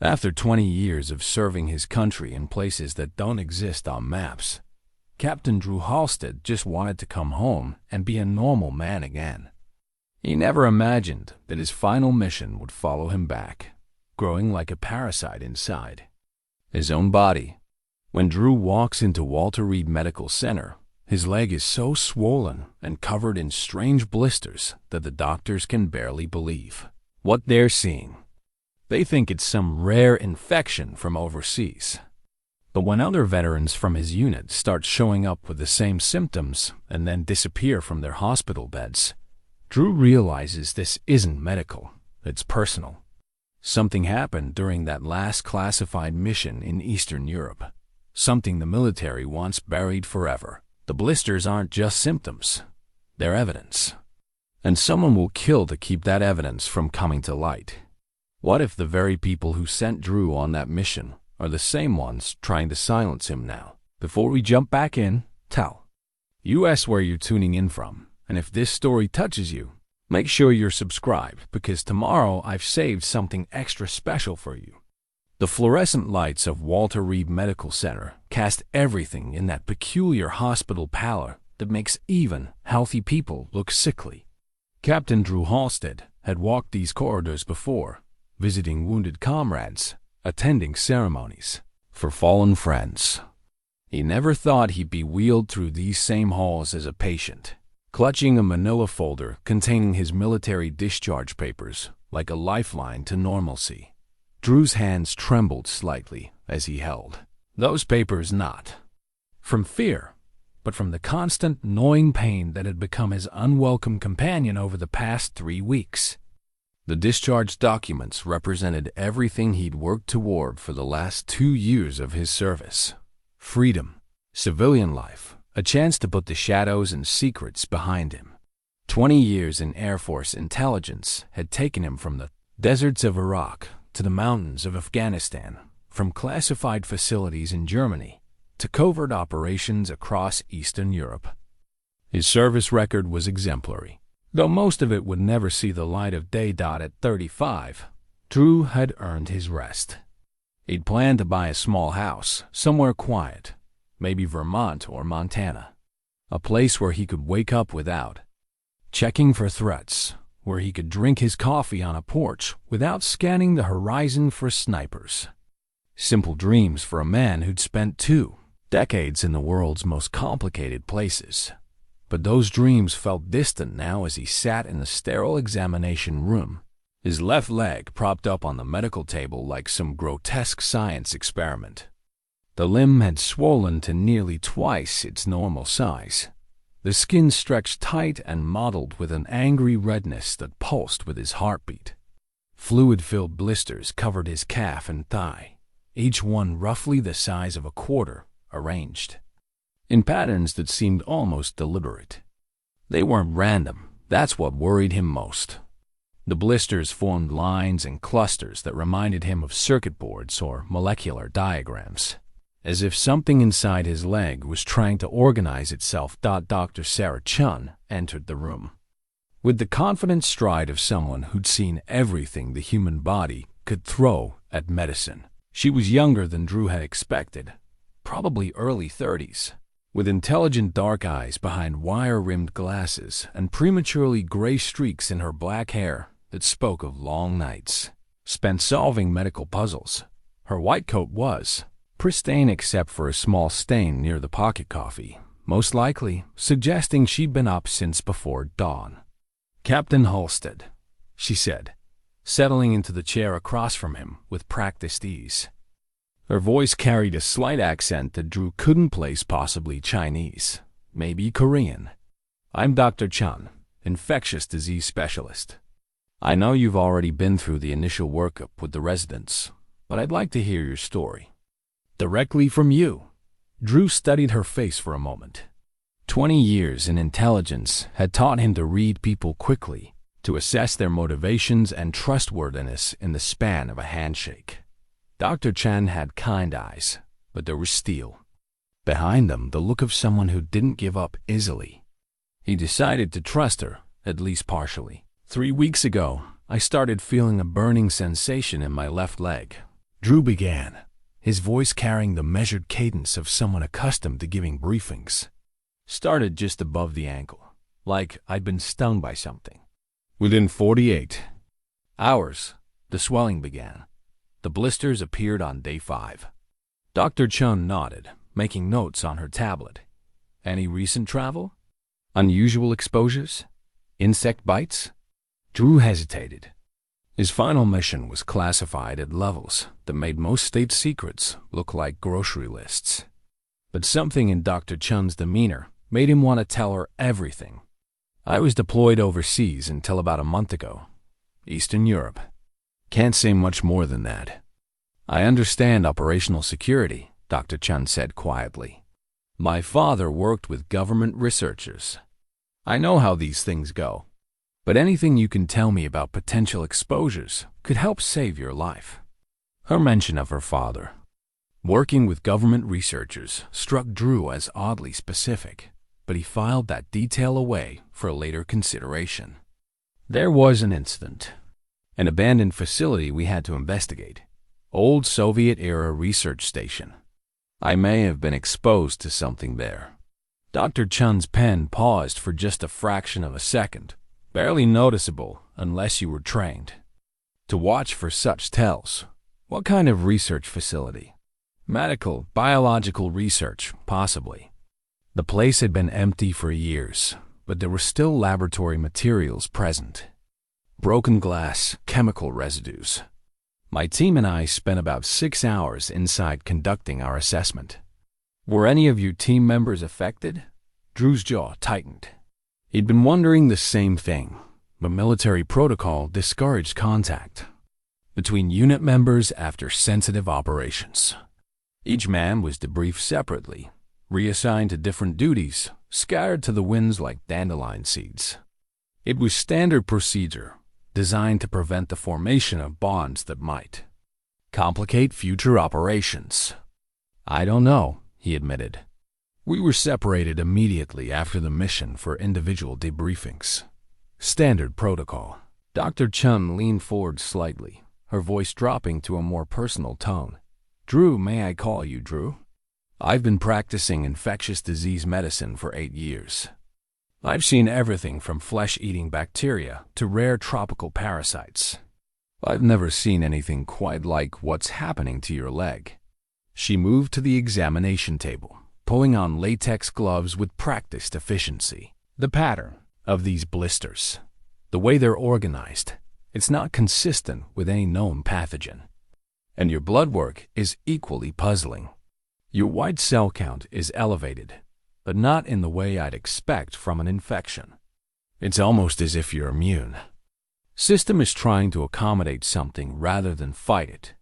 After 20 years of serving his country in places that don't exist on maps, Captain Drew Halstead just wanted to come home and be a normal man again. He never imagined that his final mission would follow him back, growing like a parasite inside his own body. When Drew walks into Walter Reed Medical Center, his leg is so swollen and covered in strange blisters that the doctors can barely believe what they're seeing. They think it's some rare infection from overseas. But when other veterans from his unit start showing up with the same symptoms and then disappear from their hospital beds, Drew realizes this isn't medical, it's personal. Something happened during that last classified mission in Eastern Europe, something the military wants buried forever. The blisters aren't just symptoms, they're evidence. And someone will kill to keep that evidence from coming to light. What if the very people who sent Drew on that mission are the same ones trying to silence him now? Before we jump back in, tell us where you're tuning in from, and if this story touches you, make sure you're subscribed because tomorrow I've saved something extra special for you. The fluorescent lights of Walter Reed Medical Center cast everything in that peculiar hospital pallor that makes even healthy people look sickly. Captain Drew Halstead had walked these corridors before, visiting wounded comrades, attending ceremonies for fallen friends. He never thought he'd be wheeled through these same halls as a patient, clutching a manila folder containing his military discharge papers like a lifeline to normalcy. Drew's hands trembled slightly as he held those papers, not from fear, but from the constant gnawing pain that had become his unwelcome companion over the past 3 weeks. The discharge documents represented everything he'd worked toward for the last 2 years of his service. Freedom, civilian life, a chance to put the shadows and secrets behind him. 20 years in Air Force intelligence had taken him from the deserts of Iraq to the mountains of Afghanistan, from classified facilities in Germany to covert operations across Eastern Europe. His service record was exemplary. Though most of it would never see the light of day. At 35, Drew had earned his rest. He'd planned to buy a small house somewhere quiet, maybe Vermont or Montana, a place where he could wake up without checking for threats, where he could drink his coffee on a porch without scanning the horizon for snipers. Simple dreams for a man who'd spent 2 decades in the world's most complicated places. But those dreams felt distant now as he sat in the sterile examination room, his left leg propped up on the medical table like some grotesque science experiment. The limb had swollen to nearly twice its normal size. The skin stretched tight and mottled with an angry redness that pulsed with his heartbeat. Fluid-filled blisters covered his calf and thigh, each one roughly the size of a quarter, arranged in patterns that seemed almost deliberate. They weren't random. That's what worried him most. The blisters formed lines and clusters that reminded him of circuit boards or molecular diagrams, as if something inside his leg was trying to organize itself. Dr. Sarah Chun entered the room with the confident stride of someone who'd seen everything the human body could throw at medicine. She was younger than Drew had expected, probably early 30s. With intelligent dark eyes behind wire-rimmed glasses and prematurely gray streaks in her black hair that spoke of long nights spent solving medical puzzles. Her white coat was pristine except for a small stain near the pocket coffee, most likely suggesting she'd been up since before dawn. "Captain Halstead," she said, settling into the chair across from him with practiced ease. Her voice carried a slight accent that Drew couldn't place, possibly Chinese, maybe Korean. "I'm Dr. Chun, infectious disease specialist. I know you've already been through the initial workup with the residents, but I'd like to hear your story directly from you." Drew studied her face for a moment. 20 years in intelligence had taught him to read people quickly, to assess their motivations and trustworthiness in the span of a handshake. Dr. Chan had kind eyes, but there was steel. Behind them, the look of someone who didn't give up easily. He decided to trust her, at least partially. 3 weeks ago, I started feeling a burning sensation in my left leg. Drew began, his voice carrying the measured cadence of someone accustomed to giving briefings. Started just above the ankle, like I'd been stung by something. Within 48 hours, the swelling began. The blisters appeared on day 5. Dr. Chun nodded, making notes on her tablet. Any recent travel? Unusual exposures? Insect bites? Drew hesitated. His final mission was classified at levels that made most state secrets look like grocery lists. But something in Dr. Chun's demeanor made him want to tell her everything. I was deployed overseas until about a month ago. Eastern Europe. Can't say much more than that. I understand operational security, Dr. Chun said quietly. My father worked with government researchers. I know how these things go. But anything you can tell me about potential exposures could help save your life. Her mention of her father, working with government researchers, struck Drew as oddly specific, but he filed that detail away for later consideration. There was an incident. An abandoned facility we had to investigate. Old Soviet-era research station. I may have been exposed to something there. Dr. Chun's pen paused for just a fraction of a second, barely noticeable unless you were trained. To watch for such tells. What kind of research facility? Medical, biological research, possibly. The place had been empty for years, but there were still laboratory materials present. Broken glass, chemical residues. My team and I spent about 6 hours inside conducting our assessment. Were any of your team members affected? Drew's jaw tightened. He'd been wondering the same thing, but military protocol discouraged contact between unit members after sensitive operations. Each man was debriefed separately, reassigned to different duties, scattered to the winds like dandelion seeds. It was standard procedure, designed to prevent the formation of bonds that might complicate future operations. I don't know, he admitted. We were separated immediately after the mission for individual debriefings. Standard protocol. Dr. Chun leaned forward slightly, her voice dropping to a more personal tone. Drew, may I call you Drew? I've been practicing infectious disease medicine for 8 years. I've seen everything from flesh-eating bacteria to rare tropical parasites. I've never seen anything quite like what's happening to your leg. She moved to the examination table, pulling on latex gloves with practiced efficiency. The pattern of these blisters, the way they're organized, it's not consistent with any known pathogen. And your blood work is equally puzzling. Your white cell count is elevated, but not in the way I'd expect from an infection. It's almost as if you're immune. System is trying to accommodate something rather than fight it.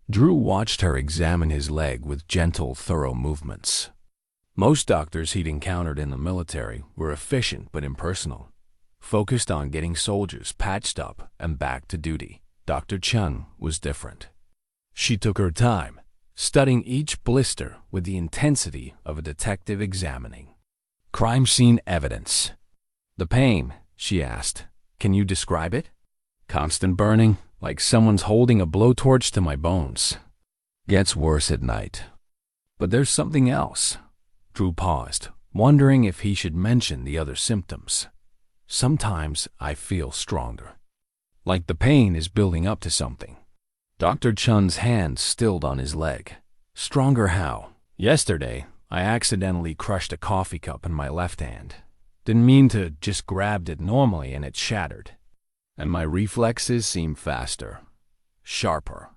Drew watched her examine his leg with gentle, thorough movements. Most doctors he'd encountered in the military were efficient but impersonal, focused on getting soldiers patched up and back to duty. Dr. Chun was different. She took her time, studying each blister with the intensity of a detective examining crime scene evidence. The pain, she asked, can you describe it? Constant burning, like someone's holding a blowtorch to my bones. Gets worse at night. But there's something else. Drew paused, wondering if he should mention the other symptoms. Sometimes I feel stronger. Like the pain is building up to something. Dr. Chun's hand stilled on his leg. Stronger how? Yesterday, I accidentally crushed a coffee cup in my left hand. Didn't mean to, just grabbed it normally and it shattered. And my reflexes seem faster, sharper.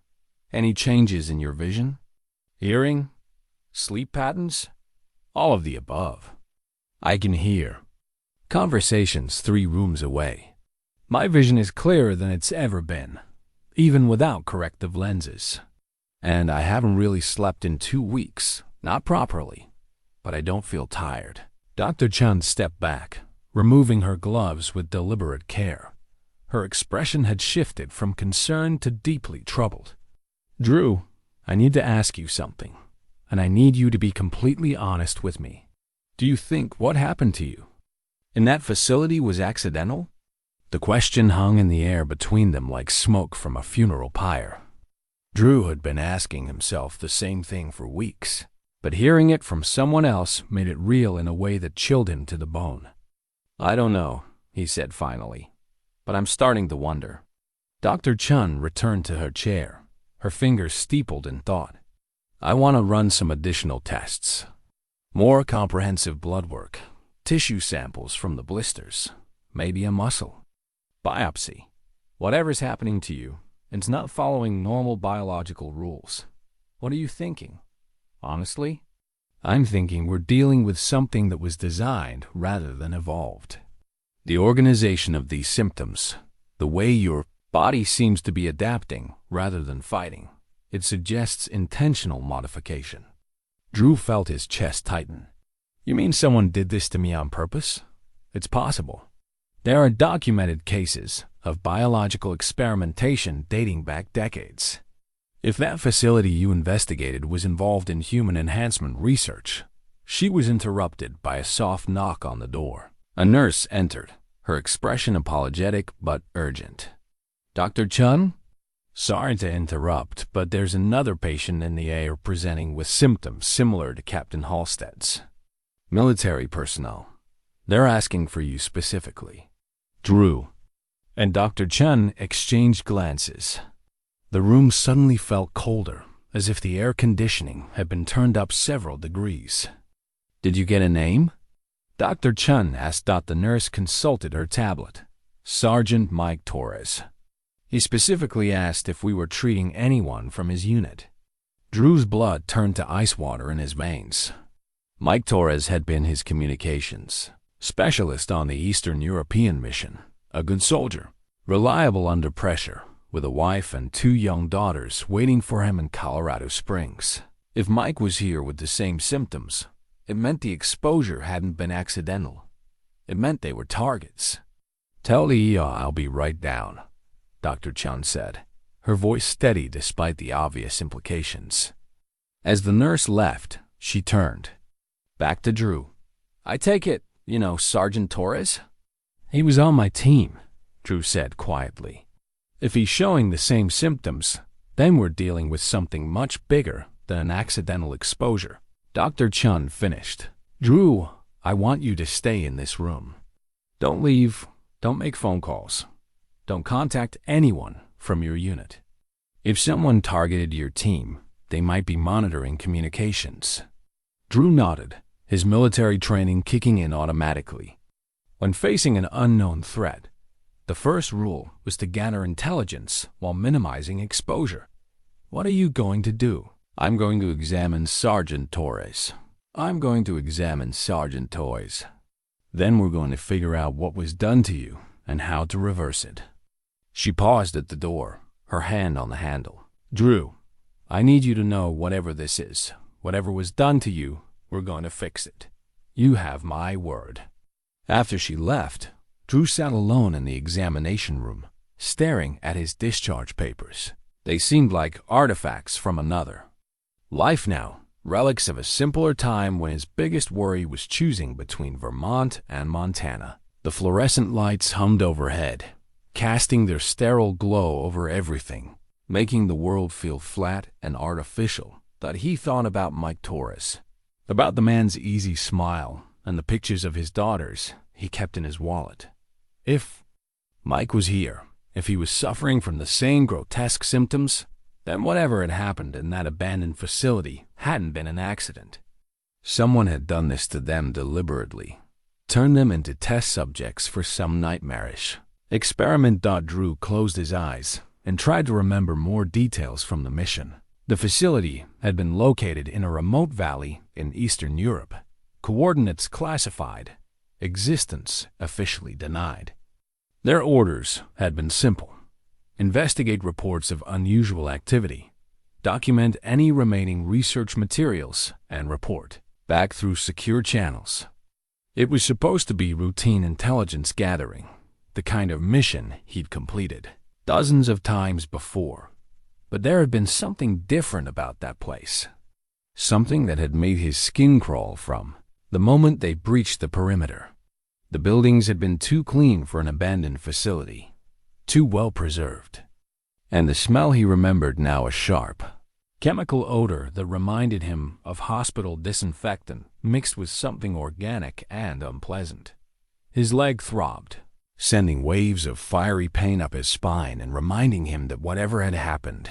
Any changes in your vision? Hearing? Sleep patterns? All of the above. I can hear. Conversations 3 rooms away. My vision is clearer than it's ever been, even without corrective lenses. And I haven't really slept in 2 weeks, not properly, but I don't feel tired. Dr. Chun stepped back, removing her gloves with deliberate care. Her expression had shifted from concern to deeply troubled. Drew, I need to ask you something, and I need you to be completely honest with me. Do you think what happened to you in that facility was accidental? The question hung in the air between them like smoke from a funeral pyre. Drew had been asking himself the same thing for weeks, but hearing it from someone else made it real in a way that chilled him to the bone. "I don't know," he said finally, "but I'm starting to wonder." Dr. Chun returned to her chair, her fingers steepled in thought. "I want to run some additional tests. More comprehensive blood work, tissue samples from the blisters, maybe a muscle. Biopsy. Whatever's happening to you, it's not following normal biological rules. What are you thinking?" "Honestly, I'm thinking we're dealing with something that was designed rather than evolved. The organization of these symptoms, the way your body seems to be adapting rather than fighting, it suggests intentional modification." Drew felt his chest tighten. "You mean someone did this to me on purpose?" "It's possible. There are documented cases of biological experimentation dating back decades. If that facility you investigated was involved in human enhancement research." She was interrupted by a soft knock on the door. A nurse entered, her expression apologetic but urgent. "Dr. Chun? Sorry to interrupt, but there's another patient in the AR presenting with symptoms similar to Captain Halstead's. Military personnel. They're asking for you specifically." Drew and Dr. Chun exchanged glances. The room suddenly felt colder, as if the air conditioning had been turned up several degrees. "Did you get a name?" Dr. Chun asked. The nurse consulted her tablet. "Sergeant Mike Torres. He specifically asked if we were treating anyone from his unit." Drew's blood turned to ice water in his veins. Mike Torres had been his communications specialist on the Eastern European mission, a good soldier, reliable under pressure, with a wife and 2 young daughters waiting for him in Colorado Springs. If Mike was here with the same symptoms, it meant the exposure hadn't been accidental. It meant they were targets. "Tell the ER I'll be right down," Dr. Chun said, her voice steady despite the obvious implications. As the nurse left, she turned back to Drew. "I take it, you know Sergeant Torres?" "He was on my team," Drew said quietly. "If he's showing the same symptoms, then we're dealing with something much bigger than an accidental exposure." Dr. Chun finished. "Drew, I want you to stay in this room. Don't leave, don't make phone calls. Don't contact anyone from your unit. If someone targeted your team, they might be monitoring communications." Drew nodded, his military training kicking in automatically. When facing an unknown threat, the first rule was to gather intelligence while minimizing exposure. "What are you going to do?" "I'm going to examine Sergeant Torres. I'm going to examine Sergeant Torres. Then we're going to figure out what was done to you and how to reverse it." She paused at the door, her hand on the handle. "Drew, I need you to know whatever this is, whatever was done to you, we're going to fix it. You have my word." After she left, Drew sat alone in the examination room, staring at his discharge papers. They seemed like artifacts from another life now, relics of a simpler time when his biggest worry was choosing between Vermont and Montana. The fluorescent lights hummed overhead, casting their sterile glow over everything, making the world feel flat and artificial. That he thought about Mike Torres, about the man's easy smile and the pictures of his daughters he kept in his wallet. If Mike was here, if he was suffering from the same grotesque symptoms, then whatever had happened in that abandoned facility hadn't been an accident. Someone had done this to them deliberately, turned them into test subjects for some nightmarish experiment. Drew closed his eyes and tried to remember more details from the mission. The facility had been located in a remote valley in Eastern Europe, coordinates classified, existence officially denied. Their orders had been simple: investigate reports of unusual activity, document any remaining research materials, and report back through secure channels. It was supposed to be routine intelligence gathering, the kind of mission he'd completed dozens of times before. But there had been something different about that place, something that had made his skin crawl from the moment they breached the perimeter. The buildings had been too clean for an abandoned facility, too well preserved. And the smell he remembered now a sharp, chemical odor that reminded him of hospital disinfectant mixed with something organic and unpleasant. His leg throbbed, sending waves of fiery pain up his spine and reminding him that whatever had happened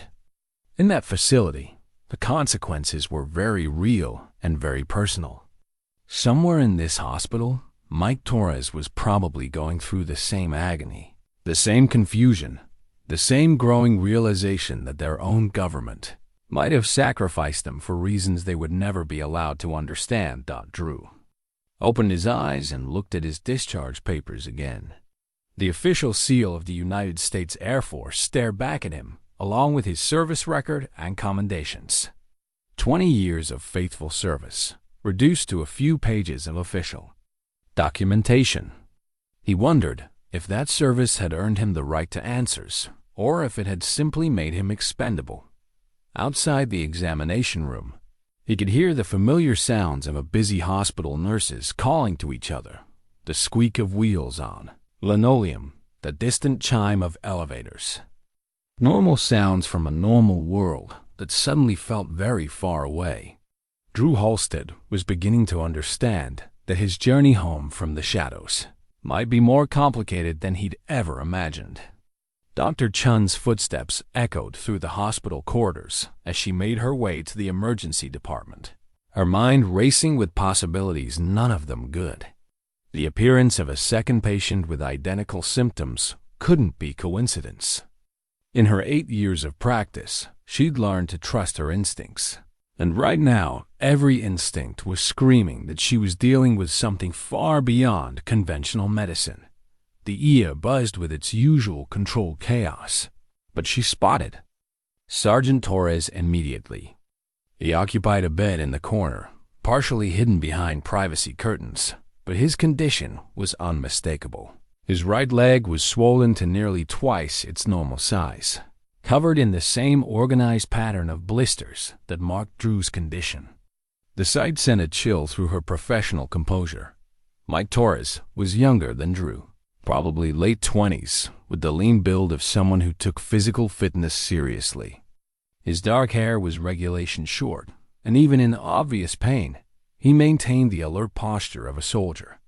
in that facility, the consequences were very real and very personal. Somewhere in this hospital, Mike Torres was probably going through the same agony, the same confusion, the same growing realization that their own government might have sacrificed them for reasons they would never be allowed to understand. Drew opened his eyes and looked at his discharge papers again. The official seal of the United States Air Force stared back at him, along with his service record and commendations. 20 years of faithful service, reduced to a few pages of official documentation. He wondered if that service had earned him the right to answers, or if it had simply made him expendable. Outside the examination room, he could hear the familiar sounds of a busy hospital nurses calling to each other, the squeak of wheels on linoleum, the distant chime of elevators. Normal sounds from a normal world that suddenly felt very far away. Drew Halstead was beginning to understand that his journey home from the shadows might be more complicated than he'd ever imagined. Dr. Chun's footsteps echoed through the hospital corridors as she made her way to the emergency department, her mind racing with possibilities, none of them good. The appearance of a second patient with identical symptoms couldn't be coincidence. In her 8 years of practice, she'd learned to trust her instincts. And right now, every instinct was screaming that she was dealing with something far beyond conventional medicine. The ear buzzed with its usual controlled chaos, but she spotted Sergeant Torres immediately. He occupied a bed in the corner, partially hidden behind privacy curtains, but his condition was unmistakable. His right leg was swollen to nearly twice its normal size, covered in the same organized pattern of blisters that marked Drew's condition. The sight sent a chill through her professional composure. Mike Torres was younger than Drew, probably late 20s, with the lean build of someone who took physical fitness seriously. His dark hair was regulation short, and even in obvious pain, he maintained the alert posture of a soldier.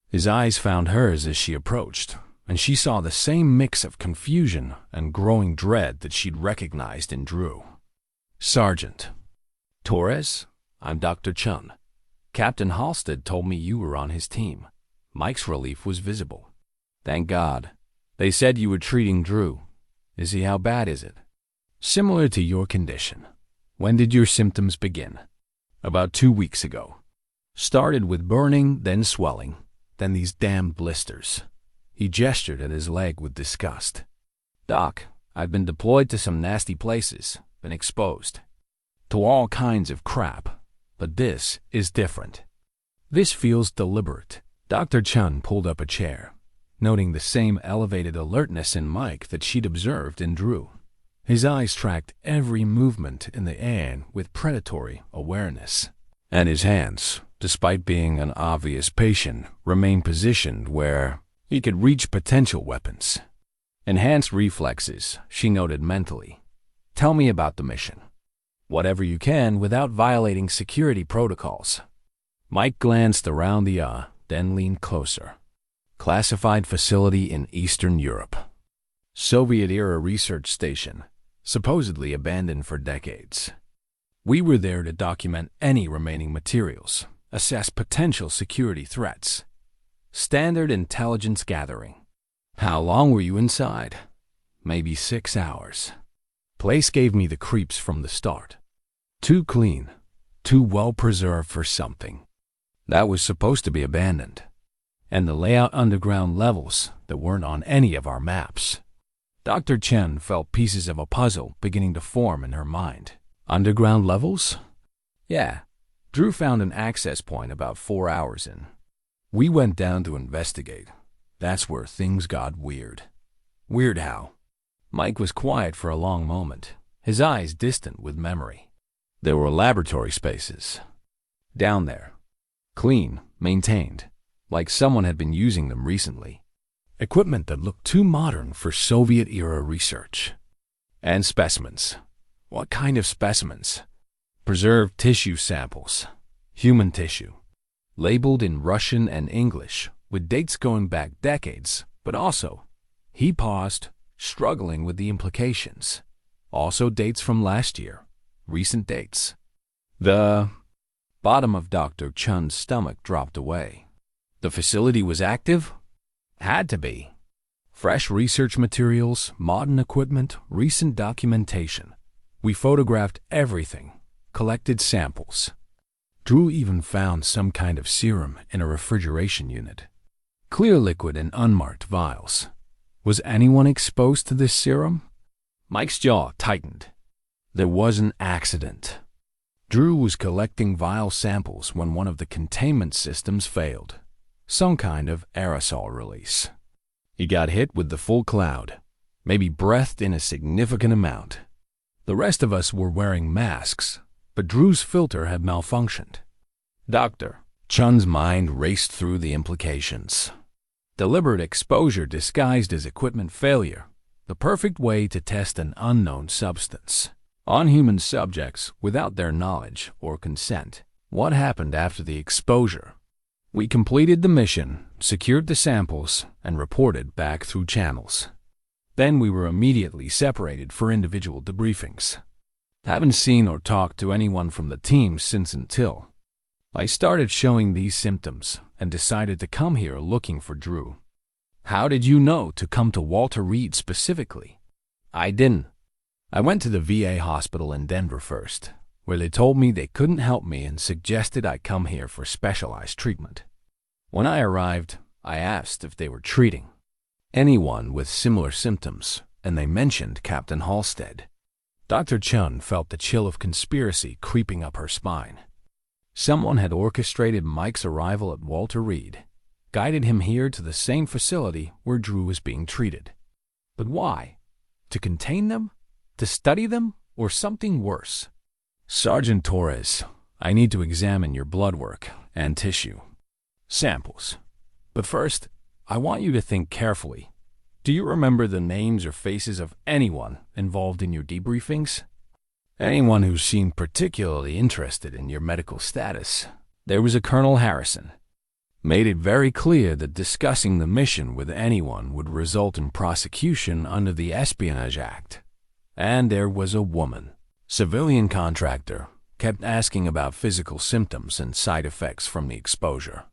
His eyes found hers as she approached, and she saw the same mix of confusion and growing dread that she'd recognized in Drew. "Sergeant Torres, I'm Dr. Chun. Captain Halstead told me you were on his team." Mike's relief was visible. "Thank God. They said you were treating Drew. Is he? How bad is it?" "Similar to your condition. When did your symptoms begin?" "About 2 weeks ago. Started with burning, then swelling, then these damned blisters." He gestured at his leg with disgust. "Doc, I've been deployed to some nasty places, been exposed to all kinds of crap, but this is different. This feels deliberate." Dr. Chun pulled up a chair, noting the same elevated alertness in Mike that she'd observed in Drew. His eyes tracked every movement in the air with predatory awareness, and his hands, despite being an obvious patient, remained positioned where he could reach potential weapons. "Enhanced reflexes," she noted mentally. "Tell me about the mission. Whatever you can without violating security protocols." Mike glanced around the then leaned closer. "Classified facility in Eastern Europe. Soviet-era research station, supposedly abandoned for decades. We were there to document any remaining materials, assess potential security threats. Standard intelligence gathering." "How long were you inside?" "Maybe 6 hours. Place gave me the creeps from the start. Too clean, too well preserved for something that was supposed to be abandoned. And the layout underground levels that weren't on any of our maps." Dr. Chen felt pieces of a puzzle beginning to form in her mind. "Underground levels?" "Yeah. Drew found an access point about 4 hours in. We went down to investigate. That's where things got weird." "Weird how?" Mike was quiet for a long moment, his eyes distant with memory. "There were laboratory spaces down there. Clean, maintained, like someone had been using them recently. Equipment that looked too modern for Soviet-era research. And specimens. What kind of specimens? Preserved tissue samples. Human tissue. Labeled in Russian and English, with dates going back decades, but also, he paused, struggling with the implications. Also dates from last year. Recent dates. The bottom of Dr. Chun's stomach dropped away. The facility was active? Had to be. Fresh research materials, modern equipment, recent documentation. We photographed everything, collected samples. Drew even found some kind of serum in a refrigeration unit. Clear liquid in unmarked vials. Was anyone exposed to this serum? Mike's jaw tightened. There was an accident. Drew was collecting vial samples when one of the containment systems failed. Some kind of aerosol release. He got hit with the full cloud, maybe breathed in a significant amount. The rest of us were wearing masks, but Drew's filter had malfunctioned. Dr. Chun's mind raced through the implications. Deliberate exposure disguised as equipment failure, the perfect way to test an unknown substance. On human subjects without their knowledge or consent. What happened after the exposure? We completed the mission, secured the samples, and reported back through channels. Then we were immediately separated for individual debriefings. Haven't seen or talked to anyone from the team since until I started showing these symptoms and decided to come here looking for Drew. How did you know to come to Walter Reed specifically? I didn't. I went to the VA hospital in Denver first, where they told me they couldn't help me and suggested I come here for specialized treatment. When I arrived, I asked if they were treating anyone with similar symptoms, and they mentioned Captain Halstead. Dr. Chun felt the chill of conspiracy creeping up her spine. Someone had orchestrated Mike's arrival at Walter Reed, guided him here to the same facility where Drew was being treated. But why? To contain them? To study them? Or something worse? Sergeant Torres, I need to examine your blood work and tissue samples. But first, I want you to think carefully. Do you remember the names or faces of anyone involved in your debriefings? Anyone who seemed particularly interested in your medical status? There was a Colonel Harrison. Made it very clear that discussing the mission with anyone would result in prosecution under the Espionage Act. And there was a woman. Civilian contractor, kept asking about physical symptoms and side effects from the exposure.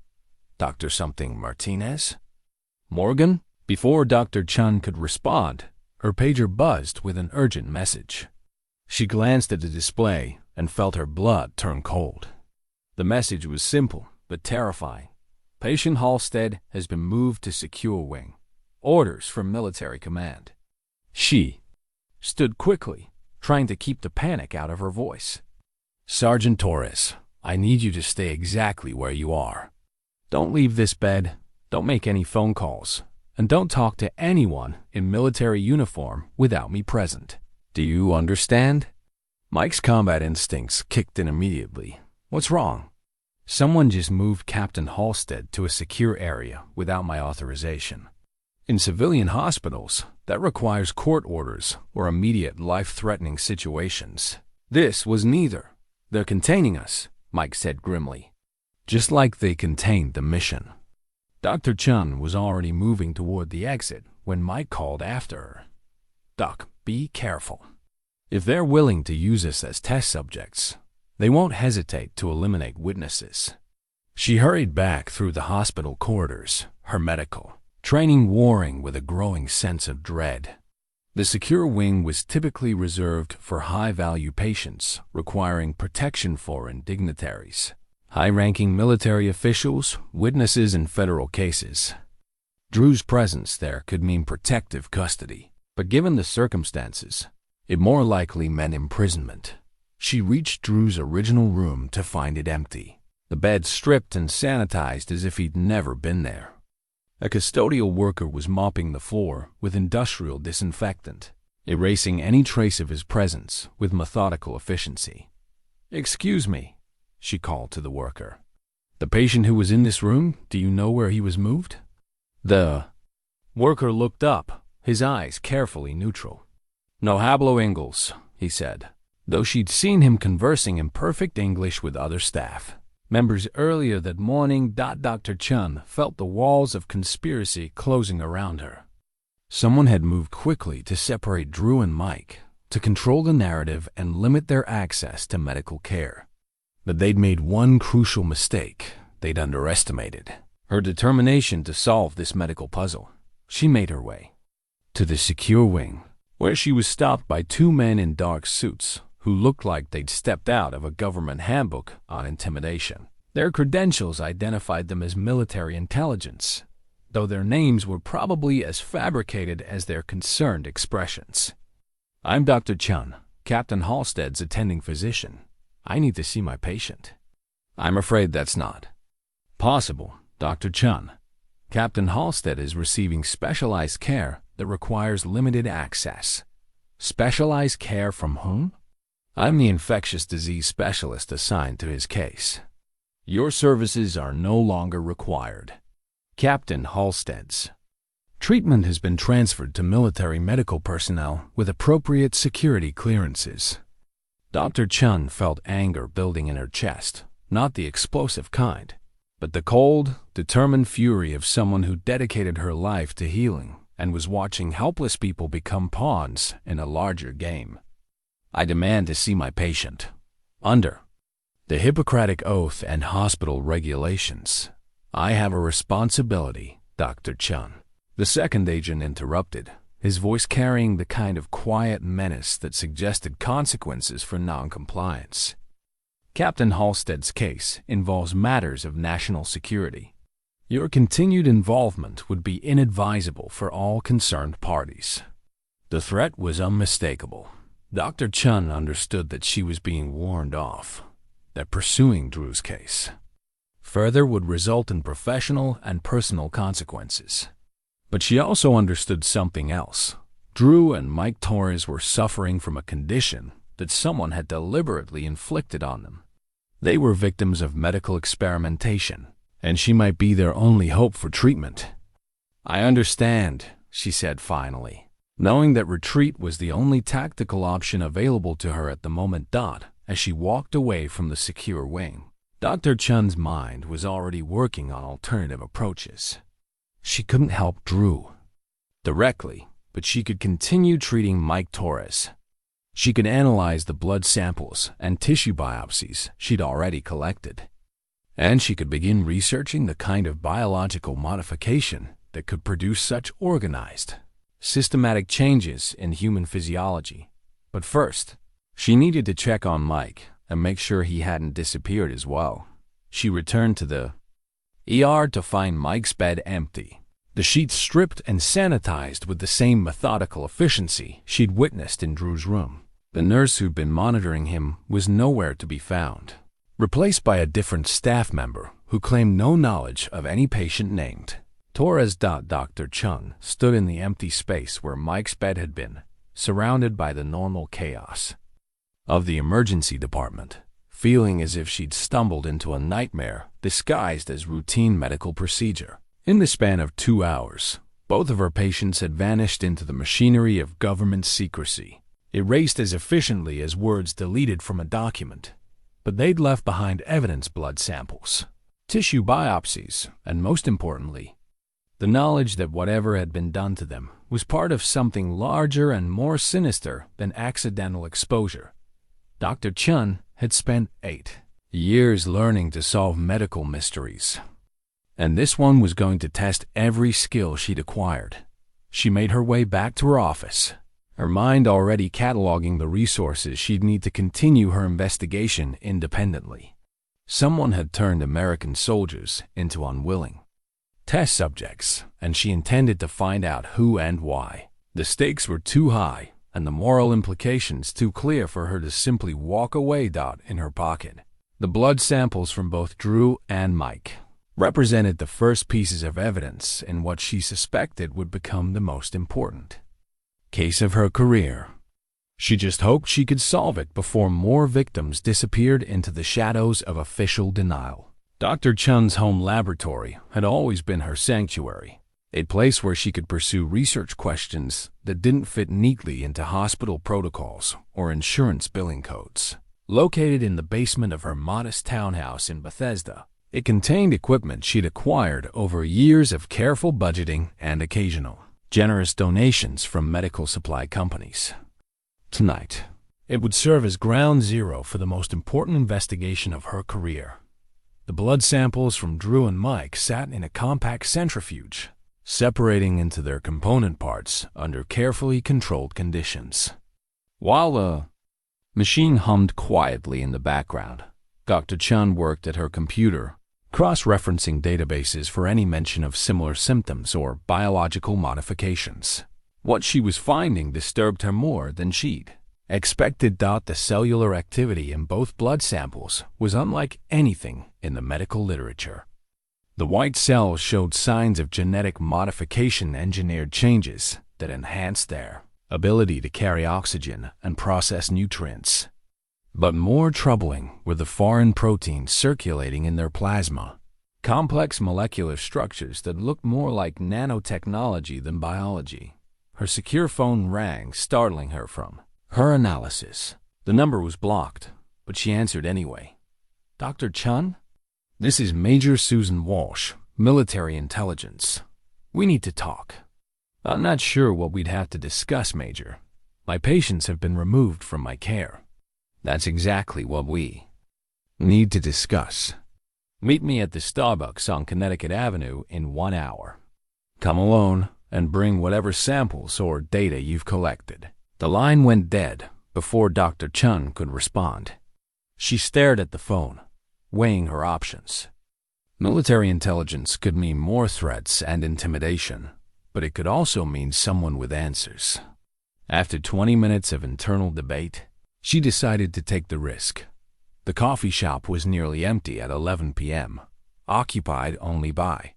Dr. something Martinez? Morgan? Before Dr. Chun could respond, her pager buzzed with an urgent message. She glanced at the display and felt her blood turn cold. The message was simple but terrifying. Patient Halstead has been moved to secure wing. Orders from military command. She stood quickly, trying to keep the panic out of her voice. Sergeant Torres, I need you to stay exactly where you are. Don't leave this bed, don't make any phone calls, and don't talk to anyone in military uniform without me present. Do you understand? Mike's combat instincts kicked in immediately. What's wrong? Someone just moved Captain Halstead to a secure area without my authorization. In civilian hospitals, that requires court orders or immediate life-threatening situations. This was neither. They're containing us, Mike said grimly. Just like they contained the mission. Dr. Chun was already moving toward the exit when Mike called after her. Doc, be careful. If they're willing to use us as test subjects, they won't hesitate to eliminate witnesses. She hurried back through the hospital corridors, her medical training warring with a growing sense of dread. The secure wing was typically reserved for high-value patients requiring protection foreign dignitaries, high-ranking military officials, witnesses in federal cases. Drew's presence there could mean protective custody, but given the circumstances, it more likely meant imprisonment. She reached Drew's original room to find it empty, the bed stripped and sanitized as if he'd never been there. A custodial worker was mopping the floor with industrial disinfectant, erasing any trace of his presence with methodical efficiency. "Excuse me," she called to the worker. "The patient who was in this room, do you know where he was moved?" The worker looked up, his eyes carefully neutral. "No hablo Ingles," he said, though she'd seen him conversing in perfect English with other staff members earlier that morning. Dr. Chun felt the walls of conspiracy closing around her. Someone had moved quickly to separate Drew and Mike, to control the narrative and limit their access to medical care. But they'd made one crucial mistake. They'd underestimated her determination to solve this medical puzzle. She made her way to the secure wing, where she was stopped by two men in dark suits who looked like they'd stepped out of a government handbook on intimidation. Their credentials identified them as military intelligence, though their names were probably as fabricated as their concerned expressions. "I'm Dr. Chun, Captain Halstead's attending physician. I need to see my patient." "I'm afraid that's not possible, Dr. Chun. Captain Halstead is receiving specialized care that requires limited access." "Specialized care from whom?" "I'm the infectious disease specialist assigned to his case. Your services are no longer required. Captain Halstead's treatment has been transferred to military medical personnel with appropriate security clearances." Dr. Chun felt anger building in her chest, not the explosive kind, but the cold, determined fury of someone who dedicated her life to healing and was watching helpless people become pawns in a larger game. "I demand to see my patient. Under the Hippocratic Oath and hospital regulations, I have a responsibility, Dr. Chun." The second agent interrupted, his voice carrying the kind of quiet menace that suggested consequences for non-compliance. "Captain Halstead's case involves matters of national security. Your continued involvement would be inadvisable for all concerned parties." The threat was unmistakable. Dr. Chun understood that she was being warned off, that pursuing Drew's case further would result in professional and personal consequences. But she also understood something else. Drew and Mike Torres were suffering from a condition that someone had deliberately inflicted on them. They were victims of medical experimentation, and she might be their only hope for treatment. "I understand," she said finally, knowing that retreat was the only tactical option available to her at the moment. As she walked away from the secure wing, Dr. Chun's mind was already working on alternative approaches. She couldn't help Drew directly, but she could continue treating Mike Torres. She could analyze the blood samples and tissue biopsies she'd already collected. And she could begin researching the kind of biological modification that could produce such organized, systematic changes in human physiology. But first, she needed to check on Mike and make sure he hadn't disappeared as well. She returned to the ER to find Mike's bed empty, the sheets stripped and sanitized with the same methodical efficiency she'd witnessed in Drew's room. The nurse who'd been monitoring him was nowhere to be found, replaced by a different staff member who claimed no knowledge of any patient named Torres. Dr. Chun stood in the empty space where Mike's bed had been, surrounded by the normal chaos of the emergency department, feeling as if she'd stumbled into a nightmare disguised as routine medical procedure. In the span of 2 hours, both of her patients had vanished into the machinery of government secrecy, erased as efficiently as words deleted from a document. But they'd left behind evidence: blood samples, tissue biopsies, and most importantly, the knowledge that whatever had been done to them was part of something larger and more sinister than accidental exposure. Dr. Chun had spent 8 years learning to solve medical mysteries, and this one was going to test every skill she'd acquired. She made her way back to her office, her mind already cataloging the resources she'd need to continue her investigation independently. Someone had turned American soldiers into unwilling test subjects, and she intended to find out who and why. The stakes were too high, and the moral implications too clear for her to simply walk away. In her pocket, the blood samples from both Drew and Mike represented the first pieces of evidence in what she suspected would become the most important case of her career. She just hoped she could solve it before more victims disappeared into the shadows of official denial. Dr. Chun's home laboratory had always been her sanctuary. a place where she could pursue research questions that didn't fit neatly into hospital protocols or insurance billing codes. Located in the basement of her modest townhouse in Bethesda, it contained equipment she'd acquired over years of careful budgeting and occasional, generous donations from medical supply companies. Tonight, it would serve as ground zero for the most important investigation of her career. The blood samples from Drew and Mike sat in a compact centrifuge, separating into their component parts under carefully controlled conditions. While the machine hummed quietly in the background, Dr. Chun worked at her computer, cross-referencing databases for any mention of similar symptoms or biological modifications. What she was finding disturbed her more than she'd expected. The cellular activity in both blood samples was unlike anything in the medical literature. The white cells showed signs of genetic modification, engineered changes that enhanced their ability to carry oxygen and process nutrients. But more troubling were the foreign proteins circulating in their plasma, complex molecular structures that looked more like nanotechnology than biology. Her secure phone rang, startling her from her analysis. The number was blocked, but she answered anyway. "Dr. Chun? This is Major Susan Walsh, military intelligence. We need to talk." "I'm not sure what we'd have to discuss, Major. My patients have been removed from my care." "That's exactly what we need to discuss. Meet me at the Starbucks on Connecticut Avenue in 1 hour. Come alone and bring whatever samples or data you've collected." The line went dead before Dr. Chun could respond. She stared at the phone, weighing her options. Military intelligence could mean more threats and intimidation, but it could also mean someone with answers. After 20 minutes of internal debate, she decided to take the risk. The coffee shop was nearly empty at 11 p.m., occupied only by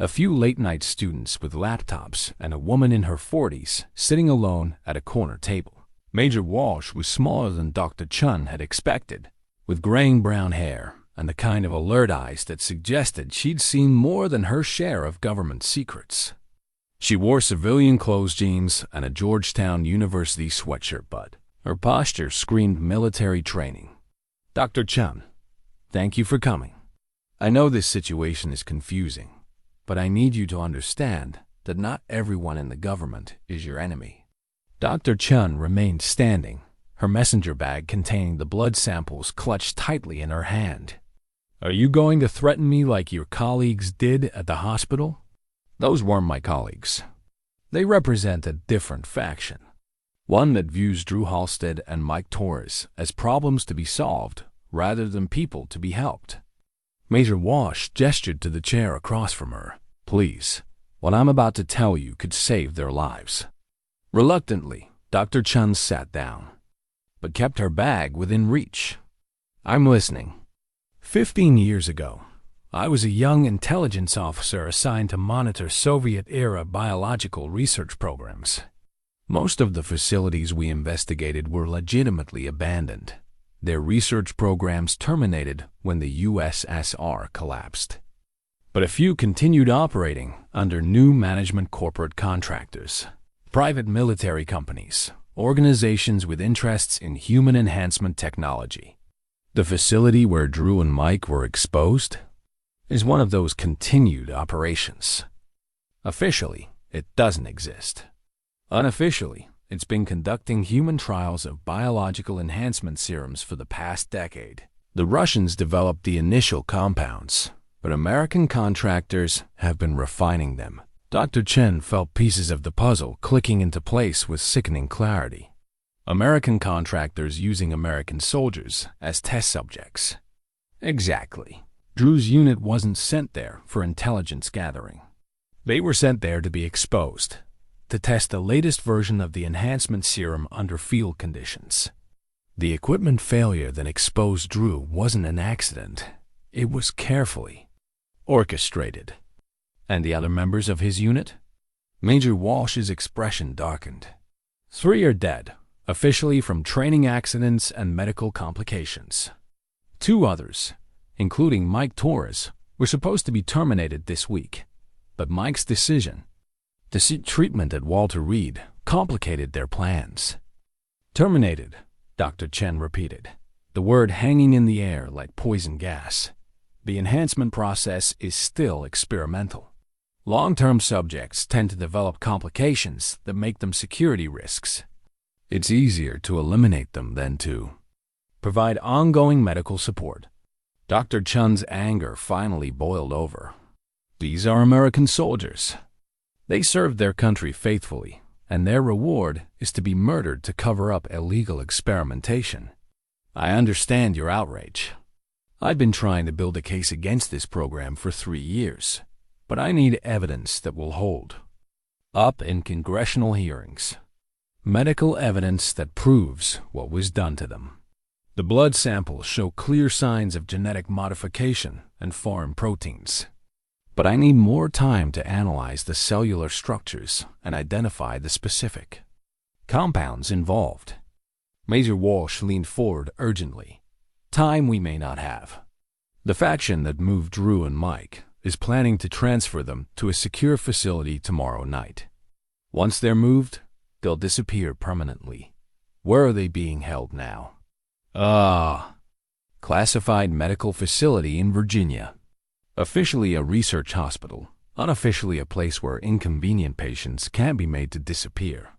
a few late-night students with laptops and a woman in her 40s sitting alone at a corner table. Major Walsh was smaller than Dr. Chun had expected, with graying brown hair and the kind of alert eyes that suggested she'd seen more than her share of government secrets. She wore civilian clothes, jeans, and a Georgetown University sweatshirt, but her posture screamed military training. "Dr. Chun, thank you for coming. I know this situation is confusing, but I need you to understand that not everyone in the government is your enemy." Dr. Chun remained standing, her messenger bag containing the blood samples clutched tightly in her hand. "Are you going to threaten me like your colleagues did at the hospital?" "Those weren't my colleagues. They represent a different faction, one that views Drew Halstead and Mike Torres as problems to be solved rather than people to be helped." Major Walsh gestured to the chair across from her. "Please, what I'm about to tell you could save their lives." Reluctantly, Dr. Chun sat down, but kept her bag within reach. "I'm listening. 15 years ago, I was a young intelligence officer assigned to monitor Soviet-era biological research programs. Most of the facilities we investigated were legitimately abandoned, their research programs terminated when the USSR collapsed. But a few continued operating under new management, corporate contractors, private military companies, organizations with interests in human enhancement technology. The facility where Drew and Mike were exposed is one of those continued operations. Officially, it doesn't exist. Unofficially, it's been conducting human trials of biological enhancement serums for the past decade. The Russians developed the initial compounds, but American contractors have been refining them. Dr. Chen felt pieces of the puzzle clicking into place with sickening clarity. American contractors using American soldiers as test subjects. Exactly. Drew's unit wasn't sent there for intelligence gathering. They were sent there to be exposed, to test the latest version of the enhancement serum under field conditions. The equipment failure that exposed Drew wasn't an accident. It was carefully orchestrated. And the other members of his unit? Major Walsh's expression darkened. 3 are dead, officially from training accidents and medical complications. 2 others, including Mike Torres, were supposed to be terminated this week, But Mike's decision to seek treatment at Walter Reed complicated their plans. Terminated, Dr. Chen repeated, the word hanging in the air like poison gas. The enhancement process is still experimental. Long-term subjects tend to develop complications that make them security risks. It's easier to eliminate them than to provide ongoing medical support. Dr. Chen's anger finally boiled over. These are American soldiers. They served their country faithfully, and their reward is to be murdered to cover up illegal experimentation. I understand your outrage. I've been trying to build a case against this program for 3 years, but I need evidence that will hold up in congressional hearings. Medical evidence that proves what was done to them. The blood samples show clear signs of genetic modification and foreign proteins. But I need more time to analyze the cellular structures and identify the specific compounds involved. Major Walsh leaned forward urgently. Time we may not have. The faction that moved Drew and Mike is planning to transfer them to a secure facility tomorrow night. Once they're moved, they'll disappear permanently. Where are they being held now? Classified medical facility in Virginia. Officially a research hospital, unofficially a place where inconvenient patients can be made to disappear.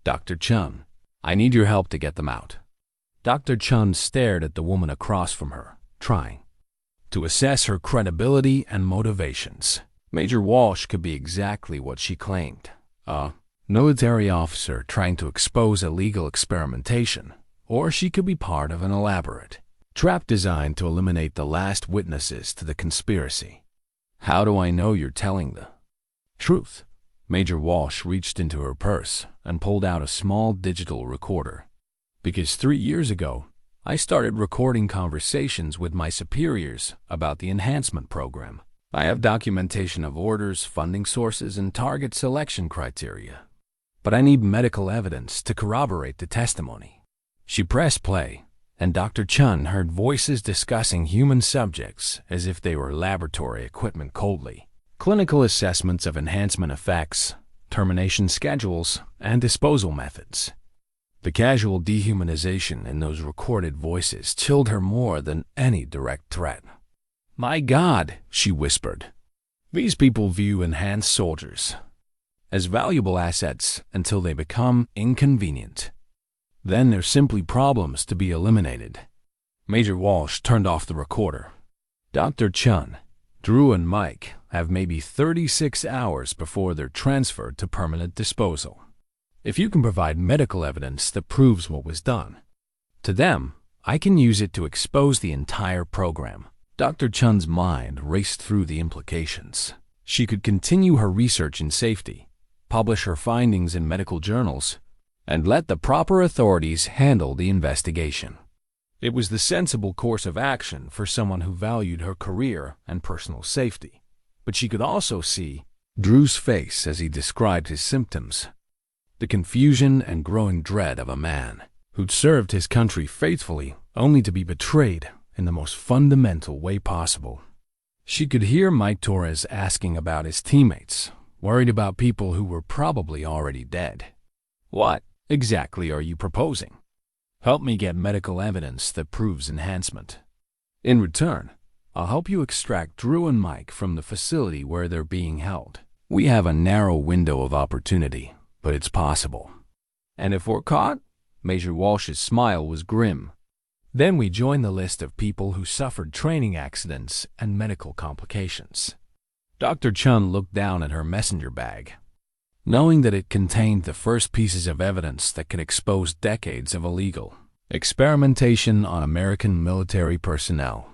Dr. Chen, I need your help to get them out. Dr. Chen stared at the woman across from her, trying to assess her credibility and motivations. Major Walsh could be exactly what she claimed. A military officer trying to expose illegal experimentation, or she could be part of an elaborate trap designed to eliminate the last witnesses to the conspiracy. How do I know you're telling the truth? Major Walsh reached into her purse and pulled out a small digital recorder. Because 3 years ago, I started recording conversations with my superiors about the enhancement program. I have documentation of orders, funding sources, and target selection criteria. But I need medical evidence to corroborate the testimony. She pressed play, and Dr. Chen heard voices discussing human subjects as if they were laboratory equipment coldly. Clinical assessments of enhancement effects, termination schedules, and disposal methods. The casual dehumanization in those recorded voices chilled her more than any direct threat. My God, she whispered. These people view enhanced soldiers as valuable assets until they become inconvenient. Then they're simply problems to be eliminated. Major Walsh turned off the recorder. Dr. Chen, Drew and Mike have maybe 36 hours before they're transferred to permanent disposal. If you can provide medical evidence that proves what was done to them, I can use it to expose the entire program. Dr. Chen's mind raced through the implications. She could continue her research in safety, publish her findings in medical journals, and let the proper authorities handle the investigation. It was the sensible course of action for someone who valued her career and personal safety. But she could also see Drew's face as he described his symptoms. The confusion and growing dread of a man who'd served his country faithfully only to be betrayed in the most fundamental way possible. She could hear Mike Torres asking about his teammates, worried about people who were probably already dead. What exactly are you proposing? Help me get medical evidence that proves enhancement. In return, I'll help you extract Drew and Mike from the facility where they're being held. We have a narrow window of opportunity, but it's possible. And if we're caught? Major Walsh's smile was grim. Then we join the list of people who suffered training accidents and medical complications. Dr. Chen looked down at her messenger bag, knowing that it contained the first pieces of evidence that could expose decades of illegal experimentation on American military personnel.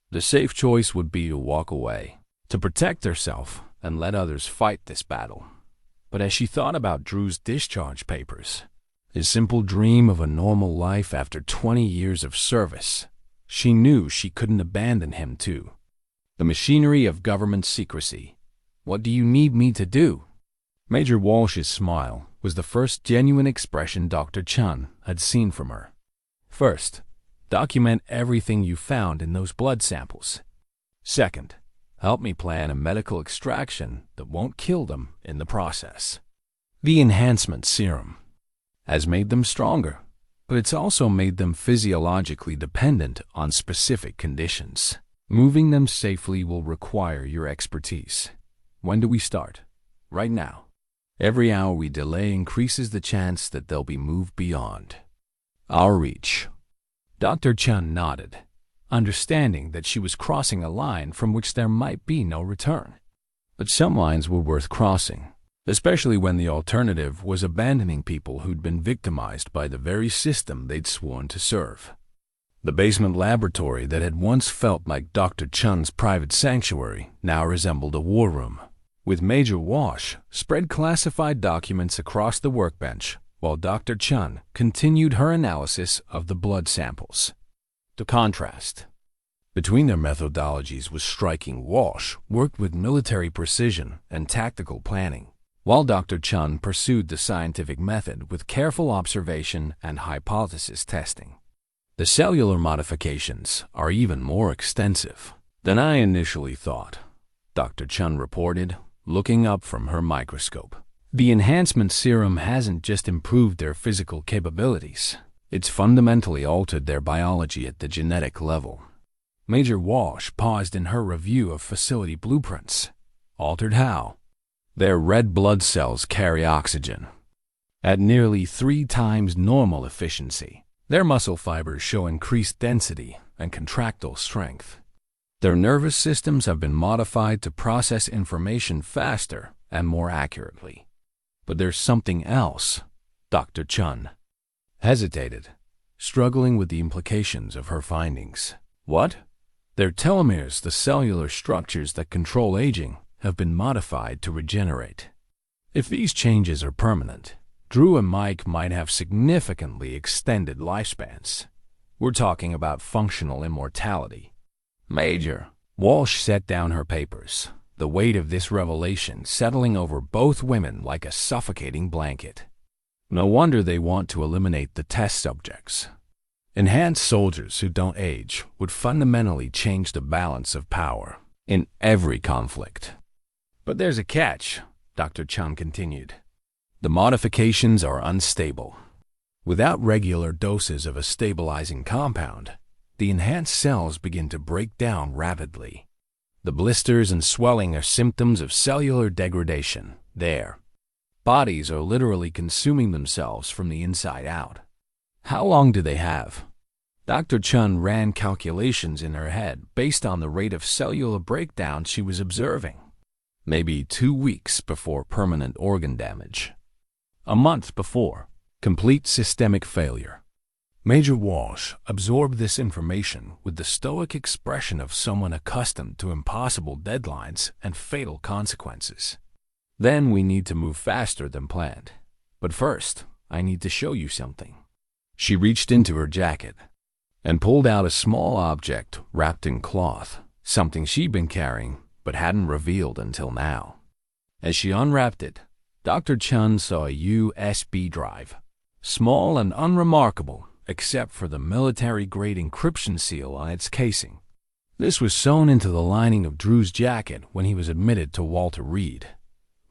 The safe choice would be to walk away, to protect herself and let others fight this battle. But as she thought about Drew's discharge papers, his simple dream of a normal life after 20 years of service, she knew she couldn't abandon him to the machinery of government secrecy. What do you need me to do? Major Walsh's smile was the first genuine expression Dr. Chen had seen from her. First, document everything you found in those blood samples. Second, help me plan a medical extraction that won't kill them in the process. The enhancement serum has made them stronger, but it's also made them physiologically dependent on specific conditions. Moving them safely will require your expertise. When do we start? Right now. Every hour we delay increases the chance that they'll be moved beyond our reach. Dr. Chun nodded, understanding that she was crossing a line from which there might be no return. But some lines were worth crossing, especially when the alternative was abandoning people who'd been victimized by the very system they'd sworn to serve. The basement laboratory that had once felt like Dr. Chun's private sanctuary now resembled a war room, with Major Walsh spread classified documents across the workbench while Dr. Chun continued her analysis of the blood samples. The contrast between their methodologies was striking. Walsh worked with military precision and tactical planning, while Dr. Chun pursued the scientific method with careful observation and hypothesis testing. The cellular modifications are even more extensive than I initially thought, Dr. Chun reported, looking up from her microscope. The enhancement serum hasn't just improved their physical capabilities, it's fundamentally altered their biology at the genetic level. Major Walsh paused in her review of facility blueprints. Altered how? Their red blood cells carry oxygen at nearly 3 times normal efficiency. Their muscle fibers show increased density and contractile strength. Their nervous systems have been modified to process information faster and more accurately. But there's something else. Dr. Chun hesitated, struggling with the implications of her findings. What? Their telomeres, the cellular structures that control aging, have been modified to regenerate. If these changes are permanent, Drew and Mike might have significantly extended lifespans. We're talking about functional immortality. Major, Walsh set down her papers, the weight of this revelation settling over both women like a suffocating blanket. No wonder they want to eliminate the test subjects. Enhanced soldiers who don't age would fundamentally change the balance of power in every conflict. But there's a catch, Dr. Chun continued. The modifications are unstable. Without regular doses of a stabilizing compound, the enhanced cells begin to break down rapidly. The blisters and swelling are symptoms of cellular degradation. Their bodies are literally consuming themselves from the inside out. How long do they have? Dr. Chun ran calculations in her head based on the rate of cellular breakdown she was observing. Maybe 2 weeks before permanent organ damage. A month before complete systemic failure. Major Walsh absorbed this information with the stoic expression of someone accustomed to impossible deadlines and fatal consequences. Then we need to move faster than planned. But first, I need to show you something. She reached into her jacket and pulled out a small object wrapped in cloth, something she'd been carrying but hadn't revealed until now. As she unwrapped it, Dr. Chun saw a USB drive, small and unremarkable except for the military-grade encryption seal on its casing. This was sewn into the lining of Drew's jacket when he was admitted to Walter Reed.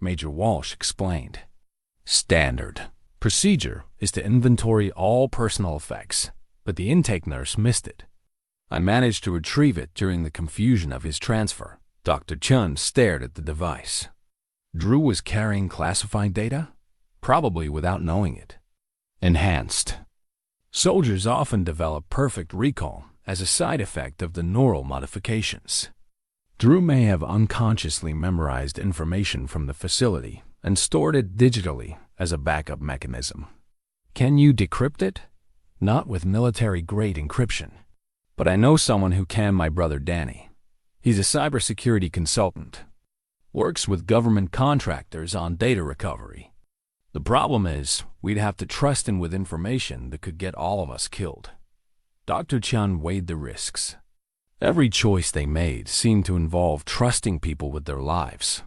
Major Walsh explained. Standard procedure is to inventory all personal effects, but the intake nurse missed it. I managed to retrieve it during the confusion of his transfer. Dr. Chun stared at the device. Drew was carrying classified data? Probably without knowing it. Enhanced. Soldiers often develop perfect recall as a side effect of the neural modifications. Drew may have unconsciously memorized information from the facility and stored it digitally as a backup mechanism. Can you decrypt it? Not with military-grade encryption. But I know someone who can. My brother Danny. He's a cybersecurity consultant. Works with government contractors on data recovery. The problem is, we'd have to trust him with information that could get all of us killed. Dr. Chun weighed the risks. Every choice they made seemed to involve trusting people with their lives,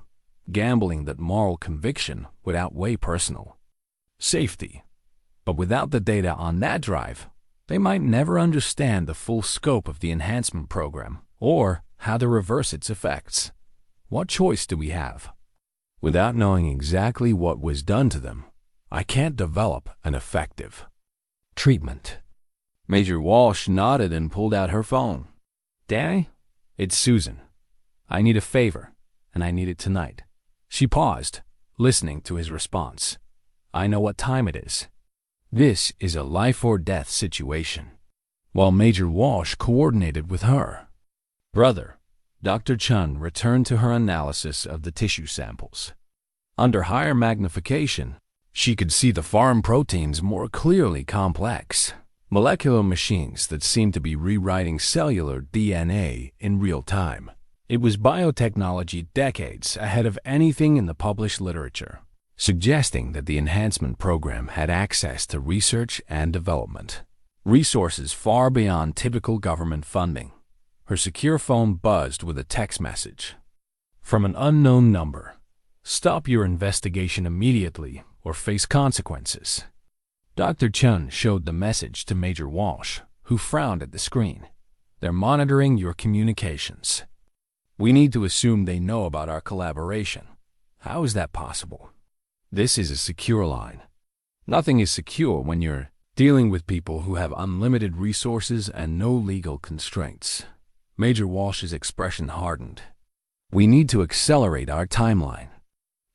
gambling that moral conviction would outweigh personal safety. But without the data on that drive, they might never understand the full scope of the enhancement program or how to reverse its effects. What choice do we have? Without knowing exactly what was done to them, I can't develop an effective treatment. Major Walsh nodded and pulled out her phone. Danny? It's Susan. I need a favor, and I need it tonight. She paused, listening to his response. I know what time it is. This is a life-or-death situation. While Major Walsh coordinated with her brother, Dr. Chun returned to her analysis of the tissue samples. Under higher magnification, she could see the foreign proteins more clearly complex, molecular machines that seemed to be rewriting cellular DNA in real time. It was biotechnology decades ahead of anything in the published literature, suggesting that the enhancement program had access to research and development, resources far beyond typical government funding. Her secure phone buzzed with a text message from an unknown number. Stop your investigation immediately or face consequences. Dr. Chun showed the message to Major Walsh, who frowned at the screen. They're monitoring your communications. We need to assume they know about our collaboration. How is that possible? This is a secure line. Nothing is secure when you're dealing with people who have unlimited resources and no legal constraints. Major Walsh's expression hardened. We need to accelerate our timeline.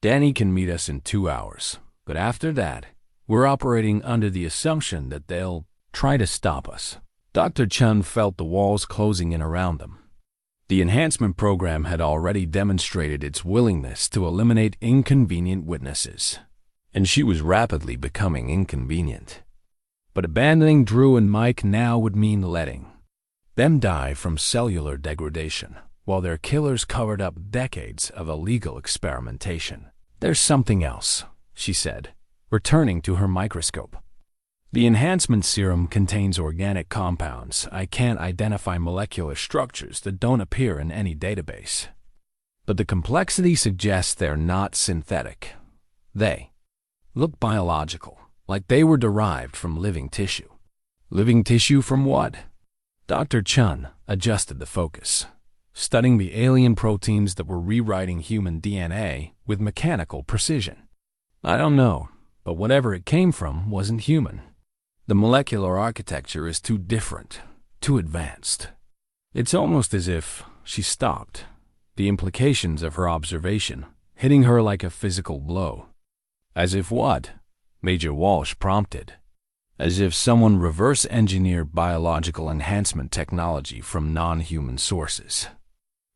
Danny can meet us in 2 hours, but after that, we're operating under the assumption that they'll try to stop us. Dr. Chun felt the walls closing in around them. The enhancement program had already demonstrated its willingness to eliminate inconvenient witnesses, and she was rapidly becoming inconvenient. But abandoning Drew and Mike now would mean letting them die from cellular degradation, while their killers covered up decades of illegal experimentation. There's something else, she said, returning to her microscope. The enhancement serum contains organic compounds. I can't identify molecular structures that don't appear in any database. But the complexity suggests they're not synthetic. They look biological, like they were derived from living tissue. Living tissue from what? Dr. Chun adjusted the focus, studying the alien proteins that were rewriting human DNA with mechanical precision. I don't know, but whatever it came from wasn't human. The molecular architecture is too different, too advanced. It's almost as if she stopped, the implications of her observation hitting her like a physical blow. As if what? Major Walsh prompted. As if someone reverse-engineered biological enhancement technology from non-human sources.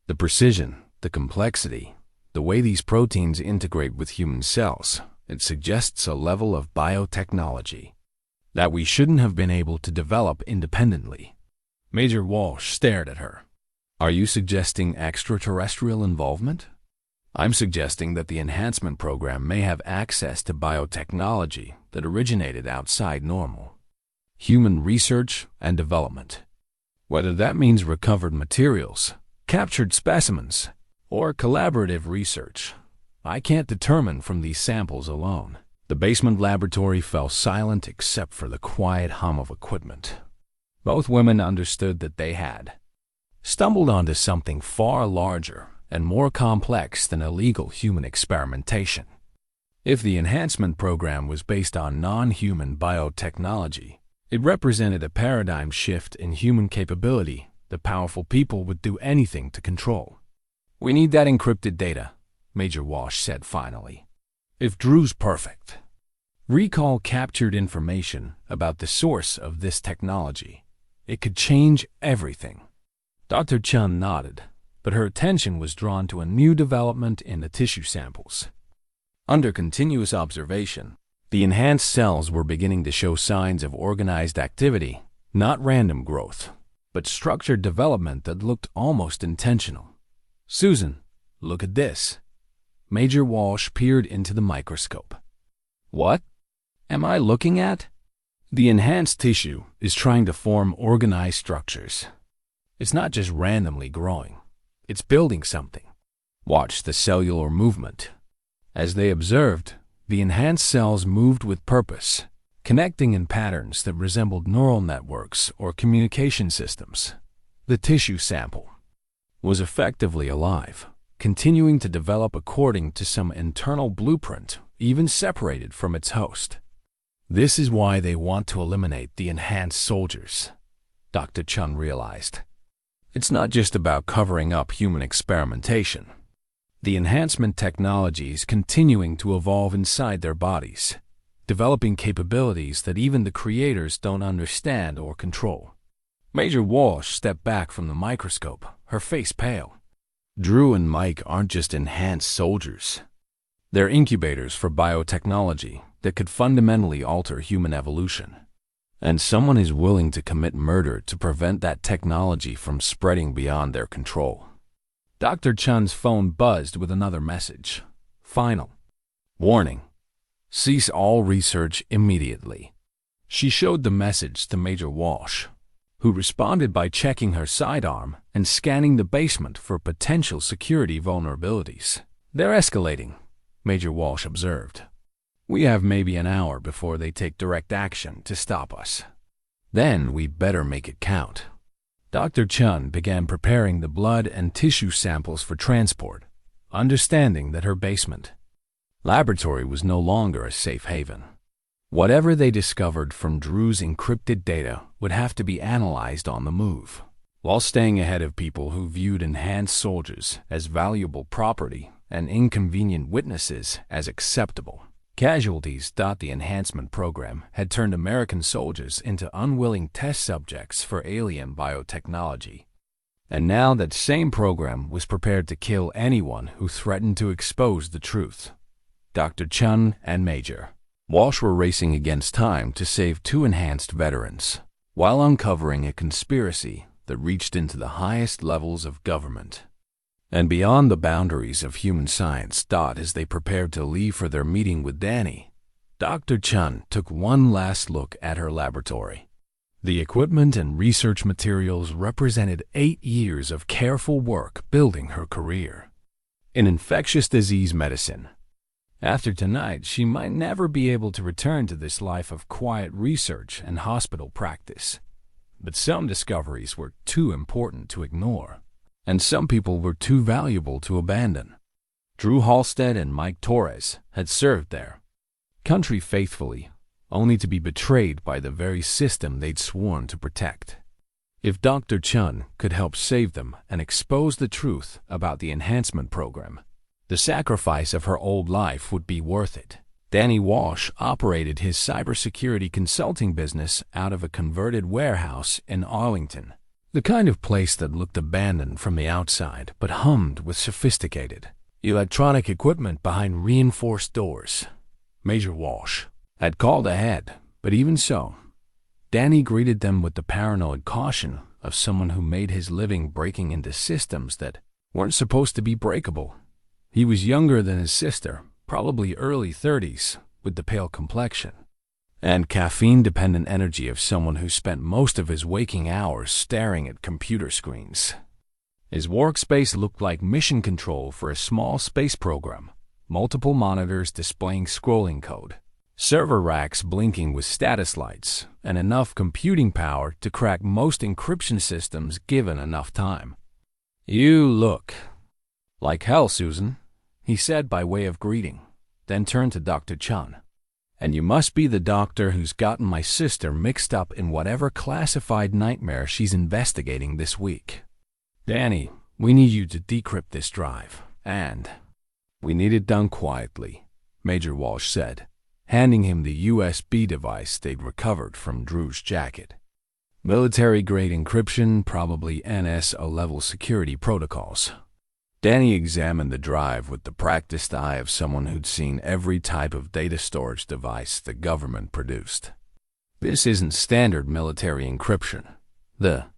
The precision, the complexity, the way these proteins integrate with human cells, it suggests a level of biotechnology that we shouldn't have been able to develop independently. Major Walsh stared at her. Are you suggesting extraterrestrial involvement? I'm suggesting that the enhancement program may have access to biotechnology that originated outside normal human research and development. Whether that means recovered materials, captured specimens, or collaborative research, I can't determine from these samples alone. The basement laboratory fell silent except for the quiet hum of equipment. Both women understood that they had stumbled onto something far larger and more complex than illegal human experimentation. If the enhancement program was based on non-human biotechnology, it represented a paradigm shift in human capability that powerful people would do anything to control. We need that encrypted data, Major Walsh said finally. If Drew's perfect, recall captured information about the source of this technology. It could change everything. Dr. Chun nodded, but her attention was drawn to a new development in the tissue samples. Under continuous observation, the enhanced cells were beginning to show signs of organized activity, not random growth, but structured development that looked almost intentional. Susan, look at this. Major Walsh peered into the microscope. What am I looking at? The enhanced tissue is trying to form organized structures. It's not just randomly growing. It's building something. Watch the cellular movement. As they observed, the enhanced cells moved with purpose, connecting in patterns that resembled neural networks or communication systems. The tissue sample was effectively alive, continuing to develop according to some internal blueprint, even separated from its host. This is why they want to eliminate the enhanced soldiers, Dr. Chun realized. It's not just about covering up human experimentation. The enhancement technology is continuing to evolve inside their bodies, developing capabilities that even the creators don't understand or control. Major Walsh stepped back from the microscope, her face pale. Drew and Mike aren't just enhanced soldiers. They're incubators for biotechnology that could fundamentally alter human evolution. And someone is willing to commit murder to prevent that technology from spreading beyond their control. Dr. Chun's phone buzzed with another message. Final. Warning. Cease all research immediately. She showed the message to Major Walsh, who responded by checking her sidearm and scanning the basement for potential security vulnerabilities. They're escalating, Major Walsh observed. We have maybe an hour before they take direct action to stop us. Then we better make it count. Dr. Chun began preparing the blood and tissue samples for transport, understanding that her basement laboratory was no longer a safe haven. Whatever they discovered from Drew's encrypted data would have to be analyzed on the move, while staying ahead of people who viewed enhanced soldiers as valuable property and inconvenient witnesses as acceptable. Casualties. The enhancement program had turned American soldiers into unwilling test subjects for alien biotechnology. And now that same program was prepared to kill anyone who threatened to expose the truth. Dr. Chun and Major Walsh were racing against time to save two enhanced veterans, while uncovering a conspiracy that reached into the highest levels of government and beyond the boundaries of human science. As they prepared to leave for their meeting with Danny, Dr. Chun took one last look at her laboratory. The equipment and research materials represented 8 years of careful work building her career in infectious disease medicine. After tonight, she might never be able to return to this life of quiet research and hospital practice. But some discoveries were too important to ignore, and some people were too valuable to abandon. Drew Halstead and Mike Torres had served their country faithfully, only to be betrayed by the very system they'd sworn to protect. If Dr. Chun could help save them and expose the truth about the enhancement program, the sacrifice of her old life would be worth it. Danny Walsh operated his cybersecurity consulting business out of a converted warehouse in Arlington, the kind of place that looked abandoned from the outside but hummed with sophisticated electronic equipment behind reinforced doors. Major Walsh had called ahead, but even so, Danny greeted them with the paranoid caution of someone who made his living breaking into systems that weren't supposed to be breakable. He was younger than his sister, probably early 30s, with the pale complexion and caffeine-dependent energy of someone who spent most of his waking hours staring at computer screens. His workspace looked like mission control for a small space program, multiple monitors displaying scrolling code, server racks blinking with status lights, and enough computing power to crack most encryption systems given enough time. "You look like hell, Susan," he said by way of greeting, then turned to Dr. Chun. "And you must be the doctor who's gotten my sister mixed up in whatever classified nightmare she's investigating this week. Danny, we need you to decrypt this drive, and we need it done quietly," Major Walsh said, handing him the USB device they'd recovered from Drew's jacket. Military-grade encryption, probably NSO-level security protocols. Danny examined the drive with the practiced eye of someone who'd seen every type of data storage device the government produced. This isn't standard military encryption. The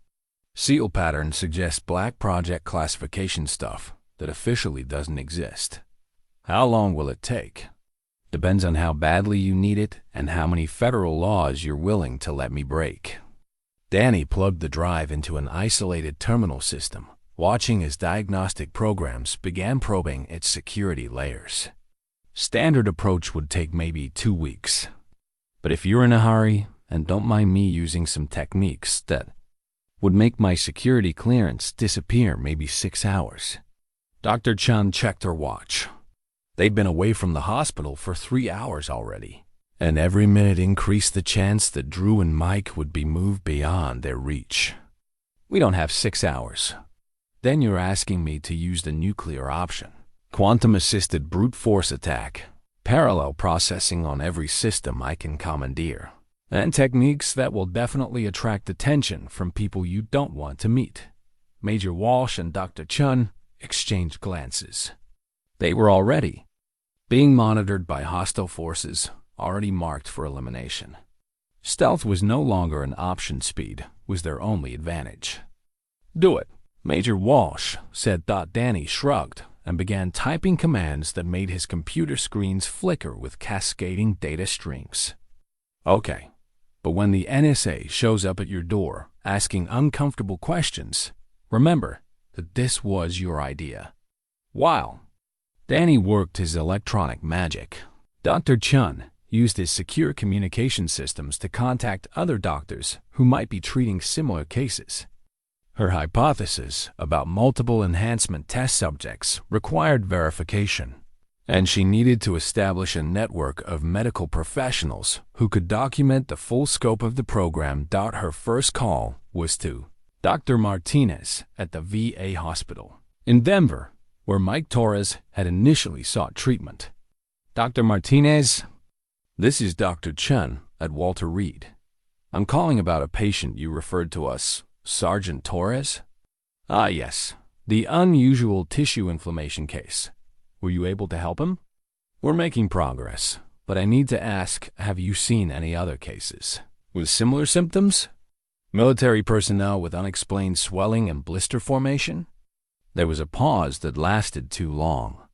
seal pattern suggests black project classification stuff that officially doesn't exist. How long will it take? Depends on how badly you need it and how many federal laws you're willing to let me break. Danny plugged the drive into an isolated terminal system, watching as diagnostic programs began probing its security layers. Standard approach would take maybe 2 weeks. But if you're in a hurry, and don't mind me using some techniques that would make my security clearance disappear maybe 6 hours. Dr. Chun checked her watch. They'd been away from the hospital for 3 hours already, and every minute increased the chance that Drew and Mike would be moved beyond their reach. We don't have 6 hours. Then you're asking me to use the nuclear option. Quantum-assisted brute force attack, parallel processing on every system I can commandeer, and techniques that will definitely attract attention from people you don't want to meet. Major Walsh and Dr. Chun exchanged glances. They were already being monitored by hostile forces already marked for elimination. Stealth was no longer an option. Speed was their only advantage. "Do it," Major Walsh said. Danny shrugged and began typing commands that made his computer screens flicker with cascading data streams. "Okay, but when the NSA shows up at your door asking uncomfortable questions, remember that this was your idea." While Danny worked his electronic magic, Dr. Chun used his secure communication systems to contact other doctors who might be treating similar cases. Her hypothesis about multiple enhancement test subjects required verification, and she needed to establish a network of medical professionals who could document the full scope of the program. Her first call was to Dr. Martinez at the VA hospital in Denver, where Mike Torres had initially sought treatment. "Dr. Martinez, this is Dr. Chun at Walter Reed. I'm calling about a patient you referred to us, Sergeant Torres." "Ah, yes, the unusual tissue inflammation case. Were you able to help him?" "We're making progress, but I need to ask, have you seen any other cases with similar symptoms? Military personnel with unexplained swelling and blister formation?" There was a pause that lasted too long.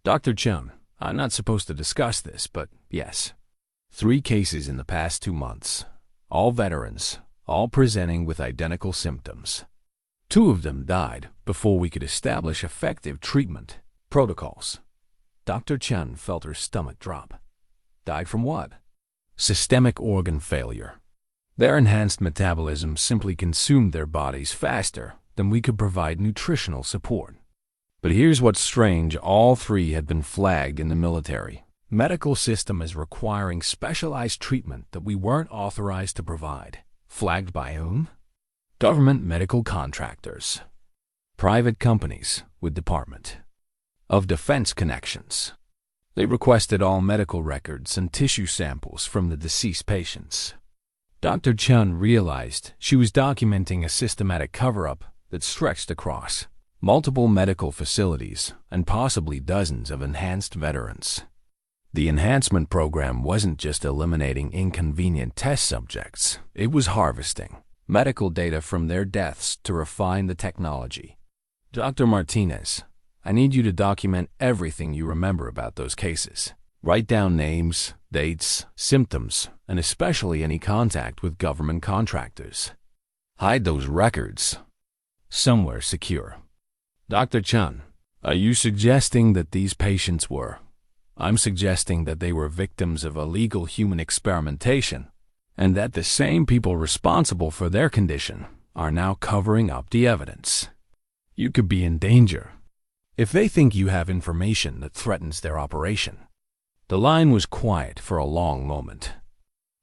"Dr. Chun, I'm not supposed to discuss this, but yes. 3 cases in the past 2 months. All veterans, all presenting with identical symptoms. 2 of them died before we could establish effective treatment protocols." Dr. Chun felt her stomach drop. "Died from what?" "Systemic organ failure. Their enhanced metabolism simply consumed their bodies faster than we could provide nutritional support. But here's what's strange, all 3 had been flagged in the military medical system as requiring specialized treatment that we weren't authorized to provide." "Flagged by whom?" "Government medical contractors. Private companies with Department of Defense connections. They requested all medical records and tissue samples from the deceased patients." Dr. Chun realized she was documenting a systematic cover-up that stretched across multiple medical facilities and possibly dozens of enhanced veterans. The enhancement program wasn't just eliminating inconvenient test subjects, it was harvesting medical data from their deaths to refine the technology. "Dr. Martinez, I need you to document everything you remember about those cases. Write down names, dates, symptoms, and especially any contact with government contractors. Hide those records somewhere secure." "Dr. Chun, are you suggesting that these patients were—" "I'm suggesting that they were victims of illegal human experimentation, and that the same people responsible for their condition are now covering up the evidence. You could be in danger if they think you have information that threatens their operation." The line was quiet for a long moment.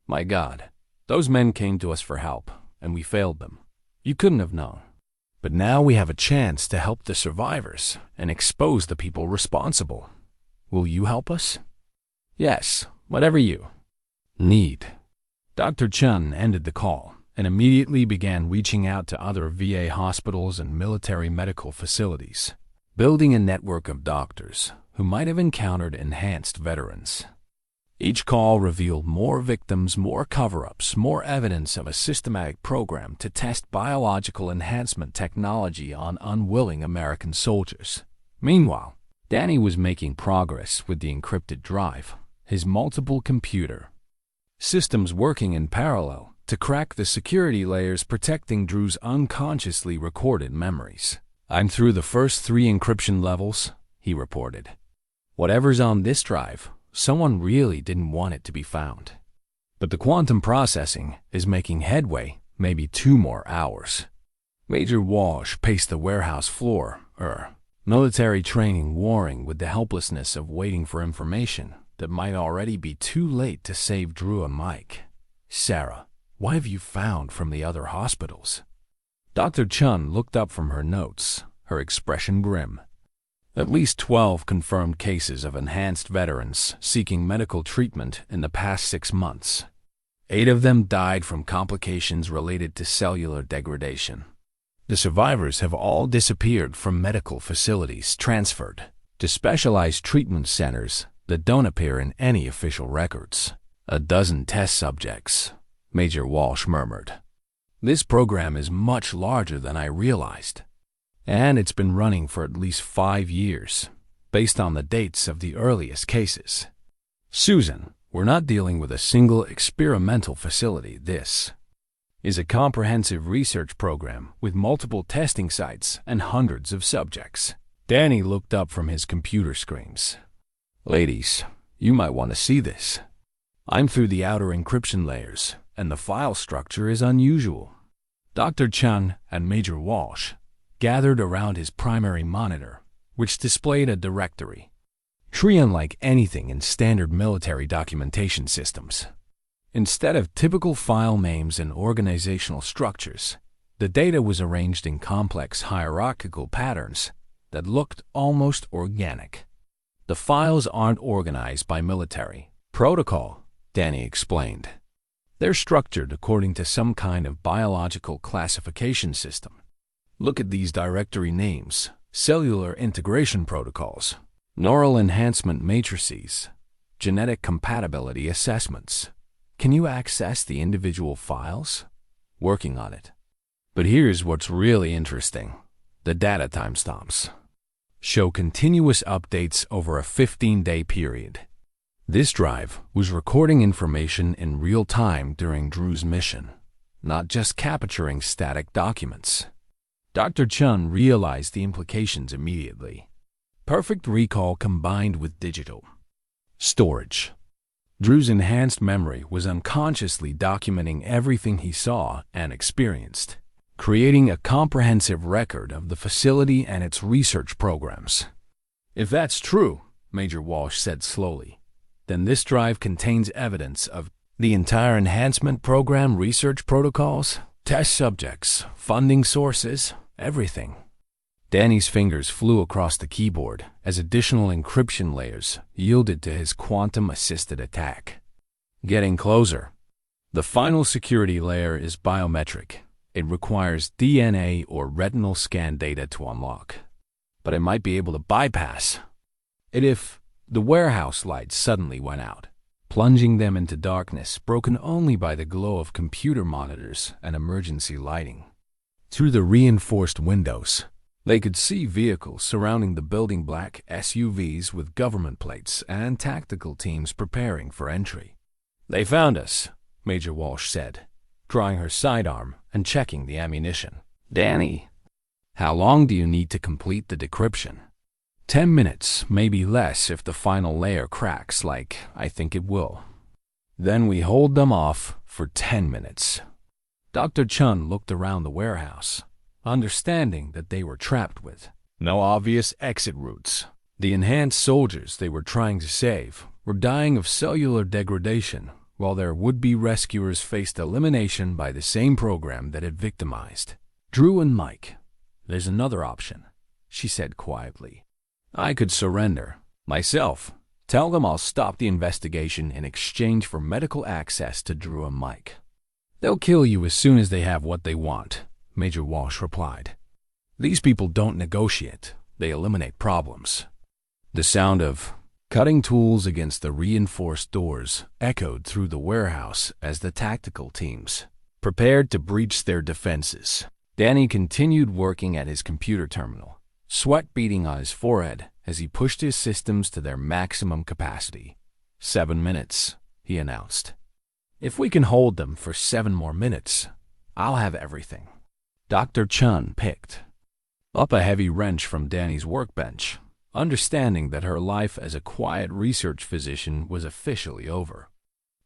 "My God, those men came to us for help, and we failed them. You couldn't have known. But now we have a chance to help the survivors and expose the people responsible. Will you help us?" "Yes, whatever you need." Dr. Chun ended the call and immediately began reaching out to other VA hospitals and military medical facilities, building a network of doctors who might have encountered enhanced veterans. Each call revealed more victims, more cover-ups, more evidence of a systematic program to test biological enhancement technology on unwilling American soldiers. Meanwhile, Danny was making progress with the encrypted drive, his multiple computer systems working in parallel to crack the security layers protecting Drew's unconsciously recorded memories. "I'm through the first 3 encryption levels," he reported. "Whatever's on this drive, someone really didn't want it to be found. But the quantum processing is making headway, maybe 2 more hours. Major Walsh paced the warehouse floor, military training warring with the helplessness of waiting for information that might already be too late to save Drew and Mike. "Sarah, what have you found from the other hospitals?" Dr. Chun looked up from her notes, her expression grim. "At least 12 confirmed cases of enhanced veterans seeking medical treatment in the past 6 months. 8 of them died from complications related to cellular degradation. The survivors have all disappeared from medical facilities transferred to specialized treatment centers that don't appear in any official records. 12 test subjects," Major Walsh murmured. "This program is much larger than I realized. And it's been running for at least 5 years, based on the dates of the earliest cases. Susan, we're not dealing with a single experimental facility. This is a comprehensive research program with multiple testing sites and hundreds of subjects." Danny looked up from his computer screens. "Ladies, you might want to see this. I'm through the outer encryption layers, and the file structure is unusual." Dr. Chun and Major Walsh gathered around his primary monitor, which displayed a directory, tree unlike anything in standard military documentation systems. Instead of typical file names and organizational structures, the data was arranged in complex hierarchical patterns that looked almost organic. "The files aren't organized by military protocol," Danny explained. "They're structured according to some kind of biological classification system. Look at these directory names: cellular integration protocols, neural enhancement matrices, genetic compatibility assessments. Can you access the individual files? Working on it. But here's what's really interesting. The data timestamps show continuous updates over a 15-day period. This drive was recording information in real time during Drew's mission, not just capturing static documents." Dr. Chun realized the implications immediately. Perfect recall combined with digital storage. Drew's enhanced memory was unconsciously documenting everything he saw and experienced, creating a comprehensive record of the facility and its research programs. "If that's true," Major Walsh said slowly, "then this drive contains evidence of the entire enhancement program, research protocols, test subjects, funding sources, everything." Danny's fingers flew across the keyboard as additional encryption layers yielded to his quantum-assisted attack. "Getting closer. The final security layer is biometric. It requires DNA or retinal scan data to unlock. But I might be able to bypass it if..." The warehouse lights suddenly went out, plunging them into darkness broken only by the glow of computer monitors and emergency lighting. Through the reinforced windows, they could see vehicles surrounding the building, black SUVs with government plates and tactical teams preparing for entry. "They found us," Major Walsh said, drawing her sidearm and checking the ammunition. "Danny, how long do you need to complete the decryption?" 10 minutes, maybe less if the final layer cracks like I think it will. Then we hold them off for 10 minutes. Dr. Chun looked around the warehouse, understanding that they were trapped with no obvious exit routes. The enhanced soldiers they were trying to save were dying of cellular degradation, while their would-be rescuers faced elimination by the same program that had victimized Drew and Mike. "There's another option," she said quietly. "I could surrender myself. Tell them I'll stop the investigation in exchange for medical access to Drew and Mike." "They'll kill you as soon as they have what they want," Major Walsh replied. "These people don't negotiate. They eliminate problems." The sound of cutting tools against the reinforced doors echoed through the warehouse as the tactical teams prepared to breach their defenses. Danny continued working at his computer terminal, sweat beading on his forehead as he pushed his systems to their maximum capacity. 7 minutes, he announced. "If we can hold them for 7 more minutes, I'll have everything." Dr. Chun picked up a heavy wrench from Danny's workbench, understanding that her life as a quiet research physician was officially over.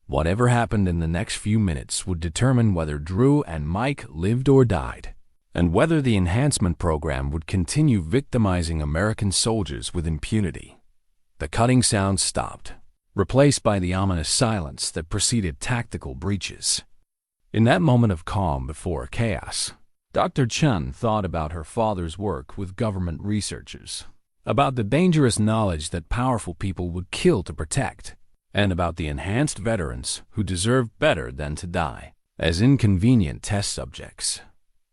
Whatever happened in the next few minutes would determine whether Drew and Mike lived or died. and whether the enhancement program would continue victimizing American soldiers with impunity. The cutting sound stopped, replaced by the ominous silence that preceded tactical breaches. In that moment of calm before chaos, Dr. Chun thought about her father's work with government researchers, about the dangerous knowledge that powerful people would kill to protect, and about the enhanced veterans who deserved better than to die as inconvenient test subjects.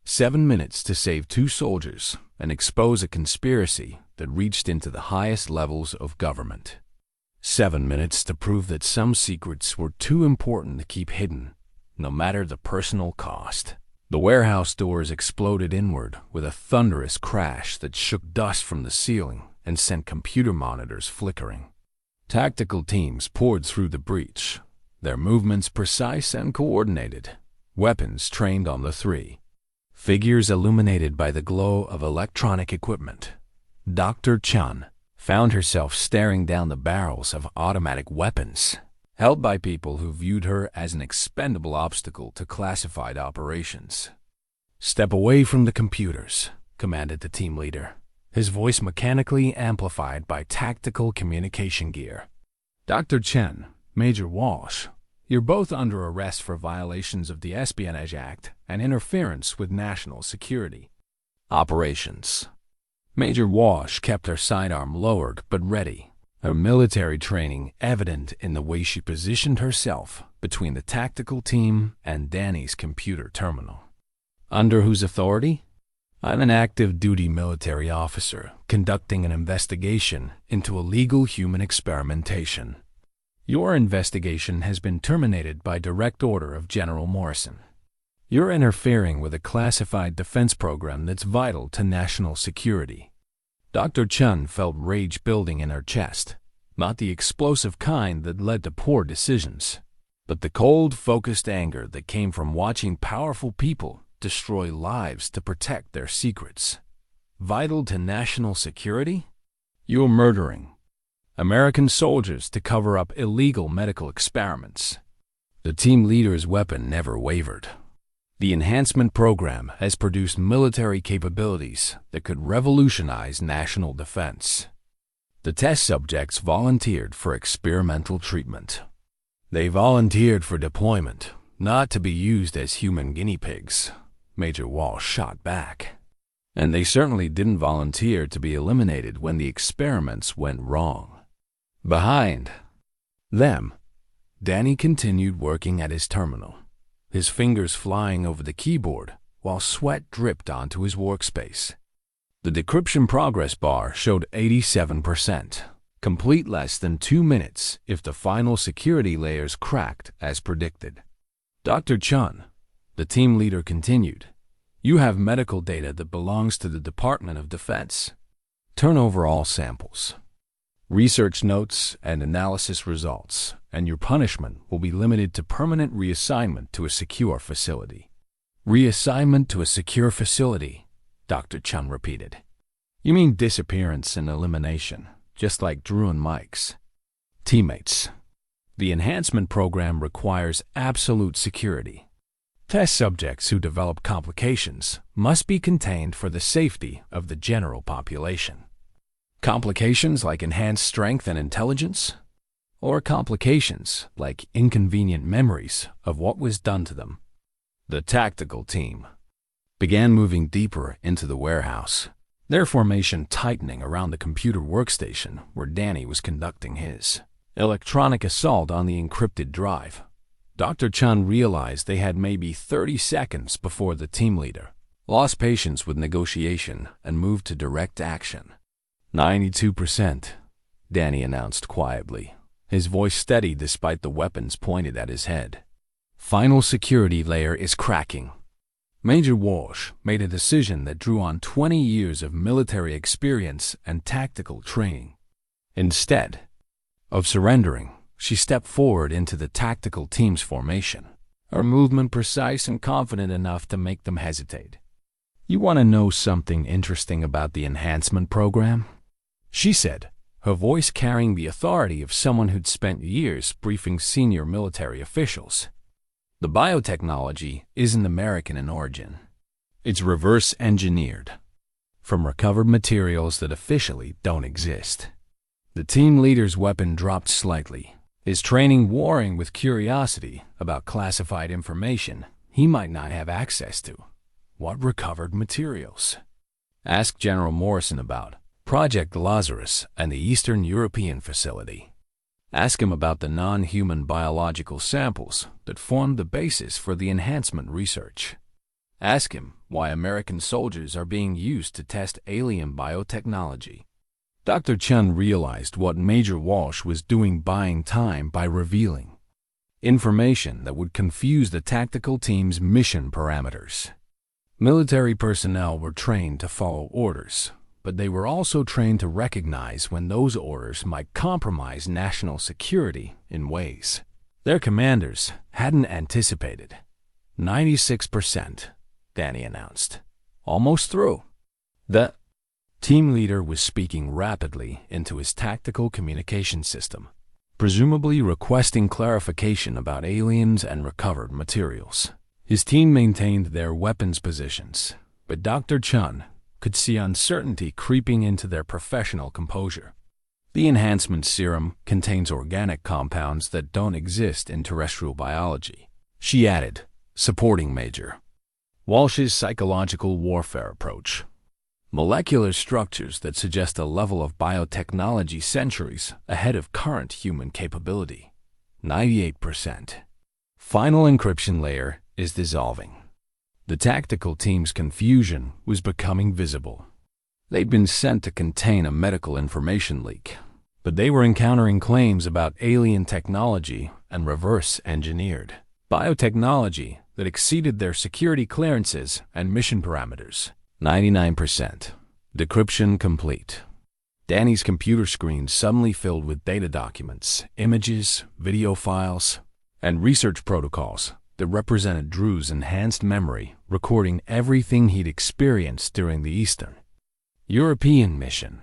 7 minutes to save 2 soldiers and expose a conspiracy that reached into the highest levels of government. 7 minutes to prove that some secrets were too important to keep hidden, no matter the personal cost. The warehouse doors exploded inward with a thunderous crash that shook dust from the ceiling and sent computer monitors flickering. Tactical teams poured through the breach, their movements precise and coordinated, weapons trained on the 3. Figures illuminated by the glow of electronic equipment. Dr. Chun found herself staring down the barrels of automatic weapons, held by people who viewed her as an expendable obstacle to classified operations. "Step away from the computers," commanded the team leader, his voice mechanically amplified by tactical communication gear. "Dr. Chen, Major Walsh, you're both under arrest for violations of the Espionage Act and interference with national security." Operations. Major Walsh kept her sidearm lowered but ready, her military training evident in the way she positioned herself between the tactical team and Danny's computer terminal. "Under whose authority?" "I'm an active duty military officer conducting an investigation into illegal human experimentation. Your investigation has been terminated by direct order of General Morrison. You're interfering with a classified defense program that's vital to national security." Dr. Chun felt rage building in her chest, not the explosive kind that led to poor decisions, but the cold, focused anger that came from watching powerful people destroy lives to protect their secrets. Vital to national security? You're murdering American soldiers to cover up illegal medical experiments. The team leader's weapon never wavered. The enhancement program has produced military capabilities that could revolutionize national defense. The test subjects volunteered for experimental treatment. They volunteered for deployment, not to be used as human guinea pigs, Major Walsh shot back. And they certainly didn't volunteer to be eliminated when the experiments went wrong. Behind them, Danny continued working at his terminal, his fingers flying over the keyboard while sweat dripped onto his workspace. The decryption progress bar showed 87%, complete less than 2 minutes if the final security layers cracked as predicted. "Dr. Chun," the team leader continued, "you have medical data that belongs to the Department of Defense. Turn over all samples, research notes, and analysis results, and your punishment will be limited to permanent reassignment to a secure facility." "Reassignment to a secure facility," Dr. Chun repeated. "You mean disappearance and elimination, just like Drew and Mike's teammates. The enhancement program requires absolute security. Test subjects who develop complications must be contained for the safety of the general population. Complications like enhanced strength and intelligence? Or complications like inconvenient memories of what was done to them?" The tactical team began moving deeper into the warehouse, their formation tightening around the computer workstation where Danny was conducting his electronic assault on the encrypted drive. Dr. Chun realized they had maybe 30 seconds before the team leader lost patience with negotiation and moved to direct action. 92%, Danny announced quietly, his voice steady despite the weapons pointed at his head. "Final security layer is cracking." Major Walsh made a decision that drew on 20 years of military experience and tactical training. Instead of surrendering, she stepped forward into the tactical team's formation, her movement precise and confident enough to make them hesitate. "You want to know something interesting about the enhancement program?" she said, her voice carrying the authority of someone who'd spent years briefing senior military officials. "The biotechnology isn't American in origin. It's reverse engineered from recovered materials that officially don't exist. The team leader's weapon dropped slightly, his training warring with curiosity about classified information he might not have access to. What recovered materials? Ask General Morrison about Project Lazarus and the Eastern European facility. Ask him about the non-human biological samples that formed the basis for the enhancement research. Ask him why American soldiers are being used to test alien biotechnology. Dr. Chun realized what Major Walsh was doing, buying time by revealing information that would confuse the tactical team's mission parameters. Military personnel were trained to follow orders, but they were also trained to recognize when those orders might compromise national security in ways their commanders hadn't anticipated. 96%, Danny announced. Almost through. The team leader was speaking rapidly into his tactical communication system, presumably requesting clarification about aliens and recovered materials. His team maintained their weapons positions, but Dr. Chun could see uncertainty creeping into their professional composure. The enhancement serum contains organic compounds that don't exist in terrestrial biology, she added, supporting Major Walsh's psychological warfare approach. Molecular structures that suggest a level of biotechnology centuries ahead of current human capability. 98%. Final encryption layer is dissolving. The tactical team's confusion was becoming visible. They'd been sent to contain a medical information leak, but they were encountering claims about alien technology and reverse-engineered biotechnology that exceeded their security clearances and mission parameters. 99%. Decryption complete. Danny's computer screen suddenly filled with data documents, images, video files, and research protocols that represented Drew's enhanced memory, recording everything he'd experienced during the Eastern European mission.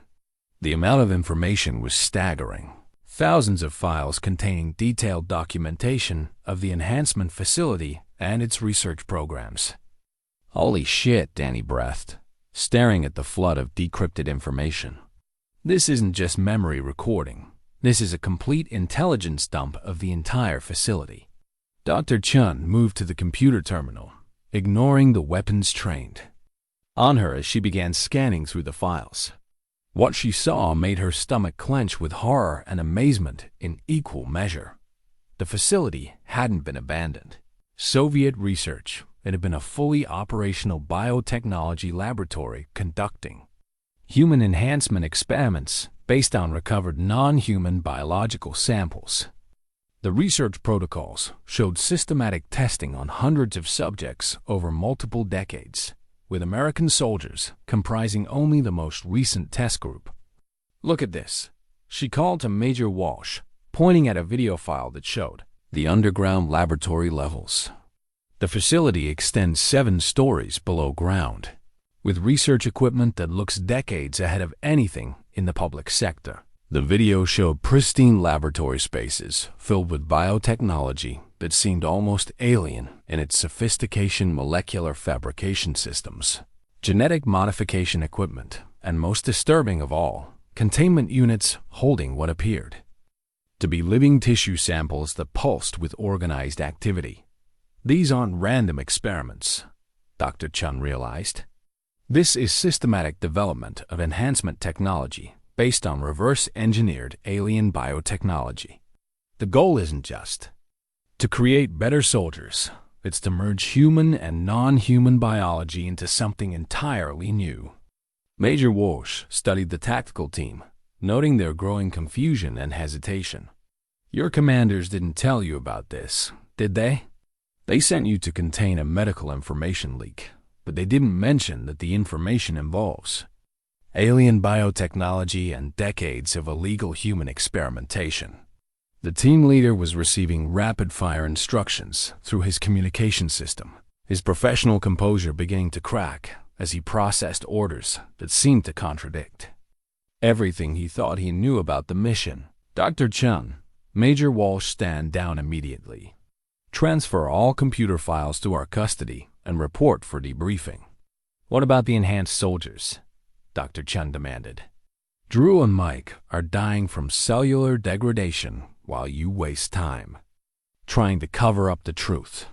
The amount of information was staggering. Thousands of files containing detailed documentation of the enhancement facility and its research programs. Holy shit, Danny breathed, staring at the flood of decrypted information. This isn't just memory recording. This is a complete intelligence dump of the entire facility. Dr. Chun moved to the computer terminal, ignoring the weapons trained on her as she began scanning through the files. What she saw made her stomach clench with horror and amazement in equal measure. The facility hadn't been abandoned. Soviet research. It had been a fully operational biotechnology laboratory conducting human enhancement experiments based on recovered non-human biological samples. The research protocols showed systematic testing on hundreds of subjects over multiple decades, with American soldiers comprising only the most recent test group. Look at this, she called to Major Walsh, pointing at a video file that showed the underground laboratory levels. The facility extends 7 stories below ground, with research equipment that looks decades ahead of anything in the public sector. The video showed pristine laboratory spaces filled with biotechnology that seemed almost alien in its sophistication, molecular fabrication systems, genetic modification equipment, and most disturbing of all, containment units holding what appeared to be living tissue samples that pulsed with organized activity. These aren't random experiments, Dr. Chun realized. This is systematic development of enhancement technology based on reverse-engineered alien biotechnology. The goal isn't just to create better soldiers. It's to merge human and non-human biology into something entirely new. Major Walsh studied the tactical team, noting their growing confusion and hesitation. Your commanders didn't tell you about this, did they? They sent you to contain a medical information leak, but they didn't mention that the information involves alien biotechnology and decades of illegal human experimentation. The team leader was receiving rapid-fire instructions through his communication system, his professional composure beginning to crack as he processed orders that seemed to contradict everything he thought he knew about the mission. Dr. Chun, Major Walsh, stand down immediately. Transfer all computer files to our custody and report for debriefing. What about the enhanced soldiers? Dr. Chun demanded. Drew and Mike are dying from cellular degradation while you waste time trying to cover up the truth.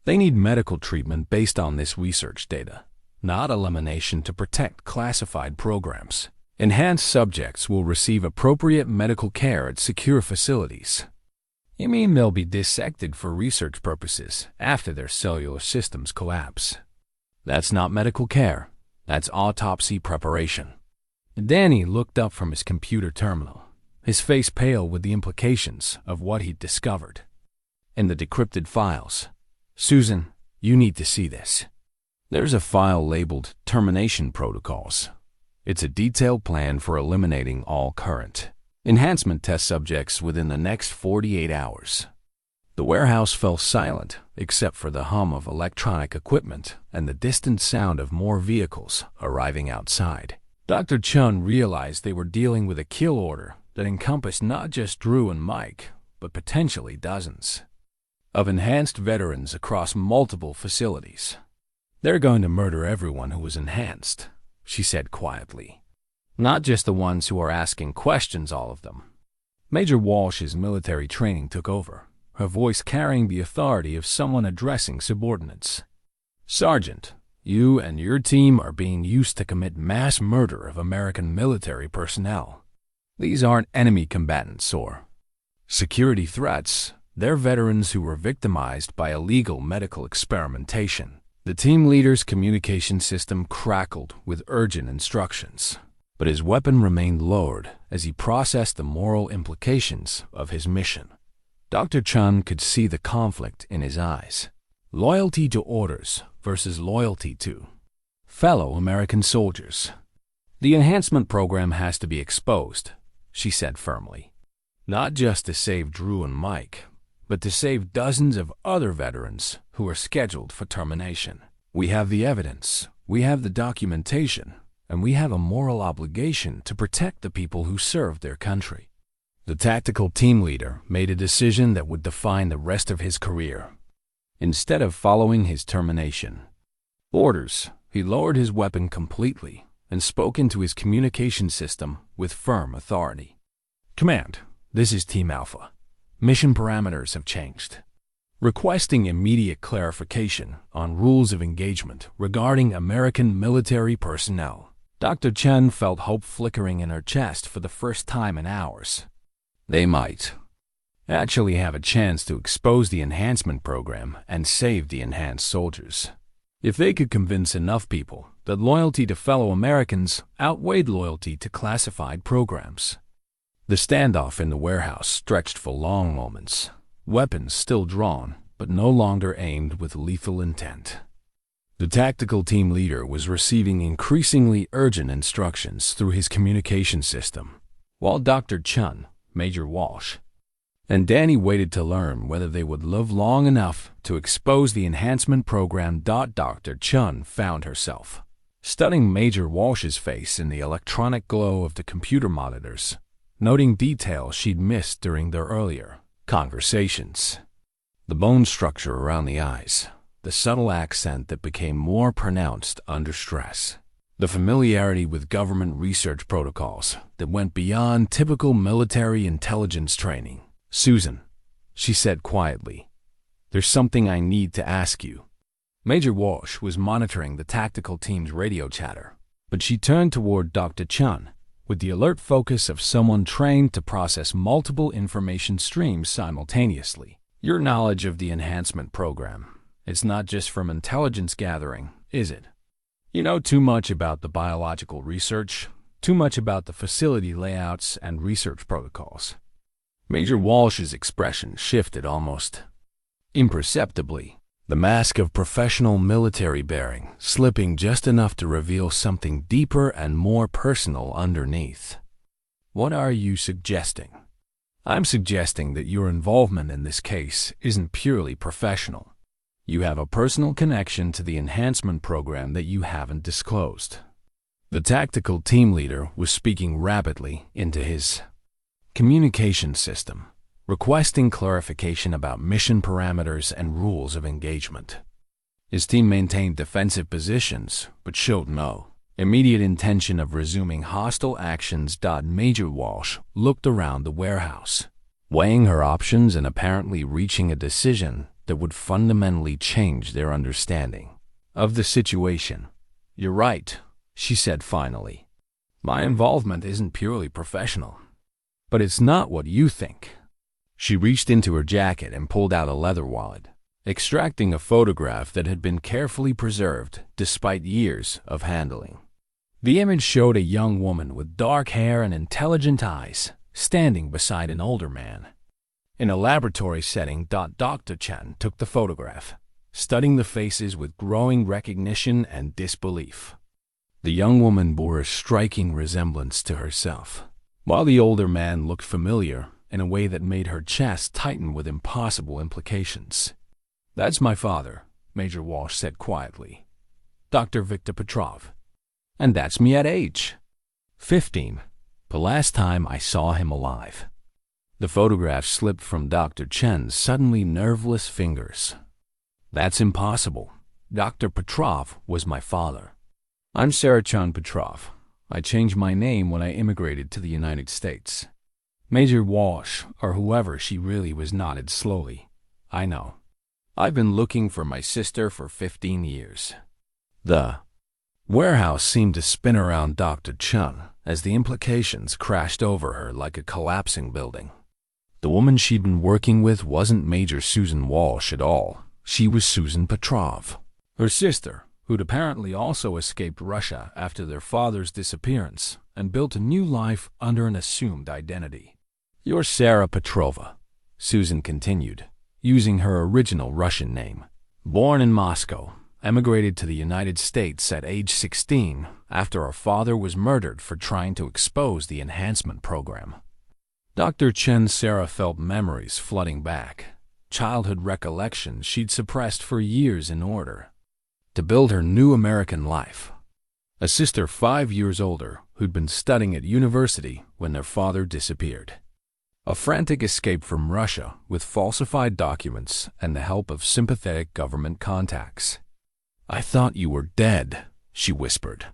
They need medical treatment based on this research data, not elimination to protect classified programs. Enhanced subjects will receive appropriate medical care at secure facilities. You mean they'll be dissected for research purposes after their cellular systems collapse? That's not medical care. That's autopsy preparation. Danny looked up from his computer terminal, his face pale with the implications of what he'd discovered. In the decrypted files. Susan, you need to see this. There's a file labeled Termination Protocols. It's a detailed plan for eliminating all current enhancement test subjects within the next 48 hours. The warehouse fell silent except for the hum of electronic equipment and the distant sound of more vehicles arriving outside. Dr. Chun realized they were dealing with a kill order that encompassed not just Drew and Mike, but potentially dozens of enhanced veterans across multiple facilities. They're going to murder everyone who was enhanced, she said quietly. Not just the ones who are asking questions, all of them. Major Walsh's military training took over, her voice carrying the authority of someone addressing subordinates. Sergeant, you and your team are being used to commit mass murder of American military personnel. These aren't enemy combatants or security threats. They're veterans who were victimized by illegal medical experimentation. The team leader's communication system crackled with urgent instructions, but his weapon remained lowered as he processed the moral implications of his mission. Dr. Chun could see the conflict in his eyes. Loyalty to orders versus loyalty to fellow American soldiers. The enhancement program has to be exposed, she said firmly. Not just to save Drew and Mike, but to save dozens of other veterans who are scheduled for termination. We have the evidence, we have the documentation, and we have a moral obligation to protect the people who served their country. The tactical team leader made a decision that would define the rest of his career. Instead of following his termination orders, he lowered his weapon completely and spoke into his communication system with firm authority. Command, this is Team Alpha. Mission parameters have changed. Requesting immediate clarification on rules of engagement regarding American military personnel. Dr. Chen felt hope flickering in her chest for the first time in hours. They might actually have a chance to expose the enhancement program and save the enhanced soldiers. If they could convince enough people that loyalty to fellow Americans outweighed loyalty to classified programs. The standoff in the warehouse stretched for long moments, weapons still drawn, but no longer aimed with lethal intent. The tactical team leader was receiving increasingly urgent instructions through his communication system, while Dr. Chun, Major Walsh, and Danny waited to learn whether they would live long enough to expose the enhancement program. Dr. Chun found herself studying Major Walsh's face in the electronic glow of the computer monitors, noting details she'd missed during their earlier conversations. The bone structure around the eyes, the subtle accent that became more pronounced under stress, the familiarity with government research protocols that went beyond typical military intelligence training. Susan, she said quietly, there's something I need to ask you. Major Walsh was monitoring the tactical team's radio chatter, but she turned toward Dr. Chun with the alert focus of someone trained to process multiple information streams simultaneously. Your knowledge of the enhancement program, it's not just from intelligence gathering, is it? You know too much about the biological research, too much about the facility layouts and research protocols. Major Walsh's expression shifted almost imperceptibly, the mask of professional military bearing slipping just enough to reveal something deeper and more personal underneath. What are you suggesting? I'm suggesting that your involvement in this case isn't purely professional. You have a personal connection to the enhancement program that you haven't disclosed. The tactical team leader was speaking rapidly into his communication system, requesting clarification about mission parameters and rules of engagement. His team maintained defensive positions, but showed no immediate intention of resuming hostile actions. Major Walsh looked around the warehouse, weighing her options and apparently reaching a decision that would fundamentally change their understanding of the situation. "You're right," she said finally. "My involvement isn't purely professional, but it's not what you think." She reached into her jacket and pulled out a leather wallet, extracting a photograph that had been carefully preserved despite years of handling. The image showed a young woman with dark hair and intelligent eyes standing beside an older man. In a laboratory setting, Dr. Chen took the photograph, studying the faces with growing recognition and disbelief. The young woman bore a striking resemblance to herself, while the older man looked familiar in a way that made her chest tighten with impossible implications. "That's my father," Major Walsh said quietly. "Dr. Victor Petrov. And that's me at age 15, the last time I saw him alive." The photograph slipped from Dr. Chen's suddenly nerveless fingers. "That's impossible. Dr. Petrov was my father. I'm Sarachan Petrov. I changed my name when I immigrated to the United States." Major Walsh, or whoever she really was, nodded slowly. "I know. I've been looking for my sister for 15 years. The warehouse seemed to spin around Dr. Chen as the implications crashed over her like a collapsing building. The woman she'd been working with wasn't Major Susan Walsh at all. She was Susan Petrov, her sister, who'd apparently also escaped Russia after their father's disappearance and built a new life under an assumed identity. "You're Sarah Petrova," Susan continued, using her original Russian name. "Born in Moscow, emigrated to the United States at age 16 after our father was murdered for trying to expose the enhancement program." Dr. Chen Sarah felt memories flooding back, childhood recollections she'd suppressed for years in order to build her new American life. A sister 5 years older who'd been studying at university when their father disappeared. A frantic escape from Russia with falsified documents and the help of sympathetic government contacts. "I thought you were dead," she whispered.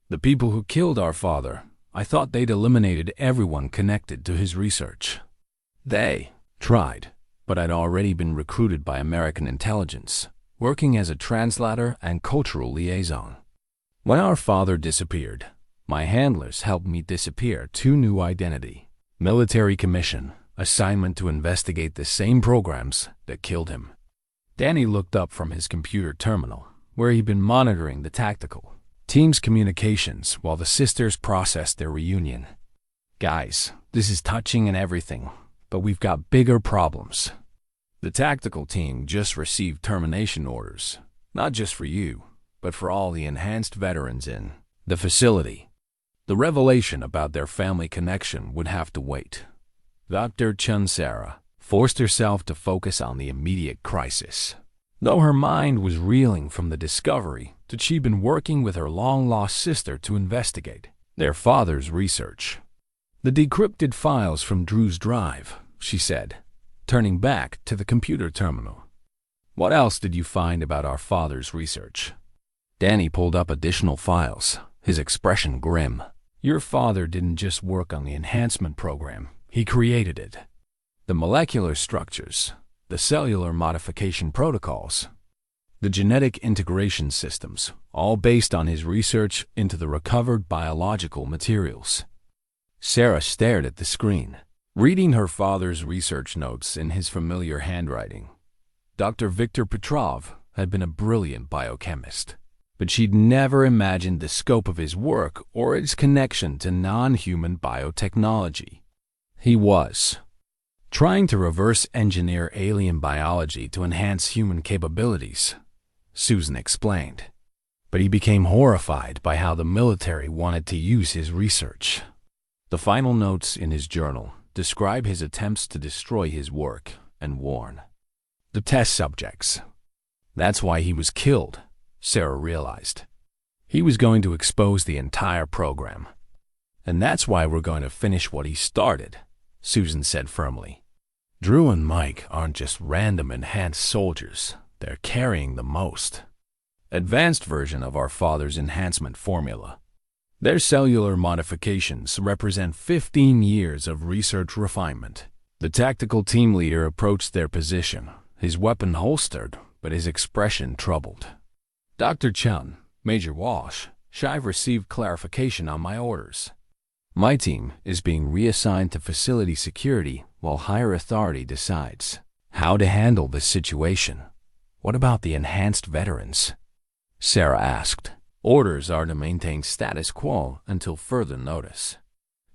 "The people who killed our father, I thought they'd eliminated everyone connected to his research. They tried, but I'd already been recruited by American intelligence, working as a translator and cultural liaison. When our father disappeared, my handlers helped me disappear 2 new identity. Military commission, assignment to investigate the same programs that killed him." Danny looked up from his computer terminal, where he'd been monitoring the tactical team's communications while the sisters processed their reunion. "Guys, this is touching and everything, but we've got bigger problems. The tactical team just received termination orders, not just for you, but for all the enhanced veterans in the facility. The revelation about their family connection would have to wait." Dr. Chen Sarah forced herself to focus on the immediate crisis, though her mind was reeling from the discovery that she'd been working with her long-lost sister to investigate their father's research. "The decrypted files from Drew's drive," she said, turning back to the computer terminal. "What else did you find about our father's research?" Danny pulled up additional files, his expression grim. "Your father didn't just work on the enhancement program, he created it. The molecular structures, the cellular modification protocols, the genetic integration systems, all based on his research into the recovered biological materials." Sarah stared at the screen, reading her father's research notes in his familiar handwriting. Dr. Victor Petrov had been a brilliant biochemist, but she'd never imagined the scope of his work or its connection to non-human biotechnology. He was trying to reverse engineer alien biology to enhance human capabilities, Susan explained. But he became horrified by how the military wanted to use his research. The final notes in his journal describe his attempts to destroy his work and warn the test subjects. That's why he was killed, Sarah realized. He was going to expose the entire program. "And that's why we're going to finish what he started," Susan said firmly. "Drew and Mike aren't just random enhanced soldiers. They're carrying the most advanced version of our father's enhancement formula. Their cellular modifications represent 15 years of research refinement. The tactical team leader approached their position, his weapon holstered, but his expression troubled. Dr. Chun, Major Walsh, I've received clarification on my orders. My team is being reassigned to facility security while higher authority decides how to handle this situation. What about the enhanced veterans? Sarah asked. Orders are to maintain status quo until further notice.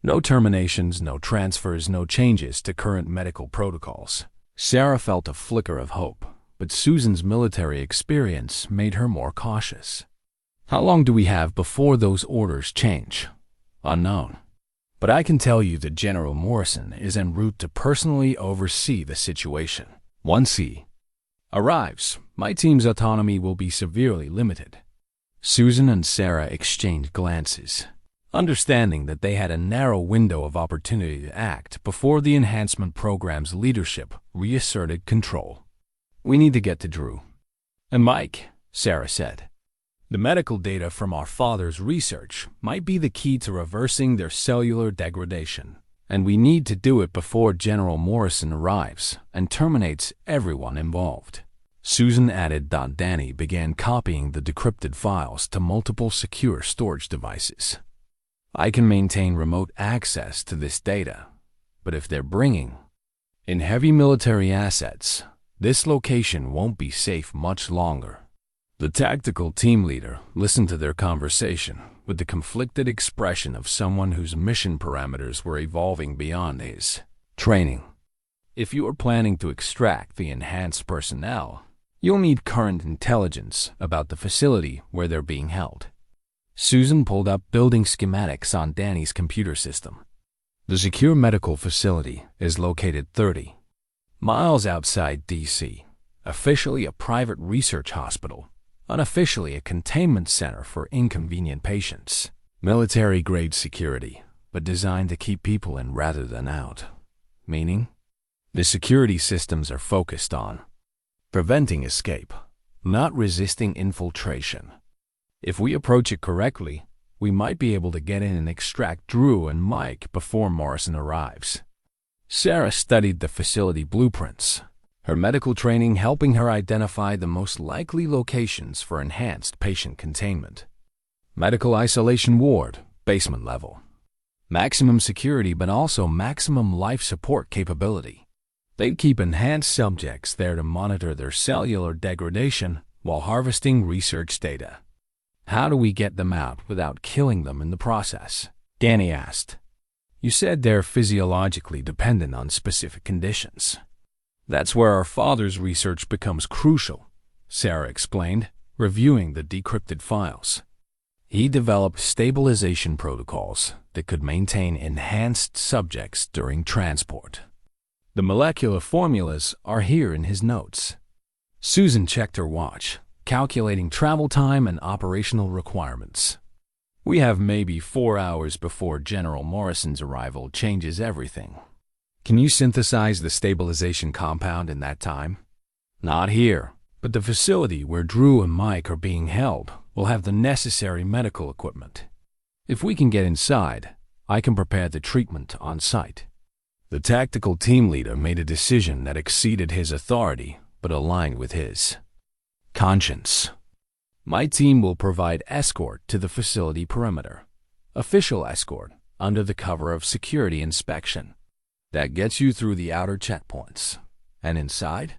No terminations, no transfers, no changes to current medical protocols. Sarah felt a flicker of hope, but Susan's military experience made her more cautious. How long do we have before those orders change? Unknown. But I can tell you that General Morrison is en route to personally oversee the situation. Once he arrives, my team's autonomy will be severely limited. Susan and Sarah exchanged glances, understanding that they had a narrow window of opportunity to act before the enhancement program's leadership reasserted control. We need to get to Drew and Mike, Sarah said. The medical data from our father's research might be the key to reversing their cellular degradation, and we need to do it before General Morrison arrives and terminates everyone involved. Susan added. Danny began copying the decrypted files to multiple secure storage devices. I can maintain remote access to this data, but if they're bringing in heavy military assets, this location won't be safe much longer. The tactical team leader listened to their conversation with the conflicted expression of someone whose mission parameters were evolving beyond his training. If you are planning to extract the enhanced personnel, you'll need current intelligence about the facility where they're being held. Susan pulled up building schematics on Danny's computer system. The secure medical facility is located 30 miles outside D.C., officially a private research hospital, unofficially a containment center for inconvenient patients. Military-grade security, but designed to keep people in rather than out. Meaning, the security systems are focused on preventing escape, not resisting infiltration. If we approach it correctly, we might be able to get in and extract Drew and Mike before Morrison arrives. Sarah studied the facility blueprints, her medical training helping her identify the most likely locations for enhanced patient containment. Medical isolation ward, basement level. Maximum security but also maximum life support capability. They'd keep enhanced subjects there to monitor their cellular degradation while harvesting research data. How do we get them out without killing them in the process? Danny asked. You said they're physiologically dependent on specific conditions. That's where our father's research becomes crucial, Sarah explained, reviewing the decrypted files. He developed stabilization protocols that could maintain enhanced subjects during transport. The molecular formulas are here in his notes. Susan checked her watch, calculating travel time and operational requirements. We have maybe 4 hours before General Morrison's arrival changes everything. Can you synthesize the stabilization compound in that time? Not here, but the facility where Drew and Mike are being held will have the necessary medical equipment. If we can get inside, I can prepare the treatment on site. The tactical team leader made a decision that exceeded his authority but aligned with his conscience. My team will provide escort to the facility perimeter. Official escort under the cover of security inspection. That gets you through the outer checkpoints. And inside?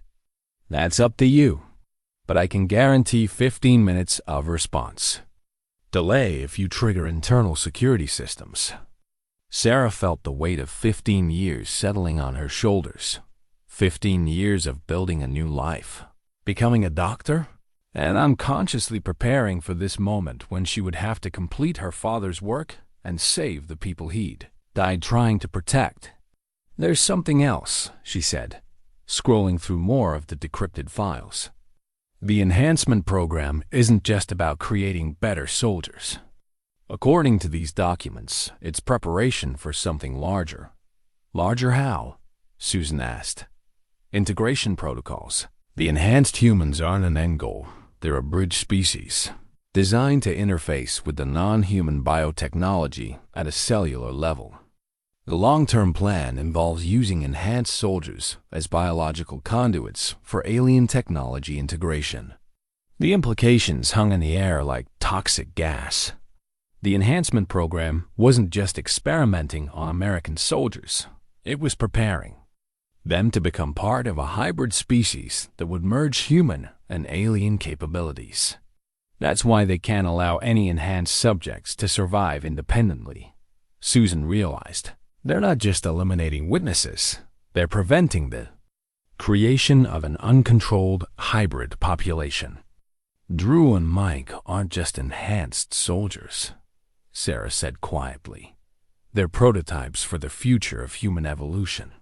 That's up to you. But I can guarantee 15 minutes of response. Delay if you trigger internal security systems. Sarah felt the weight of 15 years settling on her shoulders. 15 years of building a new life. Becoming a doctor? And unconsciously preparing for this moment when she would have to complete her father's work and save the people he'd died trying to protect. There's something else, she said, scrolling through more of the decrypted files. The enhancement program isn't just about creating better soldiers. According to these documents, it's preparation for something larger. Larger how? Susan asked. Integration protocols. The enhanced humans aren't an end goal. They're a bridge species, designed to interface with the non-human biotechnology at a cellular level. The long-term plan involves using enhanced soldiers as biological conduits for alien technology integration. The implications hung in the air like toxic gas. The enhancement program wasn't just experimenting on American soldiers. It was preparing them to become part of a hybrid species that would merge human and alien capabilities. That's why they can't allow any enhanced subjects to survive independently. Susan realized. They're not just eliminating witnesses, they're preventing the creation of an uncontrolled hybrid population. Drew and Mike aren't just enhanced soldiers, Sarah said quietly. They're prototypes for the future of human evolution.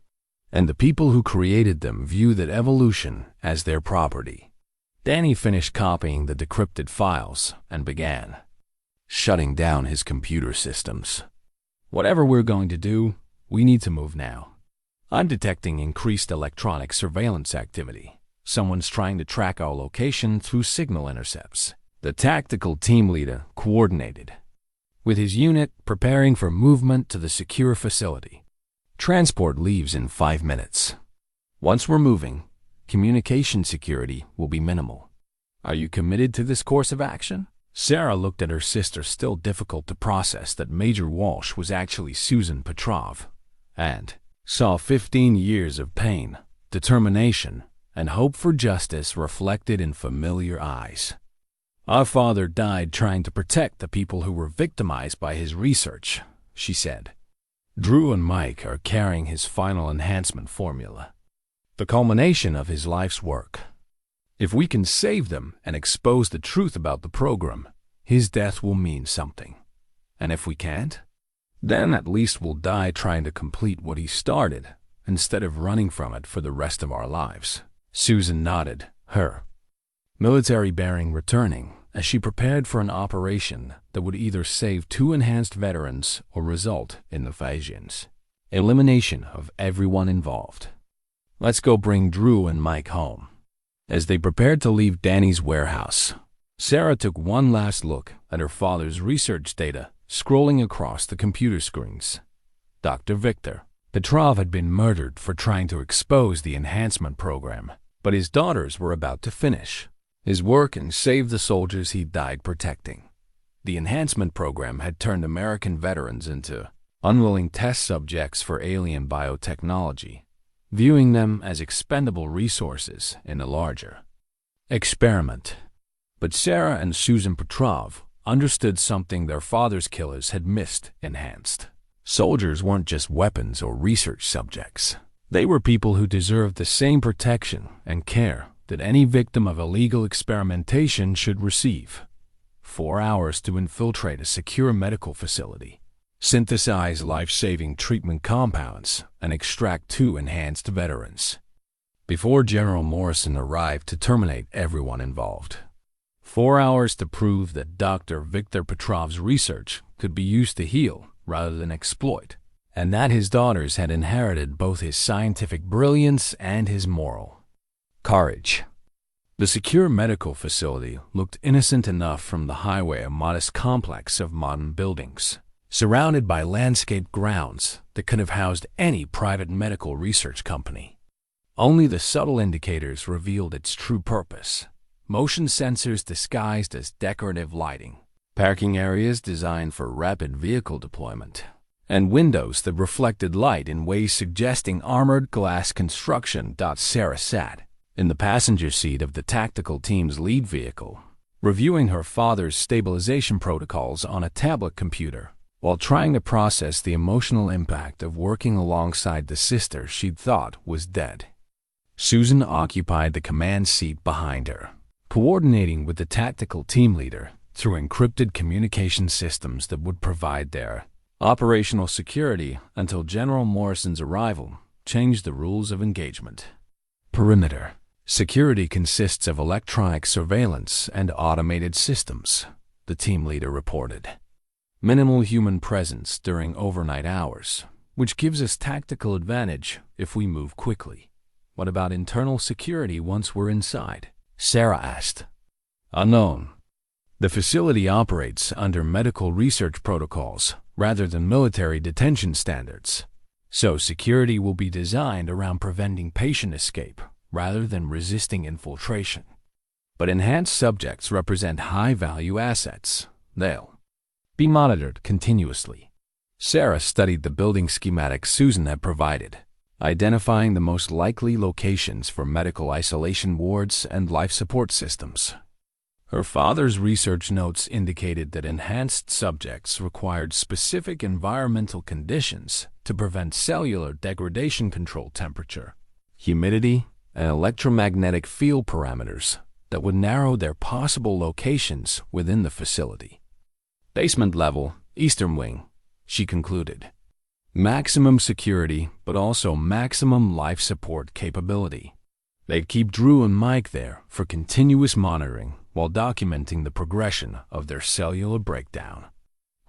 And the people who created them view that evolution as their property. Danny finished copying the decrypted files and began shutting down his computer systems. Whatever we're going to do, we need to move now. I'm detecting increased electronic surveillance activity. Someone's trying to track our location through signal intercepts. The tactical team leader coordinated, with his unit preparing for movement to the secure facility. Transport leaves in 5 minutes. Once we're moving, communication security will be minimal. Are you committed to this course of action? Sarah looked at her sister, still difficult to process that Major Walsh was actually Susan Petrov, and saw 15 years of pain, determination, and hope for justice reflected in familiar eyes. Our father died trying to protect the people who were victimized by his research, she said. Drew and Mike are carrying his final enhancement formula, the culmination of his life's work. If we can save them and expose the truth about the program, his death will mean something. And if we can't, then at least we'll die trying to complete what he started, instead of running from it for the rest of our lives. Susan nodded, her military bearing returning as she prepared for an operation that would either save 2 enhanced veterans or result in the Phasians. Elimination of everyone involved. Let's go bring Drew and Mike home. As they prepared to leave Danny's warehouse, Sarah took one last look at her father's research data scrolling across the computer screens. Dr. Victor Petrov had been murdered for trying to expose the enhancement program, but his daughters were about to finish his work and save the soldiers he died protecting. The enhancement program had turned American veterans into unwilling test subjects for alien biotechnology, viewing them as expendable resources in a larger experiment. But Sarah and Susan Petrov understood something their father's killers had missed. Enhanced soldiers weren't just weapons or research subjects. They were people who deserved the same protection and care that any victim of illegal experimentation should receive. 4 hours to infiltrate a secure medical facility, synthesize life-saving treatment compounds, and extract 2 enhanced veterans before General Morrison arrived to terminate everyone involved. 4 hours to prove that Dr. Victor Petrov's research could be used to heal rather than exploit, and that his daughters had inherited both his scientific brilliance and his moral courage. The secure medical facility looked innocent enough from the highway, a modest complex of modern buildings, surrounded by landscaped grounds that could have housed any private medical research company. Only the subtle indicators revealed its true purpose. Motion sensors disguised as decorative lighting, parking areas designed for rapid vehicle deployment, and windows that reflected light in ways suggesting armored glass construction. Sarah sat in the passenger seat of the tactical team's lead vehicle, reviewing her father's stabilization protocols on a tablet computer, while trying to process the emotional impact of working alongside the sister she'd thought was dead. Susan occupied the command seat behind her, coordinating with the tactical team leader through encrypted communication systems that would provide their operational security until General Morrison's arrival changed the rules of engagement. Perimeter security consists of electronic surveillance and automated systems, the team leader reported. Minimal human presence during overnight hours, which gives us tactical advantage if we move quickly. What about internal security once we're inside? Sarah asked. Unknown. The facility operates under medical research protocols rather than military detention standards, so security will be designed around preventing patient escape rather than resisting infiltration. But enhanced subjects represent high-value assets. They'll be monitored continuously. Sarah studied the building schematics Susan had provided, identifying the most likely locations for medical isolation wards and life support systems. Her father's research notes indicated that enhanced subjects required specific environmental conditions to prevent cellular degradation, control temperature, humidity, and electromagnetic field parameters that would narrow their possible locations within the facility. Basement level, eastern wing, she concluded. Maximum security, but also maximum life support capability. They'd keep Drew and Mike there for continuous monitoring while documenting the progression of their cellular breakdown.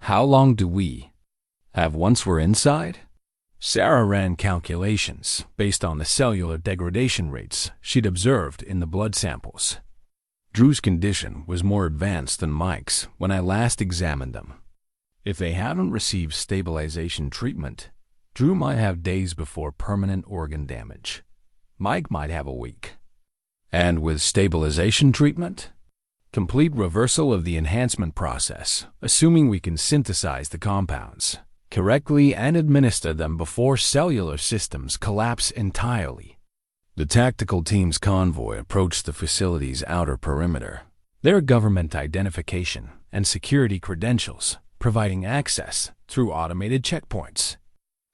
How long do we have once we're inside? Sarah ran calculations based on the cellular degradation rates she'd observed in the blood samples. Drew's condition was more advanced than Mike's when I last examined them. If they haven't received stabilization treatment, Drew might have days before permanent organ damage. Mike might have a week. And with stabilization treatment, complete reversal of the enhancement process, assuming we can synthesize the compounds correctly and administer them before cellular systems collapse entirely. The tactical team's convoy approached the facility's outer perimeter, their government identification and security credentials providing access through automated checkpoints.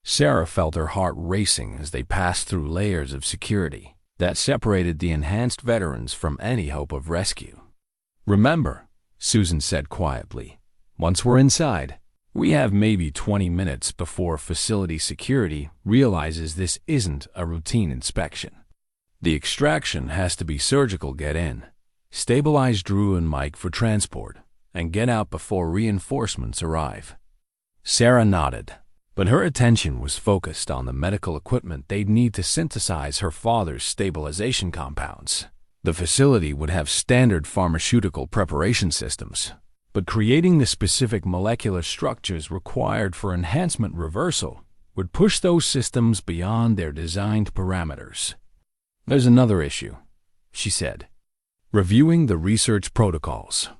Sarah felt her heart racing as they passed through layers of security that separated the enhanced veterans from any hope of rescue. Remember, Susan said quietly, once we're inside, we have maybe 20 minutes before facility security realizes this isn't a routine inspection. The extraction has to be surgical. Get in, stabilize Drew and Mike for transport, and get out before reinforcements arrive. Sarah nodded, but her attention was focused on the medical equipment they'd need to synthesize her father's stabilization compounds. The facility would have standard pharmaceutical preparation systems, but creating the specific molecular structures required for enhancement reversal would push those systems beyond their designed parameters. There's another issue, she said, reviewing the research protocols.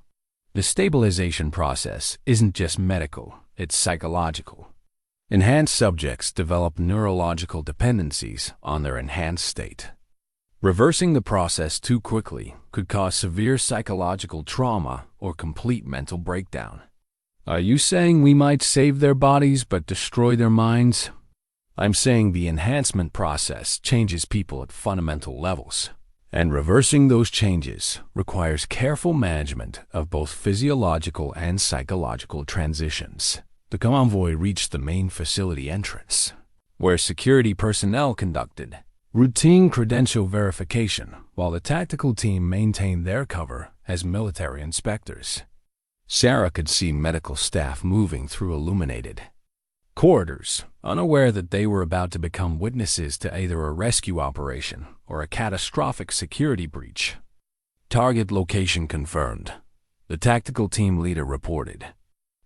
The stabilization process isn't just medical, it's psychological. Enhanced subjects develop neurological dependencies on their enhanced state. Reversing the process too quickly could cause severe psychological trauma or complete mental breakdown. Are you saying we might save their bodies but destroy their minds? I'm saying the enhancement process changes people at fundamental levels, and reversing those changes requires careful management of both physiological and psychological transitions. The convoy reached the main facility entrance, where security personnel conducted routine credential verification while the tactical team maintained their cover as military inspectors. Sarah could see medical staff moving through illuminated corridors, unaware that they were about to become witnesses to either a rescue operation or a catastrophic security breach. Target location confirmed, the tactical team leader reported.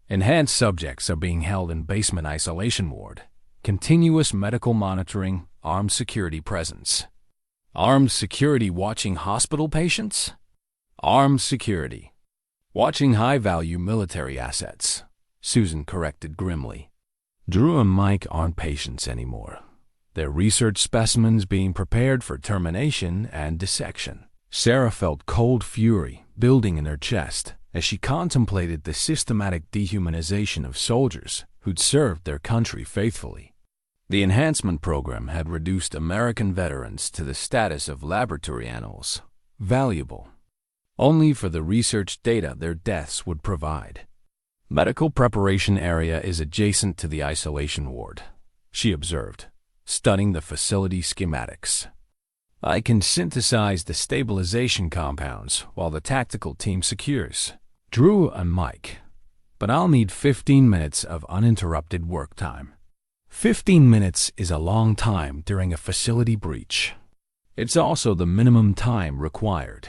Enhanced subjects are being held in basement isolation ward. Continuous medical monitoring, armed security presence. Armed security watching hospital patients? Armed security watching high-value military assets, Susan corrected grimly. Drew and Mike aren't patients anymore. They're research specimens being prepared for termination and dissection. Sarah felt cold fury building in her chest as she contemplated the systematic dehumanization of soldiers who'd served their country faithfully. The enhancement program had reduced American veterans to the status of laboratory animals, valuable only for the research data their deaths would provide. Medical preparation area is adjacent to the isolation ward, she observed, studying the facility schematics. I can synthesize the stabilization compounds while the tactical team secures Drew and Mike, but I'll need 15 minutes of uninterrupted work time. 15 minutes is a long time during a facility breach. It's also the minimum time required.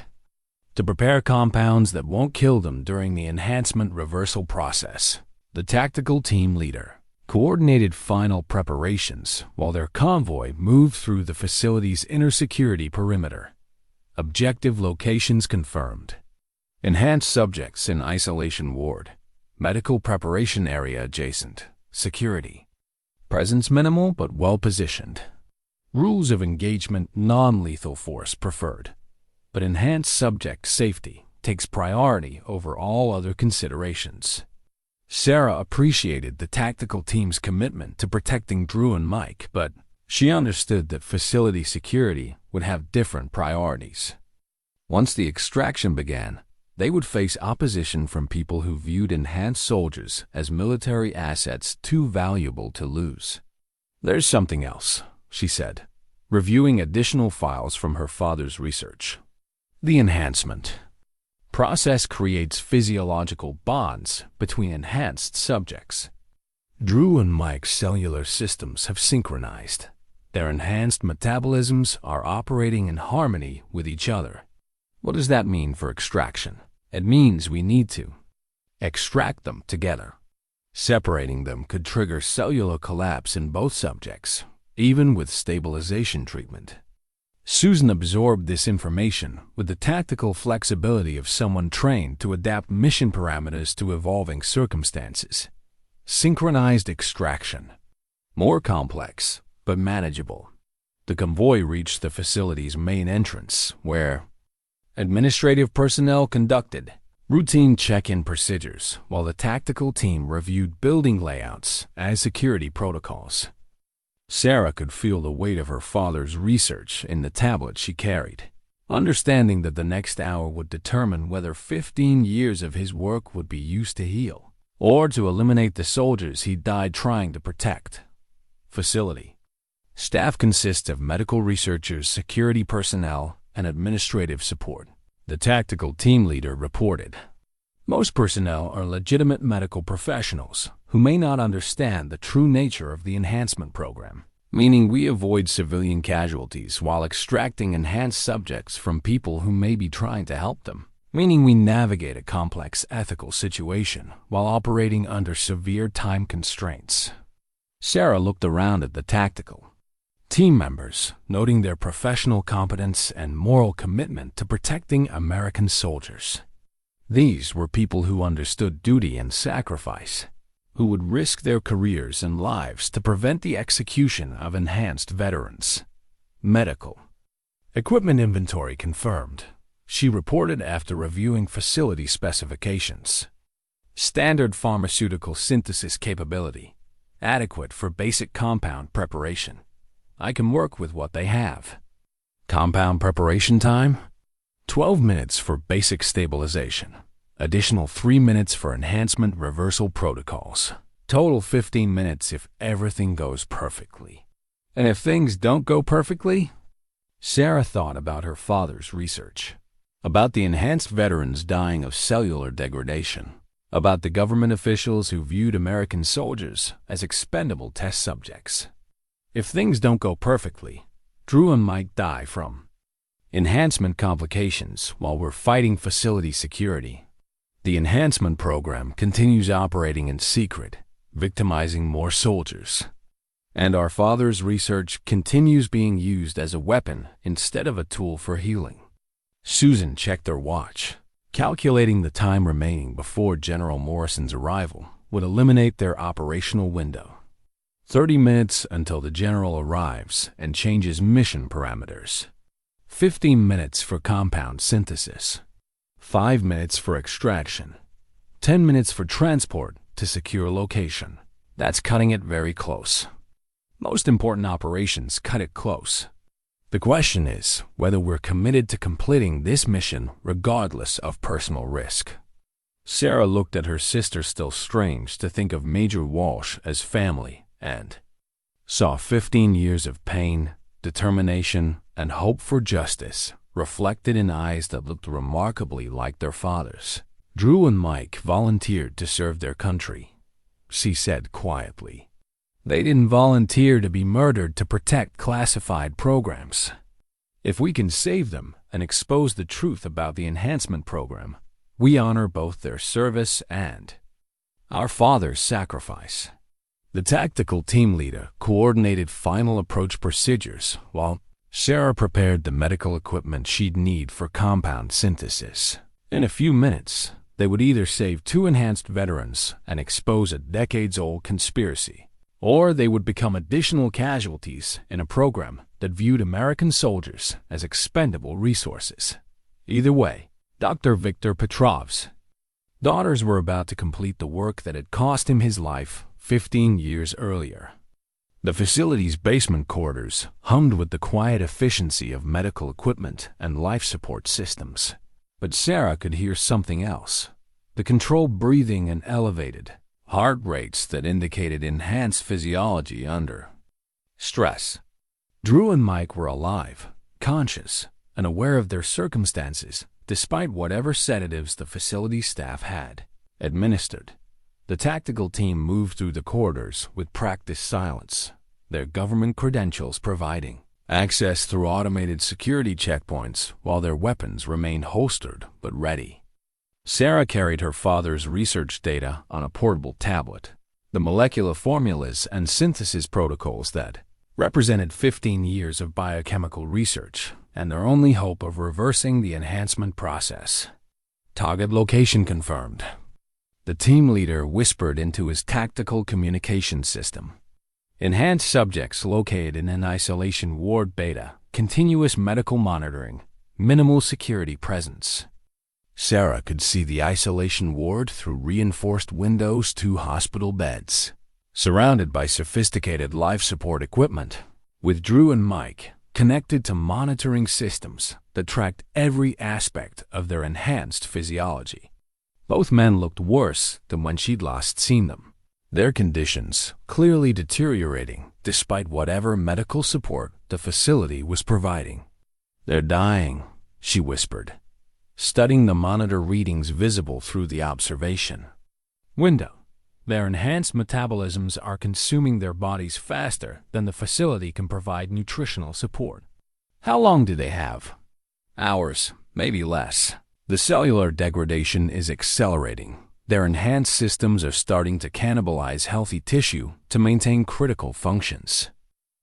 to prepare compounds that won't kill them during the enhancement reversal process. The tactical team leader coordinated final preparations while their convoy moved through the facility's inner security perimeter. Objective locations confirmed. Enhanced subjects in isolation ward. Medical preparation area adjacent. Security. Presence minimal but well-positioned. Rules of engagement non-lethal force preferred. But enhanced subject safety takes priority over all other considerations. Sarah appreciated the tactical team's commitment to protecting Drew and Mike, but she understood that facility security would have different priorities. Once the extraction began, they would face opposition from people who viewed enhanced soldiers as military assets too valuable to lose. "There's something else," she said, reviewing additional files from her father's research. The enhancement process creates physiological bonds between enhanced subjects. Drew and Mike's cellular systems have synchronized. Their enhanced metabolisms are operating in harmony with each other. What does that mean for extraction? It means we need to extract them together. Separating them could trigger cellular collapse in both subjects, even with stabilization treatment. Susan absorbed this information with the tactical flexibility of someone trained to adapt mission parameters to evolving circumstances. Synchronized extraction. More complex, but manageable. The convoy reached the facility's main entrance, where administrative personnel conducted routine check-in procedures while the tactical team reviewed building layouts and security protocols. Sarah could feel the weight of her father's research in the tablet she carried, understanding that the next hour would determine whether 15 years of his work would be used to heal or to eliminate the soldiers he died trying to protect. Facility. Staff consists of medical researchers, security personnel, and administrative support. The tactical team leader reported. Most personnel are legitimate medical professionals who may not understand the true nature of the enhancement program, meaning we avoid civilian casualties while extracting enhanced subjects from people who may be trying to help them, meaning we navigate a complex ethical situation while operating under severe time constraints. Sarah looked around at the tactical team members, noting their professional competence and moral commitment to protecting American soldiers. These were people who understood duty and sacrifice, who would risk their careers and lives to prevent the execution of enhanced veterans. Medical equipment inventory confirmed, she reported after reviewing facility specifications. Standard pharmaceutical synthesis capability, adequate for basic compound preparation. I can work with what they have. Compound preparation time? 12 minutes for basic stabilization. Additional 3 minutes for enhancement reversal protocols. Total 15 minutes if everything goes perfectly. And if things don't go perfectly? Sarah thought about her father's research, about the enhanced veterans dying of cellular degradation, about the government officials who viewed American soldiers as expendable test subjects. If things don't go perfectly, Drew and Mike die from enhancement complications while we're fighting facility security. The enhancement program continues operating in secret, victimizing more soldiers. And our father's research continues being used as a weapon instead of a tool for healing. Susan checked her watch, calculating the time remaining before General Morrison's arrival would eliminate their operational window. 30 minutes until the general arrives and changes mission parameters. 15 minutes for compound synthesis. 5 minutes for extraction. 10 minutes for transport to secure location. That's cutting it very close. Most important operations cut it close. The question is whether we're committed to completing this mission regardless of personal risk. Sarah looked at her sister, still strange to think of Major Walsh as family, and saw 15 years of pain, determination, and hope for justice reflected in eyes that looked remarkably like their father's. Drew and Mike volunteered to serve their country, she said quietly. They didn't volunteer to be murdered to protect classified programs. If we can save them and expose the truth about the enhancement program. We honor both their service and our father's sacrifice. The tactical team leader coordinated final approach procedures while Sarah prepared the medical equipment she'd need for compound synthesis. In a few minutes, they would either save 2 enhanced veterans and expose a decades-old conspiracy, or they would become additional casualties in a program that viewed American soldiers as expendable resources. Either way, Dr. Viktor Petrov's daughters were about to complete the work that had cost him his life 15 years earlier. The facility's basement corridors hummed with the quiet efficiency of medical equipment and life support systems. But Sarah could hear something else. The controlled breathing and elevated heart rates that indicated enhanced physiology under stress. Drew and Mike were alive, conscious, and aware of their circumstances, despite whatever sedatives the facility staff had administered. The tactical team moved through the corridors with practiced silence, their government credentials providing access through automated security checkpoints while their weapons remained holstered but ready. Sarah carried her father's research data on a portable tablet, the molecular formulas and synthesis protocols that represented 15 years of biochemical research and their only hope of reversing the enhancement process. Target location confirmed. The team leader whispered into his tactical communication system. Enhanced subjects located in an isolation ward beta, continuous medical monitoring, minimal security presence. Sarah could see the isolation ward through reinforced windows, 2 hospital beds, surrounded by sophisticated life support equipment, with Drew and Mike connected to monitoring systems that tracked every aspect of their enhanced physiology. Both men looked worse than when she'd last seen them, their conditions clearly deteriorating despite whatever medical support the facility was providing. "They're dying," she whispered, studying the monitor readings visible through the observation window. Their enhanced metabolisms are consuming their bodies faster than the facility can provide nutritional support. "How long do they have?" "Hours, maybe less. The cellular degradation is accelerating. Their enhanced systems are starting to cannibalize healthy tissue to maintain critical functions."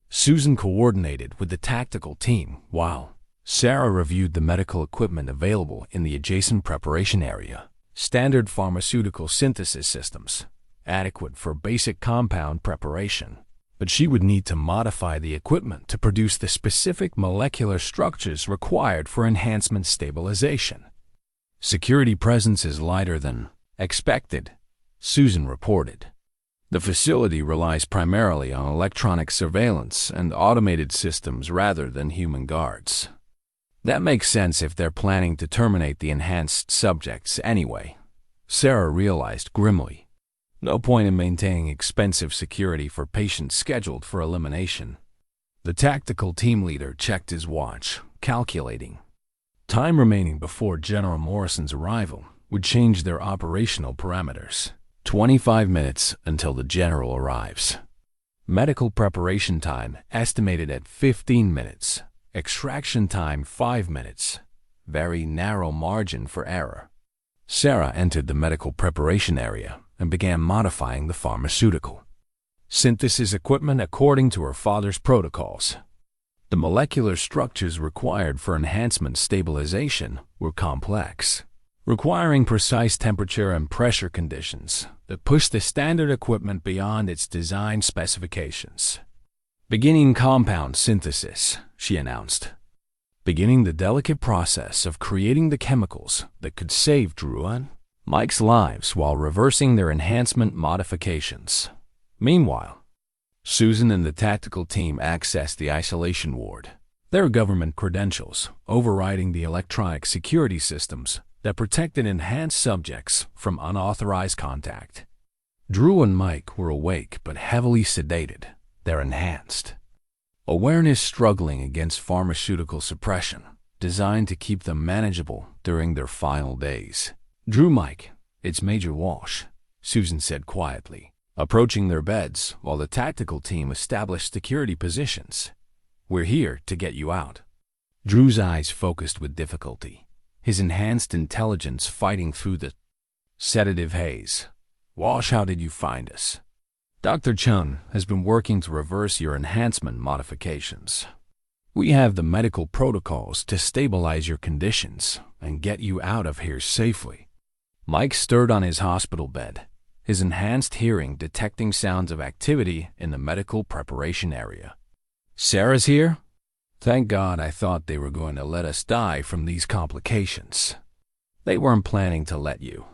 Susan coordinated with the tactical team while Sarah reviewed the medical equipment available in the adjacent preparation area. Standard pharmaceutical synthesis systems, adequate for basic compound preparation. But she would need to modify the equipment to produce the specific molecular structures required for enhancement stabilization. "Security presence is lighter than expected," Susan reported. "The facility relies primarily on electronic surveillance and automated systems rather than human guards." "That makes sense if they're planning to terminate the enhanced subjects anyway," Sarah realized grimly. "No point in maintaining expensive security for patients scheduled for elimination." The tactical team leader checked his watch, calculating. Time remaining before General Morrison's arrival would change their operational parameters. 25 minutes until the general arrives. Medical preparation time estimated at 15 minutes. Extraction time 5 minutes. Very narrow margin for error. Sarah entered the medical preparation area and began modifying the pharmaceutical synthesis equipment according to her father's protocols. The molecular structures required for enhancement stabilization were complex, requiring precise temperature and pressure conditions that pushed the standard equipment beyond its design specifications. "Beginning compound synthesis," she announced. Beginning the delicate process of creating the chemicals that could save Drew and Mike's lives while reversing their enhancement modifications. Meanwhile, Susan and the tactical team accessed the isolation ward, their government credentials overriding the electronic security systems that protected enhanced subjects from unauthorized contact. Drew and Mike were awake but heavily sedated. They're enhanced awareness struggling against pharmaceutical suppression, designed to keep them manageable during their final days. "Drew, Mike, it's Major Walsh," Susan said quietly, approaching their beds while the tactical team established security positions. "We're here to get you out." Drew's eyes focused with difficulty, his enhanced intelligence fighting through the sedative haze. Walsh, how did you find us? Dr. Chun has been working to reverse your enhancement modifications. We have the medical protocols to stabilize your conditions and get you out of here safely. Mike stirred on his hospital bed, his enhanced hearing detecting sounds of activity in the medical preparation area. Sarah's here? Thank God. I thought they were going to let us die from these complications. They weren't planning to let you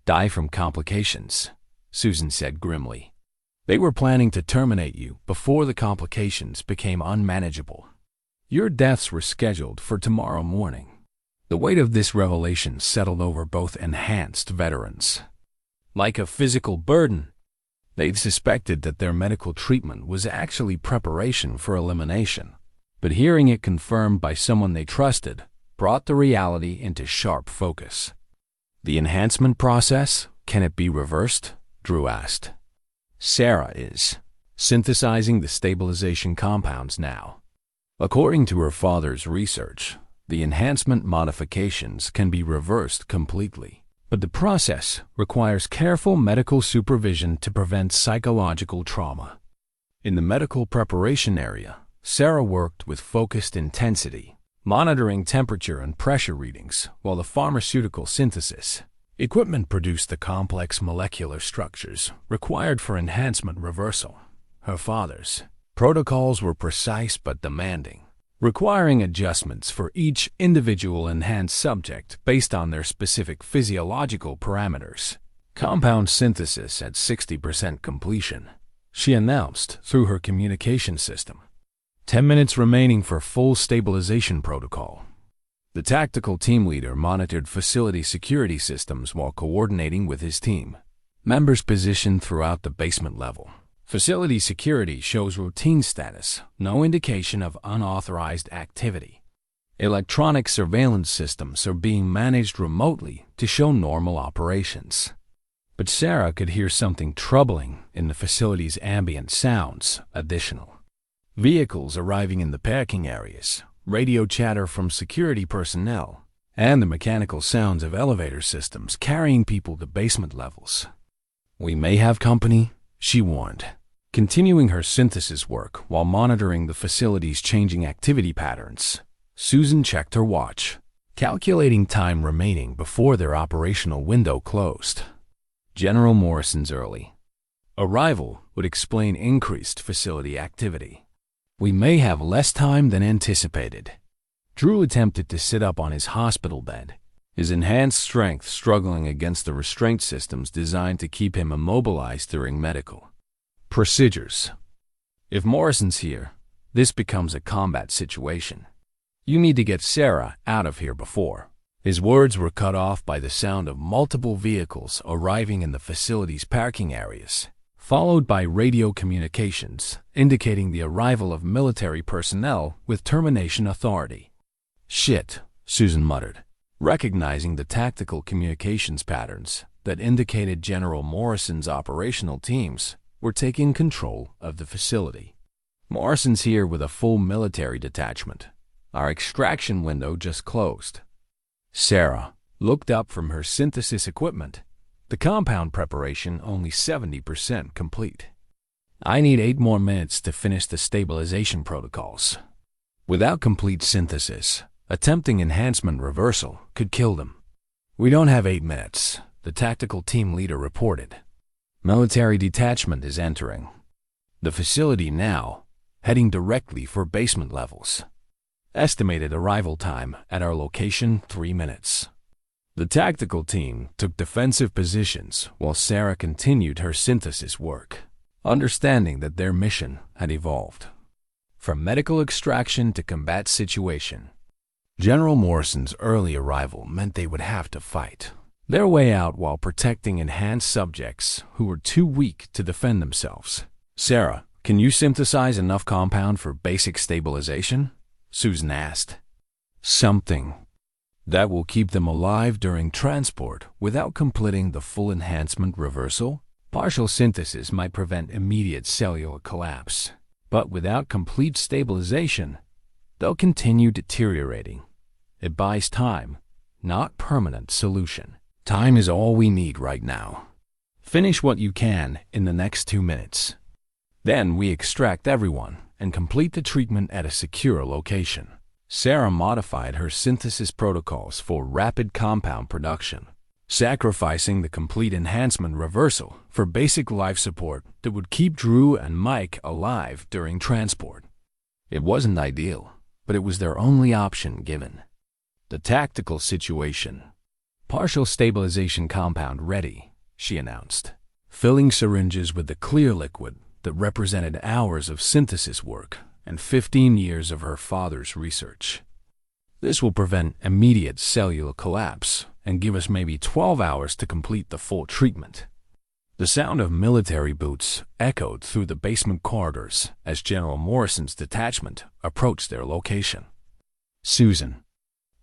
die from complications, Susan said grimly. They were planning to terminate you before the complications became unmanageable. Your deaths were scheduled for tomorrow morning. The weight of this revelation settled over both enhanced veterans. Like a physical burden, they'd suspected that their medical treatment was actually preparation for elimination. But hearing it confirmed by someone they trusted brought the reality into sharp focus. The enhancement process, can it be reversed? Drew asked. Sarah is synthesizing the stabilization compounds now. According to her father's research, the enhancement modifications can be reversed completely. But the process requires careful medical supervision to prevent psychological trauma. In the medical preparation area, Sarah worked with focused intensity, monitoring temperature and pressure readings, while the pharmaceutical synthesis equipment produced the complex molecular structures required for enhancement reversal. Her father's protocols were precise but demanding, requiring adjustments for each individual enhanced subject based on their specific physiological parameters. Compound synthesis at 60% completion, she announced through her communication system. 10 minutes remaining for full stabilization protocol. The tactical team leader monitored facility security systems while coordinating with his team members positioned throughout the basement level. Facility security shows routine status, no indication of unauthorized activity. Electronic surveillance systems are being managed remotely to show normal operations. But Sarah could hear something troubling in the facility's ambient sounds. Additional vehicles arriving in the parking areas, radio chatter from security personnel, and the mechanical sounds of elevator systems carrying people to basement levels. We may have company, she warned, continuing her synthesis work while monitoring the facility's changing activity patterns. Susan checked her watch, calculating time remaining before their operational window closed. General Morrison's early arrival would explain increased facility activity. We may have less time than anticipated. Drew attempted to sit up on his hospital bed, his enhanced strength struggling against the restraint systems designed to keep him immobilized during medical procedures. If Morrison's here, this becomes a combat situation. You need to get Sarah out of here before. His words were cut off by the sound of multiple vehicles arriving in the facility's parking areas, followed by radio communications indicating the arrival of military personnel with termination authority. Shit, Susan muttered, recognizing the tactical communications patterns that indicated General Morrison's operational teams were taking control of the facility. Morrison's here with a full military detachment. Our extraction window just closed. Sarah looked up from her synthesis equipment. The compound preparation only 70% complete. I need 8 more minutes to finish the stabilization protocols. Without complete synthesis, attempting enhancement reversal could kill them. We don't have 8 minutes, the tactical team leader reported. Military detachment is entering the facility now, heading directly for basement levels. Estimated arrival time at our location 3 minutes. The tactical team took defensive positions while Sarah continued her synthesis work, understanding that their mission had evolved from medical extraction to combat situation. General Morrison's early arrival meant they would have to fight their way out while protecting enhanced subjects who were too weak to defend themselves. Sarah, can you synthesize enough compound for basic stabilization? Susan asked. Something that will keep them alive during transport without completing the full enhancement reversal? Partial synthesis might prevent immediate cellular collapse, but without complete stabilization, they'll continue deteriorating. It buys time, not permanent solution. Time is all we need right now. Finish what you can in the next 2 minutes. Then we extract everyone and complete the treatment at a secure location. Sarah modified her synthesis protocols for rapid compound production, sacrificing the complete enhancement reversal for basic life support that would keep Drew and Mike alive during transport. It wasn't ideal, but it was their only option given. The tactical situation. Partial stabilization compound ready, she announced, filling syringes with the clear liquid that represented hours of synthesis work and 15 years of her father's research. This will prevent immediate cellular collapse and give us maybe 12 hours to complete the full treatment. The sound of military boots echoed through the basement corridors as General Morrison's detachment approached their location. Susan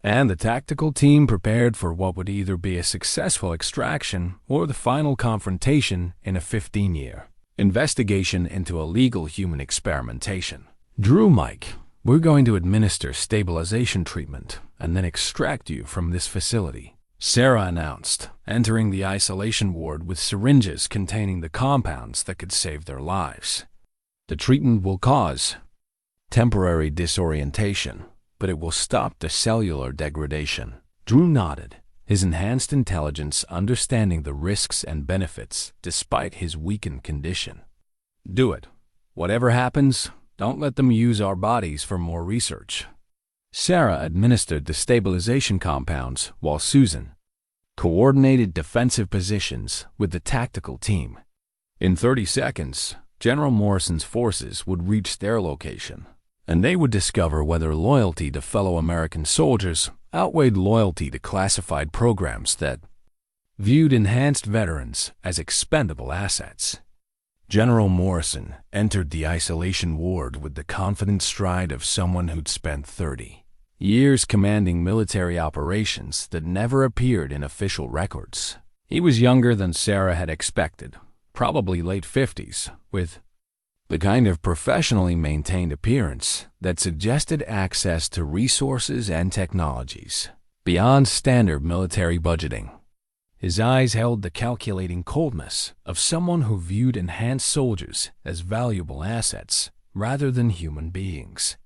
and the tactical team prepared for what would either be a successful extraction or the final confrontation in a 15-year investigation into illegal human experimentation. Drew, Mike, we're going to administer stabilization treatment and then extract you from this facility, Sarah announced, entering the isolation ward with syringes containing the compounds that could save their lives. The treatment will cause temporary disorientation, but it will stop the cellular degradation. Drew nodded, his enhanced intelligence understanding the risks and benefits despite his weakened condition. Do it. Whatever happens, don't let them use our bodies for more research. Sarah administered the stabilization compounds while Susan coordinated defensive positions with the tactical team. In 30 seconds, General Morrison's forces would reach their location, and they would discover whether loyalty to fellow American soldiers outweighed loyalty to classified programs that viewed enhanced veterans as expendable assets. General Morrison entered the isolation ward with the confident stride of someone who'd spent 30 years commanding military operations that never appeared in official records. He was younger than Sarah had expected, probably late 50s, with the kind of professionally maintained appearance that suggested access to resources and technologies beyond standard military budgeting. His eyes held the calculating coldness of someone who viewed enhanced soldiers as valuable assets rather than human beings.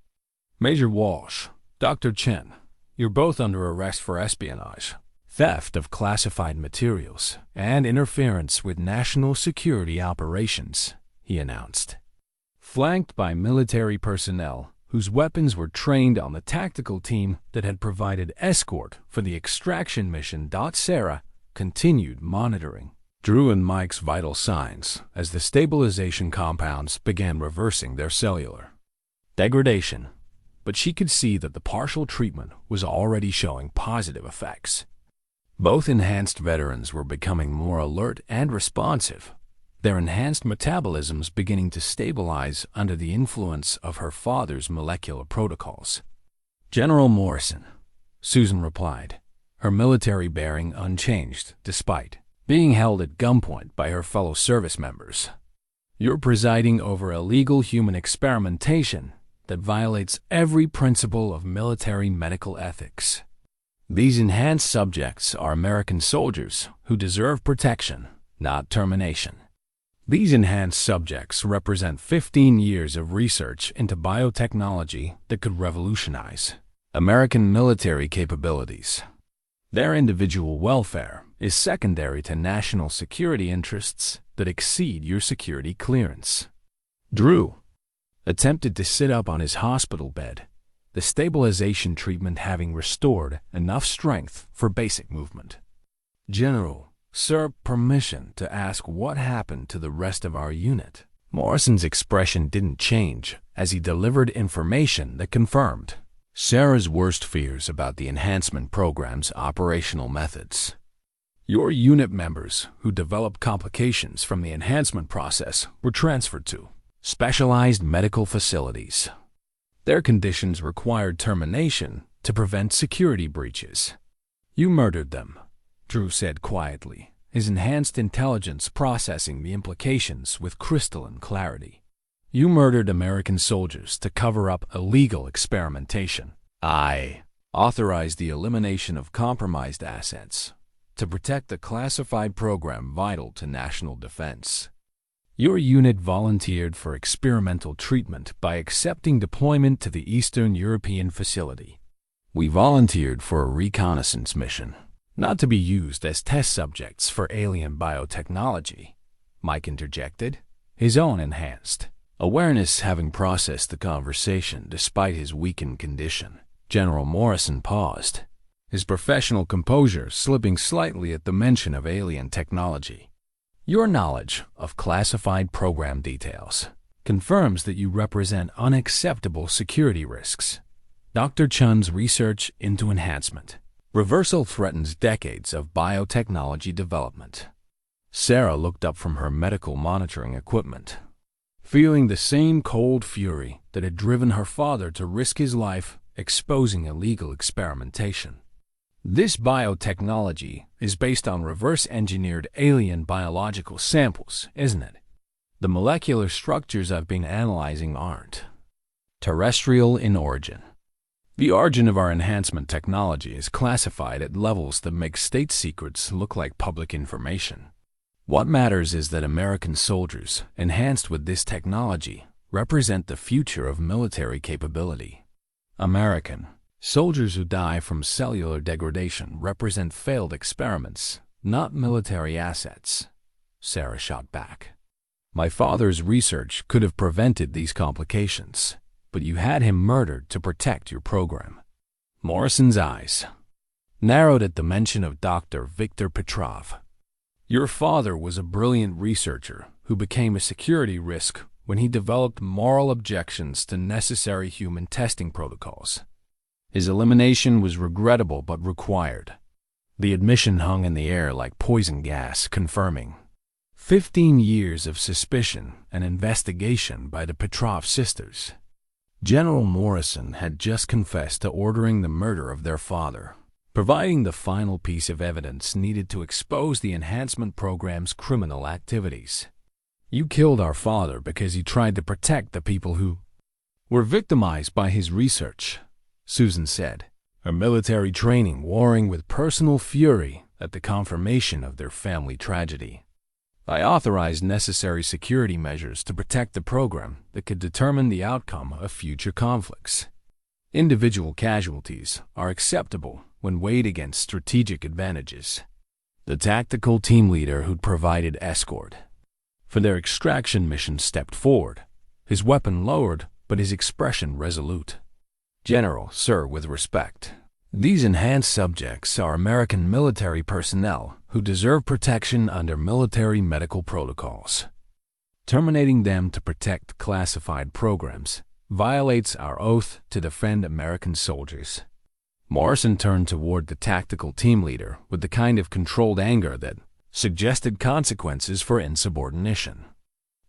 Major Walsh, Dr. Chen, you're both under arrest for espionage, theft of classified materials, and interference with national security operations, he announced. Flanked by military personnel whose weapons were trained on the tactical team that had provided escort for the extraction mission, Sarah continued monitoring Drew and Mike's vital signs as the stabilization compounds began reversing their cellular degradation, but she could see that the partial treatment was already showing positive effects. Both enhanced veterans were becoming more alert and responsive, their enhanced metabolisms beginning to stabilize under the influence of her father's molecular protocols. General Morrison, Susan replied, her military bearing unchanged despite being held at gunpoint by her fellow service members. You're presiding over illegal human experimentation that violates every principle of military medical ethics. These enhanced subjects are American soldiers who deserve protection, not termination. These enhanced subjects represent 15 years of research into biotechnology that could revolutionize American military capabilities. Their individual welfare is secondary to national security interests that exceed your security clearance. Drew attempted to sit up on his hospital bed, the stabilization treatment having restored enough strength for basic movement. General, sir, permission to ask what happened to the rest of our unit. Morrison's expression didn't change as he delivered information that confirmed Sarah's worst fears about the enhancement program's operational methods. Your unit members who developed complications from the enhancement process were transferred to specialized medical facilities. Their conditions required termination to prevent security breaches. You murdered them, Drew said quietly, his enhanced intelligence processing the implications with crystalline clarity. You murdered American soldiers to cover up illegal experimentation. I authorized the elimination of compromised assets to protect a classified program vital to national defense. Your unit volunteered for experimental treatment by accepting deployment to the Eastern European facility. We volunteered for a reconnaissance mission, not to be used as test subjects for alien biotechnology, Mike interjected, his own enhanced awareness having processed the conversation despite his weakened condition. General Morrison paused, his professional composure slipping slightly at the mention of alien technology. Your knowledge of classified program details confirms that you represent unacceptable security risks. Dr. Chun's research into enhancement. Reversal threatens decades of biotechnology development. Sarah looked up from her medical monitoring equipment, feeling the same cold fury that had driven her father to risk his life exposing illegal experimentation. This biotechnology is based on reverse-engineered alien biological samples, isn't it? The molecular structures I've been analyzing aren't terrestrial in origin. The origin of our enhancement technology is classified at levels that make state secrets look like public information. What matters is that American soldiers, enhanced with this technology, represent the future of military capability. American soldiers who die from cellular degradation represent failed experiments, not military assets, Sarah shot back. My father's research could have prevented these complications, but you had him murdered to protect your program. Morrison's eyes narrowed at the mention of Dr. Viktor Petrov. Your father was a brilliant researcher who became a security risk when he developed moral objections to necessary human testing protocols. His elimination was regrettable but required. The admission hung in the air like poison gas, confirming 15 years of suspicion and investigation by the Petrov sisters. General Morrison had just confessed to ordering the murder of their father, providing the final piece of evidence needed to expose the enhancement program's criminal activities. You killed our father because he tried to protect the people who were victimized by his research, Susan said, her military training warring with personal fury at the confirmation of their family tragedy. I authorized necessary security measures to protect the program that could determine the outcome of future conflicts. Individual casualties are acceptable when weighed against strategic advantages. The tactical team leader who'd provided escort for their extraction mission stepped forward, his weapon lowered but his expression resolute. General, sir, with respect, these enhanced subjects are American military personnel who deserve protection under military medical protocols. Terminating them to protect classified programs violates our oath to defend American soldiers. Morrison turned toward the tactical team leader with the kind of controlled anger that suggested consequences for insubordination.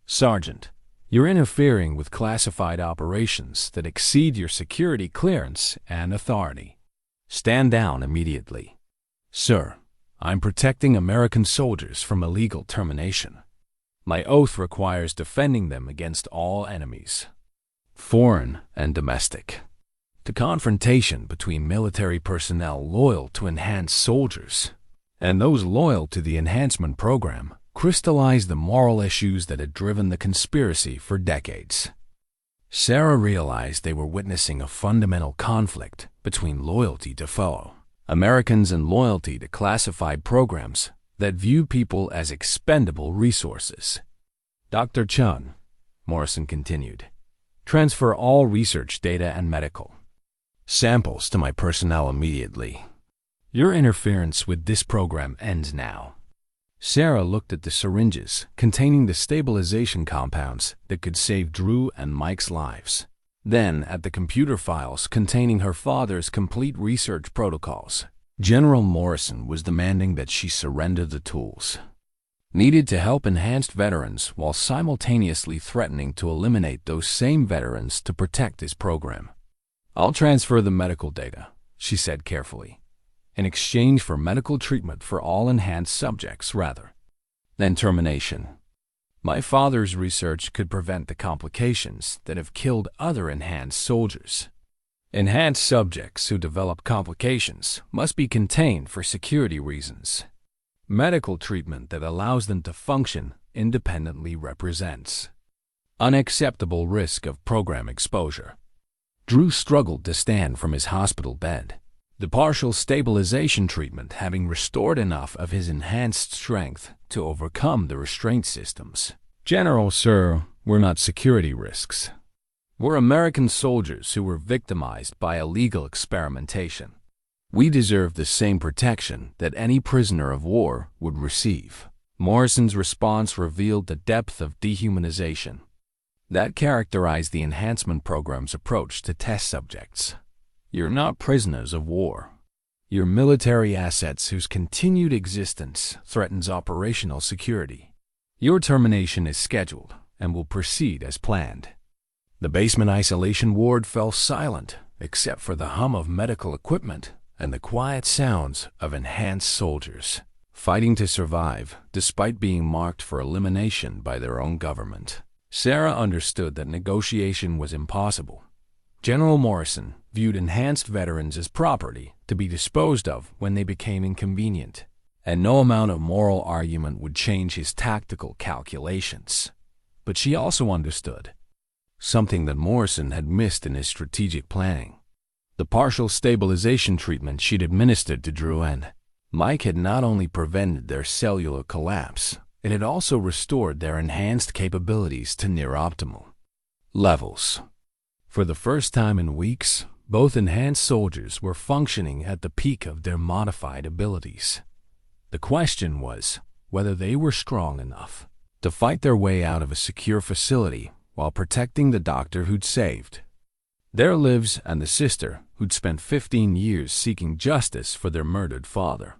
Sergeant, you're interfering with classified operations that exceed your security clearance and authority. Stand down immediately. Sir, I'm protecting American soldiers from illegal termination. My oath requires defending them against all enemies, foreign and domestic. The confrontation between military personnel loyal to enhanced soldiers and those loyal to the enhancement program crystallized the moral issues that had driven the conspiracy for decades. Sarah realized they were witnessing a fundamental conflict between loyalty to fellow Americans and loyalty to classified programs that view people as expendable resources. Dr. Chun, Morrison continued, transfer all research data and medical samples to my personnel immediately. Your interference with this program ends now. Sarah looked at the syringes containing the stabilization compounds that could save Drew and Mike's lives, then at the computer files containing her father's complete research protocols. General Morrison was demanding that she surrender the tools needed to help enhanced veterans while simultaneously threatening to eliminate those same veterans to protect his program. I'll transfer the medical data, she said carefully, in exchange for medical treatment for all enhanced subjects rather than termination. My father's research could prevent the complications that have killed other enhanced soldiers. Enhanced subjects who develop complications must be contained for security reasons. Medical treatment that allows them to function independently represents unacceptable risk of program exposure. Drew struggled to stand from his hospital bed, the partial stabilization treatment having restored enough of his enhanced strength to overcome the restraint systems. General, sir, we're not security risks. We're American soldiers who were victimized by illegal experimentation. We deserve the same protection that any prisoner of war would receive. Morrison's response revealed the depth of dehumanization that characterized the enhancement program's approach to test subjects. You're not prisoners of war. You're military assets whose continued existence threatens operational security. Your termination is scheduled and will proceed as planned. The basement isolation ward fell silent except for the hum of medical equipment and the quiet sounds of enhanced soldiers fighting to survive despite being marked for elimination by their own government. Sarah understood that negotiation was impossible. General Morrison viewed enhanced veterans as property to be disposed of when they became inconvenient, and no amount of moral argument would change his tactical calculations. But she also understood something that Morrison had missed in his strategic planning. The partial stabilization treatment she'd administered to Drew and Mike had not only prevented their cellular collapse, it had also restored their enhanced capabilities to near-optimal levels. For the first time in weeks, both enhanced soldiers were functioning at the peak of their modified abilities. The question was whether they were strong enough to fight their way out of a secure facility while protecting the doctor who'd saved their lives and the sister who'd spent 15 years seeking justice for their murdered father.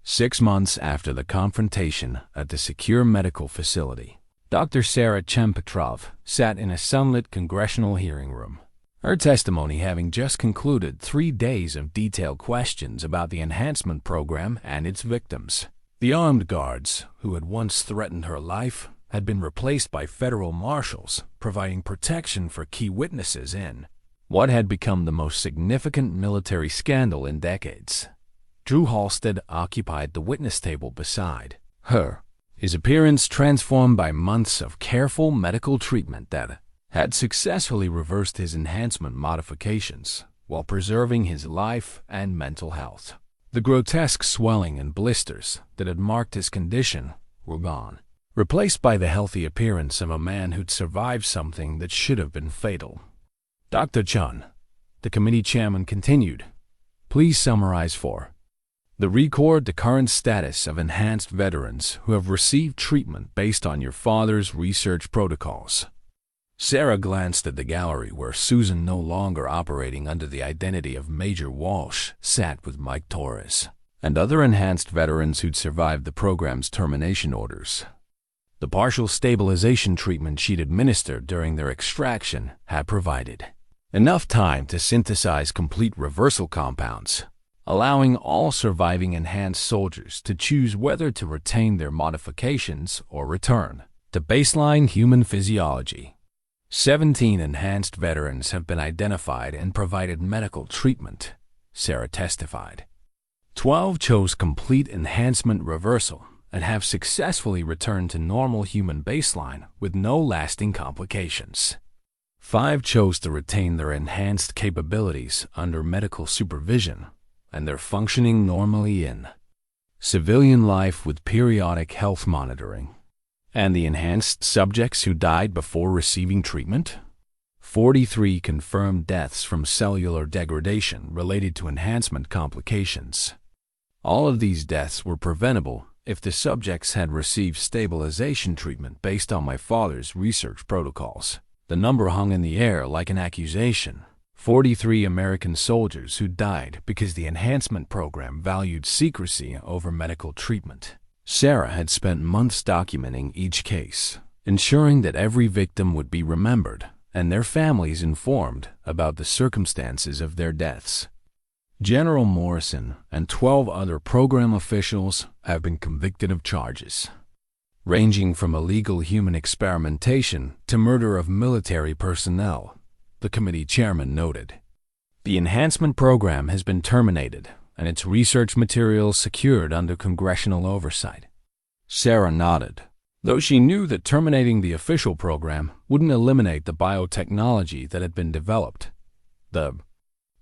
6 months after the confrontation at the secure medical facility, Dr. Sarah Chempetrov sat in a sunlit congressional hearing room, her testimony having just concluded 3 days of detailed questions about the enhancement program and its victims. The armed guards, who had once threatened her life, had been replaced by federal marshals, providing protection for key witnesses in what had become the most significant military scandal in decades. Drew Halstead occupied the witness table beside her, his appearance transformed by months of careful medical treatment that had successfully reversed his enhancement modifications while preserving his life and mental health. The grotesque swelling and blisters that had marked his condition were gone, replaced by the healthy appearance of a man who'd survived something that should have been fatal. Dr. Chun, the committee chairman, continued, please summarize for the record the current status of enhanced veterans who have received treatment based on your father's research protocols. Sarah glanced at the gallery where Susan, no longer operating under the identity of Major Walsh, sat with Mike Torres and other enhanced veterans who'd survived the program's termination orders. The partial stabilization treatment she'd administered during their extraction had provided enough time to synthesize complete reversal compounds, allowing all surviving enhanced soldiers to choose whether to retain their modifications or return to baseline human physiology. 17 enhanced veterans have been identified and provided medical treatment, Sarah testified. 12 chose complete enhancement reversal and have successfully returned to normal human baseline with no lasting complications. 5 chose to retain their enhanced capabilities under medical supervision, and they're functioning normally in civilian life with periodic health monitoring. And the enhanced subjects who died before receiving treatment? 43 confirmed deaths from cellular degradation related to enhancement complications. All of these deaths were preventable if the subjects had received stabilization treatment based on my father's research protocols. The number hung in the air like an accusation. 43 American soldiers who died because the enhancement program valued secrecy over medical treatment. Sarah had spent months documenting each case, ensuring that every victim would be remembered and their families informed about the circumstances of their deaths. General Morrison and 12 other program officials have been convicted of charges. ranging from illegal human experimentation to murder of military personnel, the committee chairman noted. The enhancement program has been terminated and its research materials secured under congressional oversight. Sarah nodded, though she knew that terminating the official program wouldn't eliminate the biotechnology that had been developed. The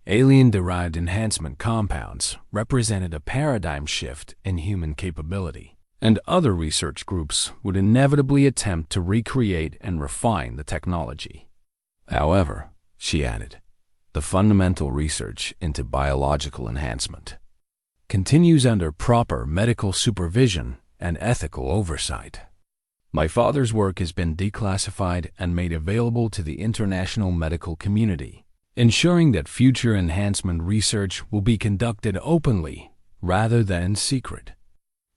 alien-derived enhancement compounds represented a paradigm shift in human capability, and other research groups would inevitably attempt to recreate and refine the technology. However, she added, the fundamental research into biological enhancement continues under proper medical supervision and ethical oversight. My father's work has been declassified and made available to the international medical community, ensuring that future enhancement research will be conducted openly rather than in secret.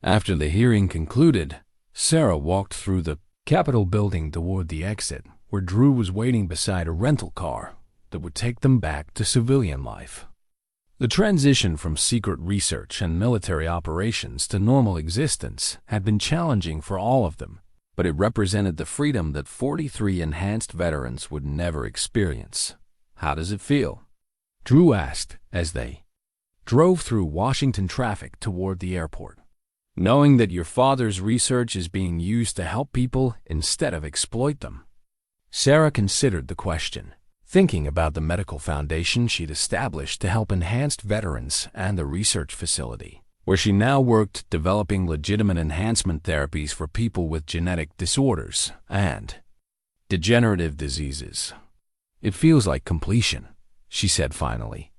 After the hearing concluded, Sarah walked through the Capitol building toward the exit, where Drew was waiting beside a rental car that would take them back to civilian life. The transition from secret research and military operations to normal existence had been challenging for all of them, but it represented the freedom that 43 enhanced veterans would never experience. How does it feel? Drew asked as they drove through Washington traffic toward the airport. Knowing that your father's research is being used to help people instead of exploit them. Sarah considered the question, thinking about the medical foundation she'd established to help enhanced veterans and the research facility, where she now worked developing legitimate enhancement therapies for people with genetic disorders and degenerative diseases. It feels like completion, she said finally.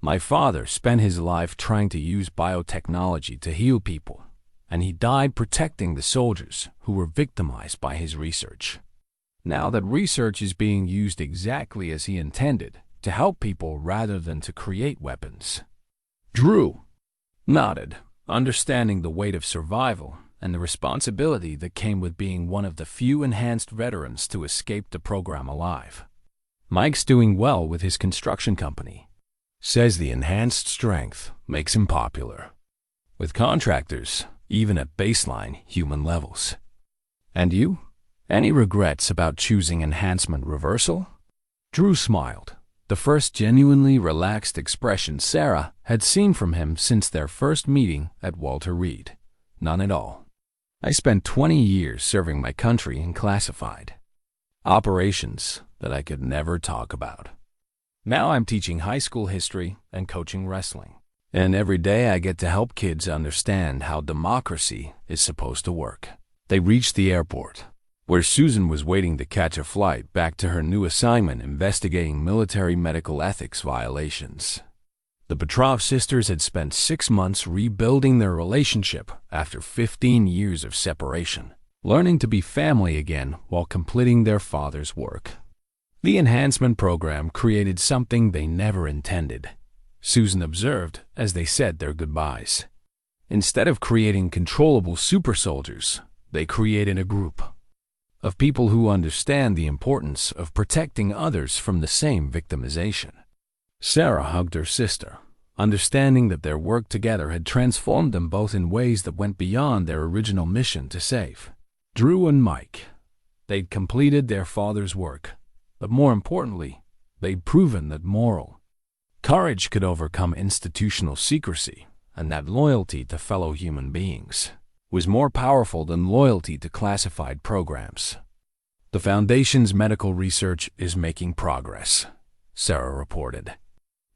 My father spent his life trying to use biotechnology to heal people, and he died protecting the soldiers who were victimized by his research. Now that research is being used exactly as he intended, to help people rather than to create weapons. Drew nodded, understanding the weight of survival and the responsibility that came with being one of the few enhanced veterans to escape the program alive. Mike's doing well with his construction company. Says the enhanced strength makes him popular with contractors, even at baseline human levels. And you? Any regrets about choosing enhancement reversal? Drew smiled, the first genuinely relaxed expression Sarah had seen from him since their first meeting at Walter Reed. None at all. I spent 20 years serving my country in classified operations that I could never talk about. Now I'm teaching high school history and coaching wrestling. And every day I get to help kids understand how democracy is supposed to work. They reached the airport, where Susan was waiting to catch a flight back to her new assignment investigating military medical ethics violations. The Petrov sisters had spent 6 months rebuilding their relationship after 15 years of separation, learning to be family again while completing their father's work. The enhancement program created something they never intended, Susan observed as they said their goodbyes. Instead of creating controllable super soldiers, they created a group of people who understand the importance of protecting others from the same victimization. Sarah hugged her sister, understanding that their work together had transformed them both in ways that went beyond their original mission to save Drew and Mike. They'd completed their father's work, but more importantly, they'd proven that moral courage could overcome institutional secrecy, and that loyalty to fellow human beings was more powerful than loyalty to classified programs. The Foundation's medical research is making progress, Sarah reported.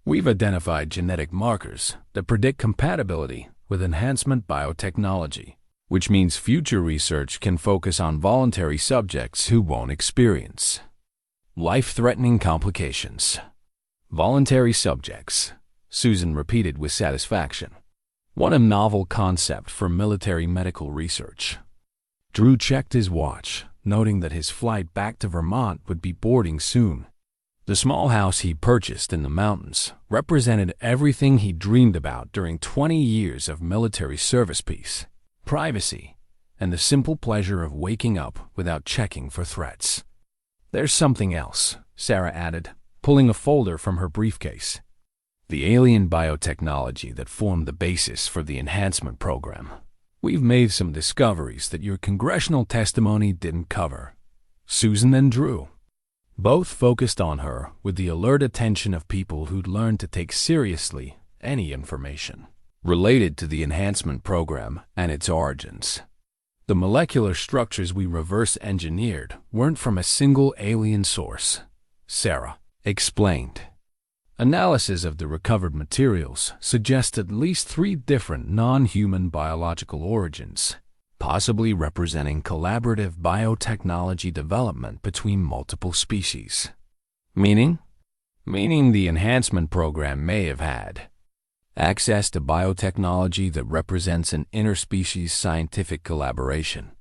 We've identified genetic markers that predict compatibility with enhancement biotechnology, which means future research can focus on voluntary subjects who won't experience life-threatening complications. Voluntary subjects, Susan repeated with satisfaction. What a novel concept for military medical research. Drew checked his watch, noting that his flight back to Vermont would be boarding soon. The small house he purchased in the mountains represented everything he dreamed about during 20 years of military service: peace, privacy, and the simple pleasure of waking up without checking for threats. There's something else, Sarah added, pulling a folder from her briefcase. The alien biotechnology that formed the basis for the enhancement program. We've made some discoveries that your congressional testimony didn't cover. Susan and Drew both focused on her with the alert attention of people who'd learned to take seriously any information related to the enhancement program and its origins. The molecular structures we reverse-engineered weren't from a single alien source, Sarah explained. Analysis of the recovered materials suggests at least 3 different non-human biological origins, possibly representing collaborative biotechnology development between multiple species. Meaning the enhancement program may have had access to biotechnology that represents an interspecies scientific collaboration.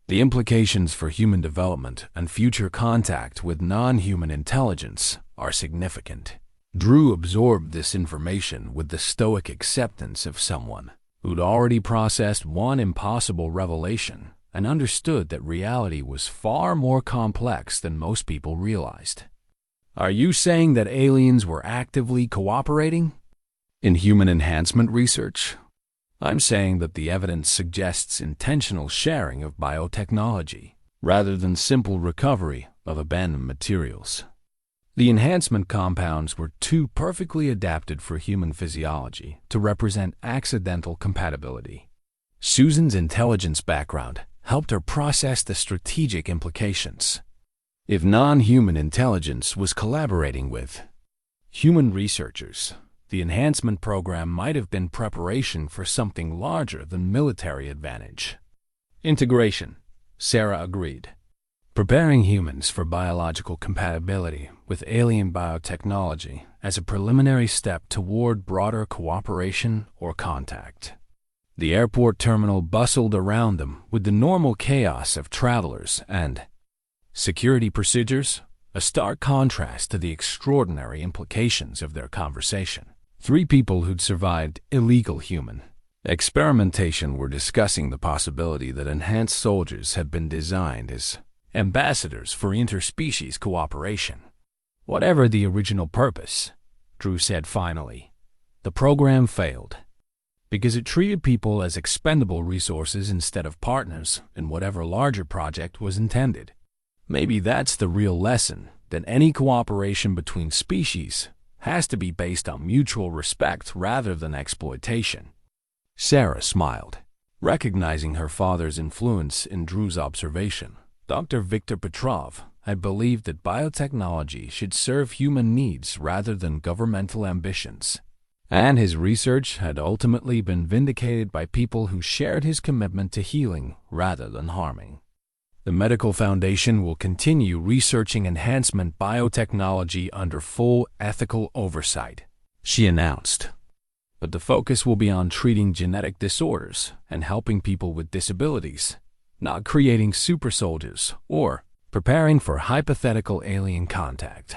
The implications for human development and future contact with non-human intelligence are significant. Drew absorbed this information with the stoic acceptance of someone who'd already processed one impossible revelation and understood that reality was far more complex than most people realized. Are you saying that aliens were actively cooperating in human enhancement research? I'm saying that the evidence suggests intentional sharing of biotechnology rather than simple recovery of abandoned materials. The enhancement compounds were too perfectly adapted for human physiology to represent accidental compatibility. Susan's intelligence background helped her process the strategic implications. If non-human intelligence was collaborating with human researchers, the enhancement program might have been preparation for something larger than military advantage. Integration, Sarah agreed. Preparing humans for biological compatibility with alien biotechnology as a preliminary step toward broader cooperation or contact. The airport terminal bustled around them with the normal chaos of travelers and security procedures, a stark contrast to the extraordinary implications of their conversation. 3 people who'd survived illegal human experimentation were discussing the possibility that enhanced soldiers had been designed as ambassadors for interspecies cooperation. Whatever the original purpose, Drew said finally, the program failed because it treated people as expendable resources instead of partners in whatever larger project was intended. Maybe that's the real lesson, that any cooperation between species has to be based on mutual respect rather than exploitation. Sarah smiled, recognizing her father's influence in Drew's observation. Dr. Viktor Petrov had believed that biotechnology should serve human needs rather than governmental ambitions, and his research had ultimately been vindicated by people who shared his commitment to healing rather than harming. The Medical Foundation will continue researching enhancement biotechnology under full ethical oversight, she announced. But the focus will be on treating genetic disorders and helping people with disabilities, not creating super soldiers or preparing for hypothetical alien contact.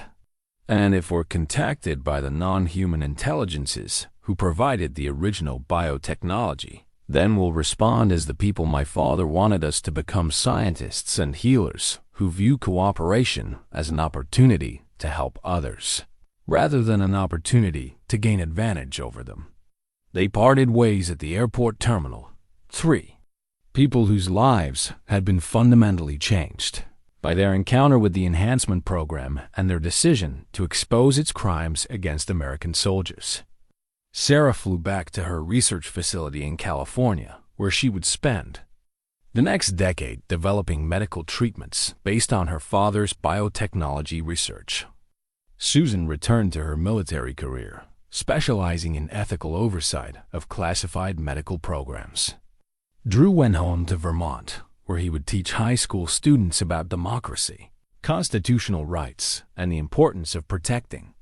And if we're contacted by the non-human intelligences who provided the original biotechnology, then we'll respond as the people my father wanted us to become, scientists and healers who view cooperation as an opportunity to help others, rather than an opportunity to gain advantage over them. They parted ways at the airport terminal. 3 people whose lives had been fundamentally changed by their encounter with the enhancement program and their decision to expose its crimes against American soldiers. Sarah flew back to her research facility in California, where she would spend the next decade developing medical treatments based on her father's biotechnology research. Susan returned to her military career, specializing in ethical oversight of classified medical programs. Drew went home to Vermont, where he would teach high school students about democracy, constitutional rights, and the importance of protecting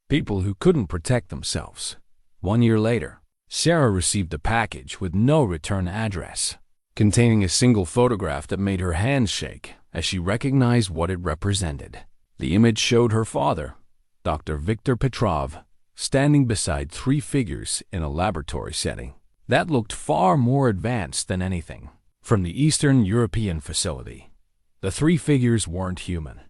people who couldn't protect themselves. 1 year later, Sarah received a package with no return address, containing a single photograph that made her hands shake as she recognized what it represented. The image showed her father, Dr. Viktor Petrov, standing beside 3 figures in a laboratory setting that looked far more advanced than anything from the Eastern European facility. The 3 figures weren't human.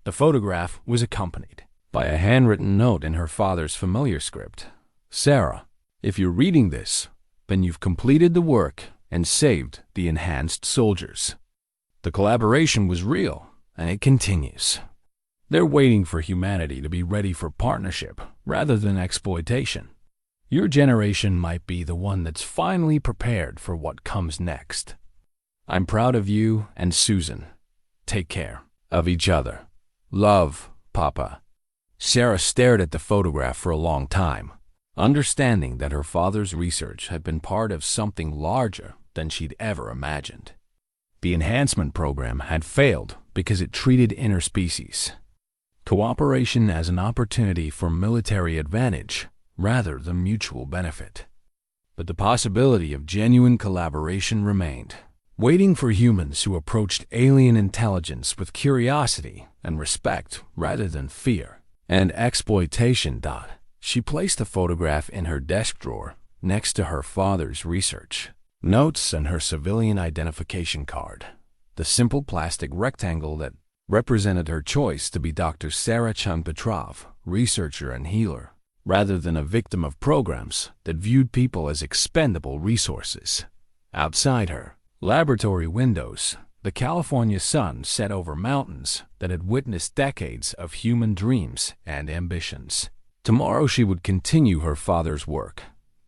The photograph was accompanied by a handwritten note in her father's familiar script. Sarah, if you're reading this, then you've completed the work and saved the enhanced soldiers. The collaboration was real, and it continues. They're waiting for humanity to be ready for partnership rather than exploitation. Your generation might be the one that's finally prepared for what comes next. I'm proud of you and Susan. Take care of each other. Love, Papa. Sarah stared at the photograph for a long time, understanding that her father's research had been part of something larger than she'd ever imagined. The enhancement program had failed because it treated interspecies cooperation as an opportunity for military advantage rather than mutual benefit. But the possibility of genuine collaboration remained, waiting for humans who approached alien intelligence with curiosity and respect rather than fear and exploitation. She placed the photograph in her desk drawer next to her father's research notes and her civilian identification card, the simple plastic rectangle that represented her choice to be Dr. Sarah Chung Petrov, researcher and healer, rather than a victim of programs that viewed people as expendable resources. Outside her laboratory windows, the California sun set over mountains that had witnessed decades of human dreams and ambitions. Tomorrow she would continue her father's work,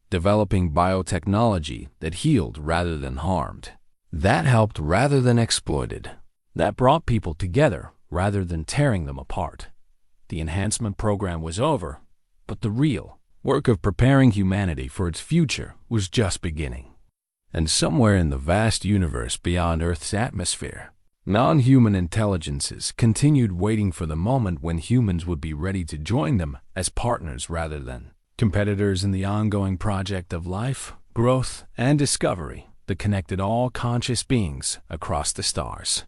developing biotechnology that healed rather than harmed, that helped rather than exploited, that brought people together rather than tearing them apart. The enhancement program was over, but the real work of preparing humanity for its future was just beginning. And somewhere in the vast universe beyond Earth's atmosphere, non-human intelligences continued waiting for the moment when humans would be ready to join them as partners rather than competitors in the ongoing project of life, growth, and discovery that connected all conscious beings across the stars.